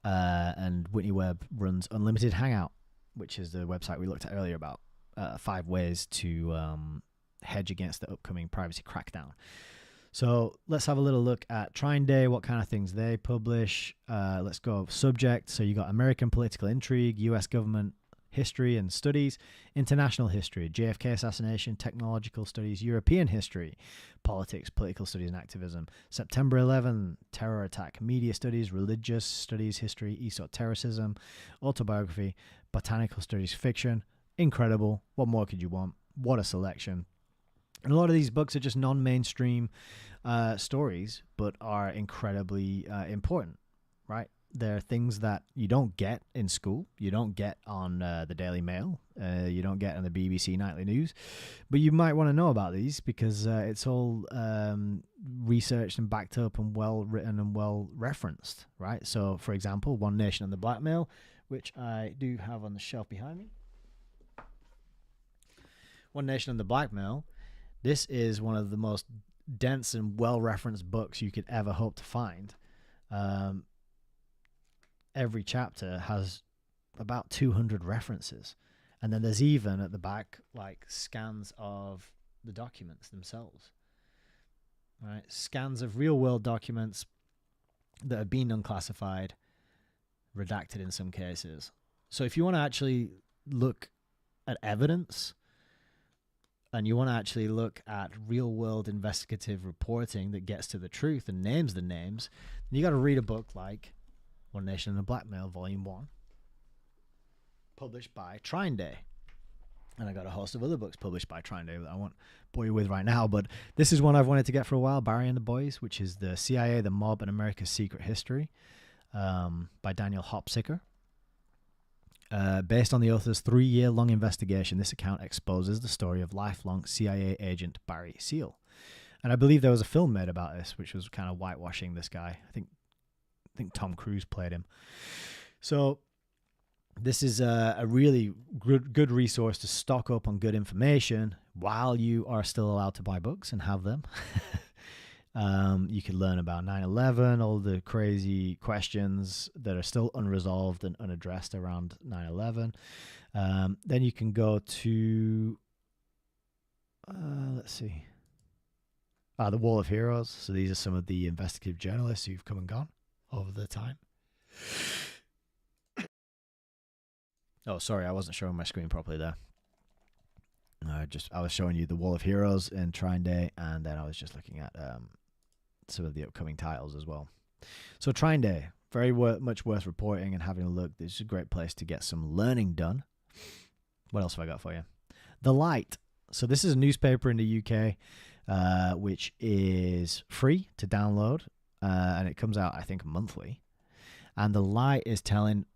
And Whitney Webb runs Unlimited Hangout, which is the website we looked at earlier about 5 ways to hedge against the upcoming privacy crackdown. So let's have a little look at Trine Day, what kind of things they publish. Let's go subject. So you got American political intrigue, U.S. government history and studies, international history, JFK assassination, technological studies, European history, politics, political studies and activism, September 11, terror attack, media studies, religious studies, history, esotericism, autobiography, botanical studies, fiction. Incredible. What more could you want? What a selection. And a lot of these books are just non-mainstream stories, but are incredibly important, right? They're things that you don't get in school, you don't get on the Daily Mail, you don't get on the BBC Nightly News, but you might want to know about these because it's all researched and backed up and well written and well referenced, right? So, for example, One Nation Under Blackmail, which I do have on the shelf behind me. One Nation Under Blackmail. This is one of the most dense and well-referenced books you could ever hope to find. Every chapter has about 200 references. And then there's even at the back, like scans of the documents themselves, right? Scans of real-world documents that have been unclassified, redacted in some cases. So if you want to actually look at evidence, and you want to actually look at real-world investigative reporting that gets to the truth and names the names, then you got to read a book like One Nation Under Blackmail, Volume 1, published by Trine Day. And I got a host of other books published by Trine Day that I won't bore you with right now, but this is one I've wanted to get for a while, Barry and the Boys, which is the CIA, the Mob, and America's Secret History, by Daniel Hopsicker. Based on the author's 3-year-long investigation, this account exposes the story of lifelong CIA agent Barry Seal. And I believe there was a film made about this, which was kind of whitewashing this guy. I think think Tom Cruise played him. So this is a really good resource to stock up on good information while you are still allowed to buy books and have them. You can learn about 9/11, all the crazy questions that are still unresolved and unaddressed around 9/11. Then you can go to, let's see, the Wall of Heroes. So these are some of the investigative journalists who've come and gone over the time. Oh, sorry, I wasn't showing my screen properly there. I was showing you the Wall of Heroes in Trine Day, and then I was just looking at some of the upcoming titles as well. So Trine Day, very much worth reporting and having a look. This is a great place to get some learning done. What else have I got for you? The Light. So this is a newspaper in the UK, which is free to download, and it comes out, I think, monthly. And The Light is telling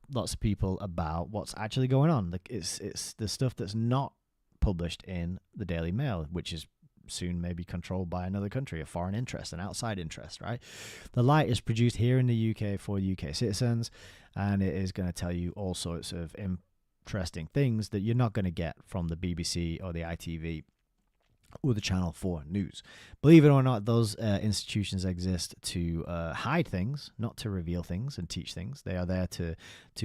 lots of people about what's actually going on. It's the stuff that's not published in the Daily Mail, which is soon maybe controlled by another country, a foreign interest, an outside interest, right? The Light is produced here in the UK for UK citizens, and it is going to tell you all sorts of interesting things that you're not going to get from the BBC or the ITV or the Channel 4 news. Believe it or not, those institutions exist to hide things, not to reveal things and teach things. They are there to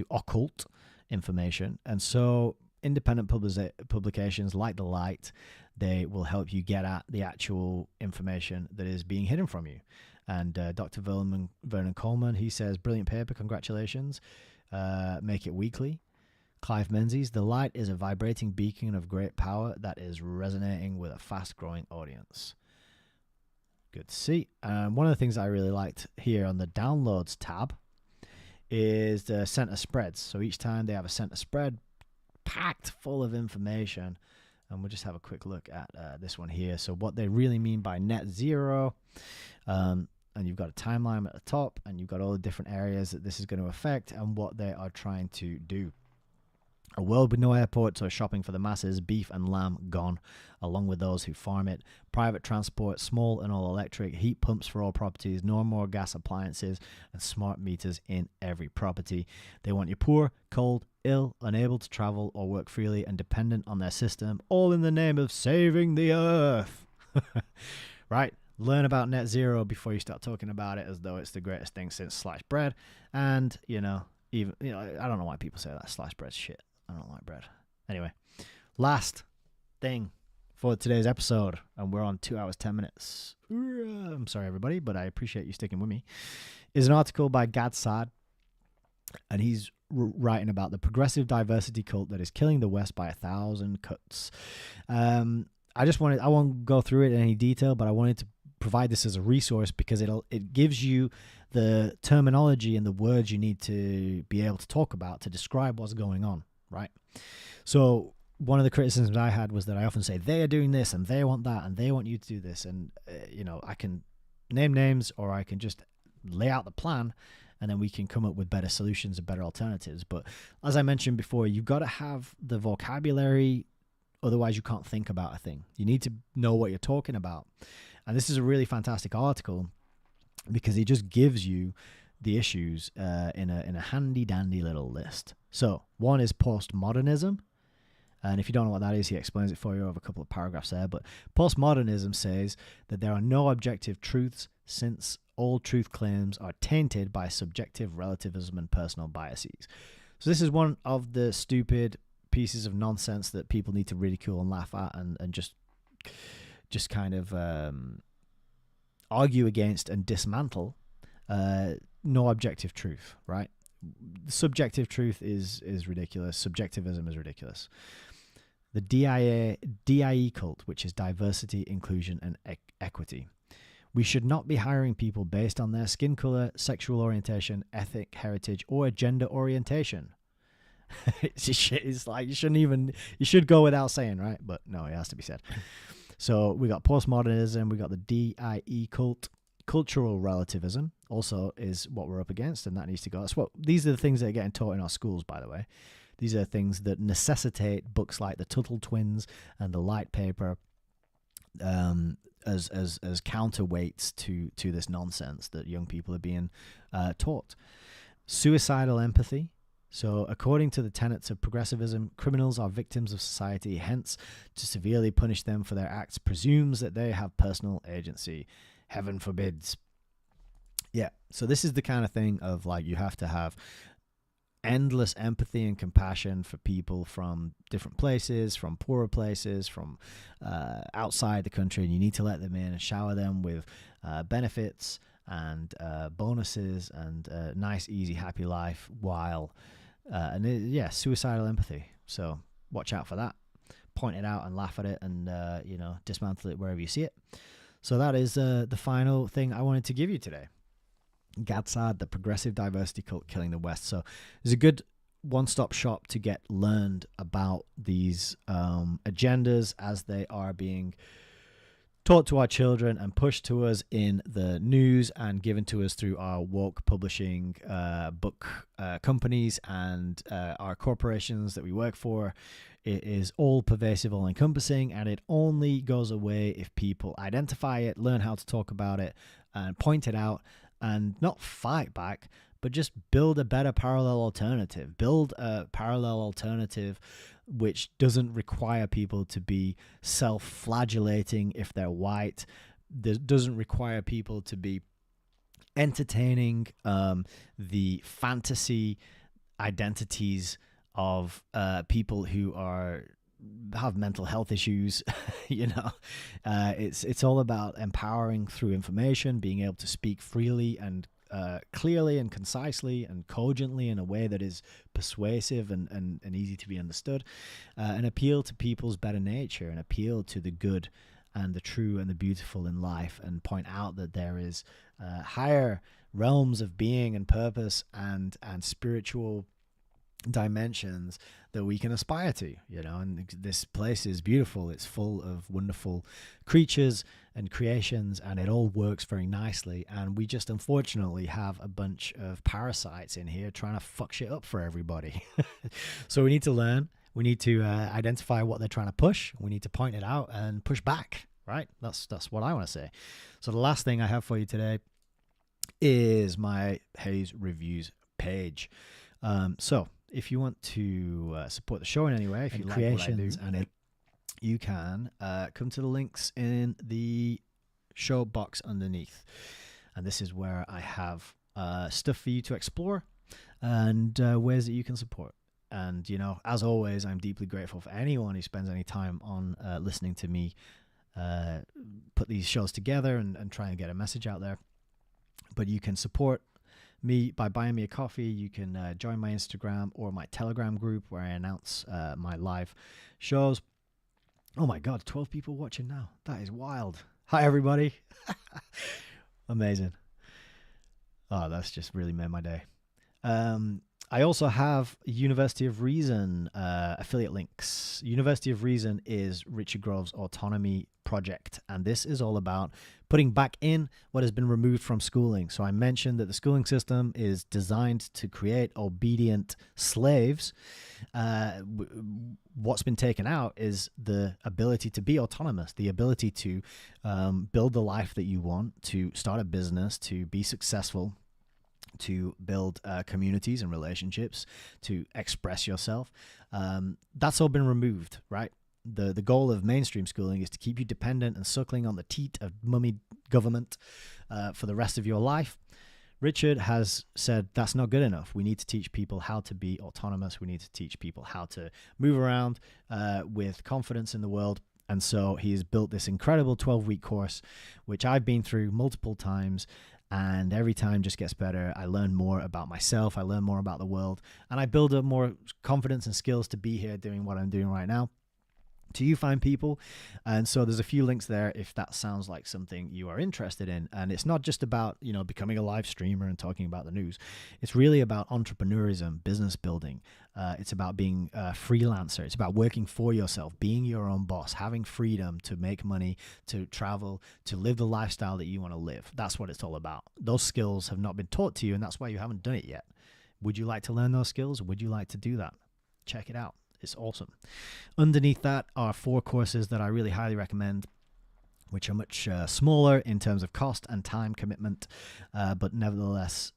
occult information. And so independent publications like The Light, they will help you get at the actual information that is being hidden from you. And Dr. Vernon Coleman, he says, brilliant paper, congratulations. Make it weekly. Clive Menzies, The Light is a vibrating beacon of great power that is resonating with a fast-growing audience. Good to see. One of the things I really liked here on the Downloads tab is the center spreads. So each time they have a center spread packed full of information. And we'll just have a quick look at this one here. So what they really mean by net zero. And you've got a timeline at the top, and you've got all the different areas that this is going to affect and what they are trying to do. A world with no airports or shopping for the masses, beef and lamb gone, along with those who farm it. Private transport, small and all electric, heat pumps for all properties, no more gas appliances, and smart meters in every property. They want you poor, cold, ill, unable to travel or work freely, and dependent on their system, all in the name of saving the earth. Right? Learn about net zero before you start talking about it as though it's the greatest thing since sliced bread. And, I don't know why people say that. Sliced bread's shit. I don't like bread. Anyway, last thing for today's episode, and we're on 2 hours, 10 minutes. I'm sorry, everybody, but I appreciate you sticking with me, is an article by Gad Saad, and he's writing about the progressive diversity cult that is killing the West by 1,000 cuts. I won't go through it in any detail, but I wanted to provide this as a resource because it gives you the terminology and the words you need to be able to talk about to describe what's going on. Right. So one of the criticisms I had was that I often say they are doing this and they want that and they want you to do this. And, I can name names or I can just lay out the plan and then we can come up with better solutions and better alternatives. But as I mentioned before, you've got to have the vocabulary. Otherwise, you can't think about a thing. You need to know what you're talking about. And this is a really fantastic article because it just gives you the issues in a handy dandy little list. So one is postmodernism, and if you don't know what that is, he explains it for you over a couple of paragraphs there. But postmodernism says that there are no objective truths since all truth claims are tainted by subjective relativism and personal biases. So this is one of the stupid pieces of nonsense that people need to ridicule and laugh at and just kind of argue against and dismantle. No objective truth, right? Subjective truth is ridiculous. Subjectivism is ridiculous. The DIE cult, which is diversity, inclusion, and equity. We should not be hiring people based on their skin color, sexual orientation, ethnic heritage, or gender orientation. It's like you should go without saying, right? But no, it has to be said. So we got postmodernism, we got the DIE cult. Cultural relativism also is what we're up against, and that needs to go. These are the things that are getting taught in our schools, by the way. These are things that necessitate books like the Tuttle Twins and the Light Paper as counterweights to this nonsense that young people are being taught. Suicidal empathy. So, according to the tenets of progressivism, criminals are victims of society. Hence, to severely punish them for their acts presumes that they have personal agency. Heaven forbids. Yeah. So this is the kind of thing of like, you have to have endless empathy and compassion for people from different places, from poorer places, from outside the country, and you need to let them in and shower them with benefits and bonuses and a nice, easy, happy life while suicidal empathy. So watch out for that. Point it out and laugh at it, and dismantle it wherever you see it. So that is the final thing I wanted to give you today. GADSAD, the progressive diversity cult killing the West. So there's a good one-stop shop to get learned about these agendas as they are being taught to our children and pushed to us in the news and given to us through our woke publishing book companies and our corporations that we work for. It is all pervasive, all encompassing, and it only goes away if people identify it, learn how to talk about it, and point it out, and not fight back, but just build a better parallel alternative. Build a parallel alternative which doesn't require people to be self-flagellating if they're white. That doesn't require people to be entertaining the fantasy identities of people who have mental health issues. It's all about empowering through information, being able to speak freely and clearly and concisely and cogently in a way that is persuasive and easy to be understood, and appeal to people's better nature and appeal to the good and the true and the beautiful in life, and point out that there is higher realms of being and purpose and spiritual dimensions that we can aspire to, and this place is beautiful. It's full of wonderful creatures and creations, and it all works very nicely, and we just unfortunately have a bunch of parasites in here trying to fuck shit up for everybody. So we need to learn, we need to identify what they're trying to push, we need to point it out and push back, right? That's what I want to say. So the last thing I have for you today is my HEYS reviews page. So if you want to support the show in any way, if you like what I do, you can come to the links in the show box underneath. And this is where I have stuff for you to explore and ways that you can support. And, as always, I'm deeply grateful for anyone who spends any time on listening to me put these shows together and try and get a message out there. But you can support me by buying me a coffee. You can join my Instagram or my Telegram group where I announce my live shows. Oh my God, 12 people watching now. That is wild. Hi, everybody. Amazing. Oh, that's just really made my day. I also have University of Reason affiliate links. University of Reason is Richard Grove's Autonomy project, and this is all about putting back in what has been removed from schooling. So I mentioned that the schooling system is designed to create obedient slaves. What's been taken out is the ability to be autonomous, the ability to build the life that you want, to start a business, to be successful, to build communities and relationships, to express yourself. That's all been removed, right? The goal of mainstream schooling is to keep you dependent and suckling on the teat of mummy government for the rest of your life. Richard has said that's not good enough. We need to teach people how to be autonomous. We need to teach people how to move around with confidence in the world. And so he's built this incredible 12-week course, which I've been through multiple times. And every time just gets better. I learn more about myself. I learn more about the world. And I build up more confidence and skills to be here doing what I'm doing right now. To you fine people. And so there's a few links there if that sounds like something you are interested in. And it's not just about, becoming a live streamer and talking about the news. It's really about entrepreneurism, business building. It's about being a freelancer. It's about working for yourself, being your own boss, having freedom to make money, to travel, to live the lifestyle that you want to live. That's what it's all about. Those skills have not been taught to you, and that's why you haven't done it yet. Would you like to learn those skills? Would you like to do that? Check it out. It's awesome. Underneath that are 4 courses that I really highly recommend. which are much smaller in terms of cost and time commitment, but nevertheless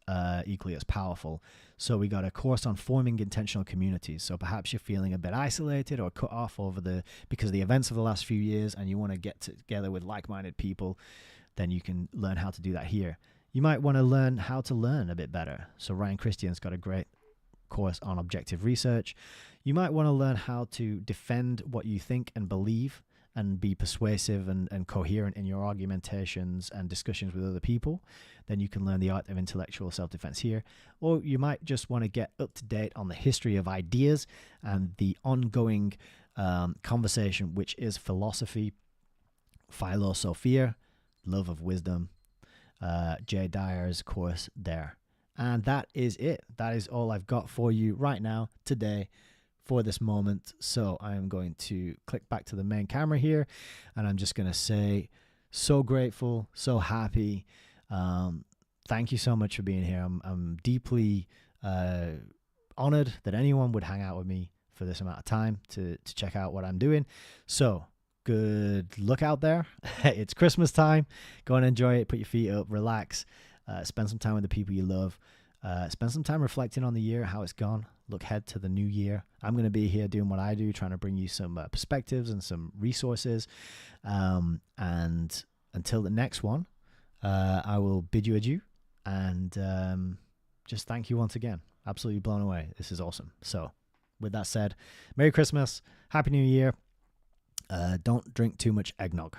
equally as powerful. So we got a course on forming intentional communities. So perhaps you're feeling a bit isolated or cut off because of the events of the last few years, and you want to get together with like-minded people, then you can learn how to do that here. You might want to learn how to learn a bit better. So Ryan Christian's got a great course on objective research. You might want to learn how to defend what you think and believe and be persuasive and coherent in your argumentations and discussions with other people. Then you can learn the art of intellectual self-defense here. Or you might just want to get up to date on the history of ideas and the ongoing conversation, which is philosophy, philosophia, love of wisdom, Jay Dyer's course there. And that is it. That is all I've got for you right now, today, for this moment. So I am going to click back to the main camera here, and I'm just going to say, so grateful, so happy. Thank you so much for being here. I'm deeply honored that anyone would hang out with me for this amount of time to check out what I'm doing. So good luck out there. It's Christmas time. Go and enjoy it. Put your feet up, relax, spend some time with the people you love. Spend some time reflecting on the year, how it's gone. Look ahead to the new year. I'm going to be here doing what I do, trying to bring you some perspectives and some resources. And until the next one, I will bid you adieu and just thank you once again. Absolutely blown away. This is awesome. So with that said, Merry Christmas, Happy New Year. Don't drink too much eggnog.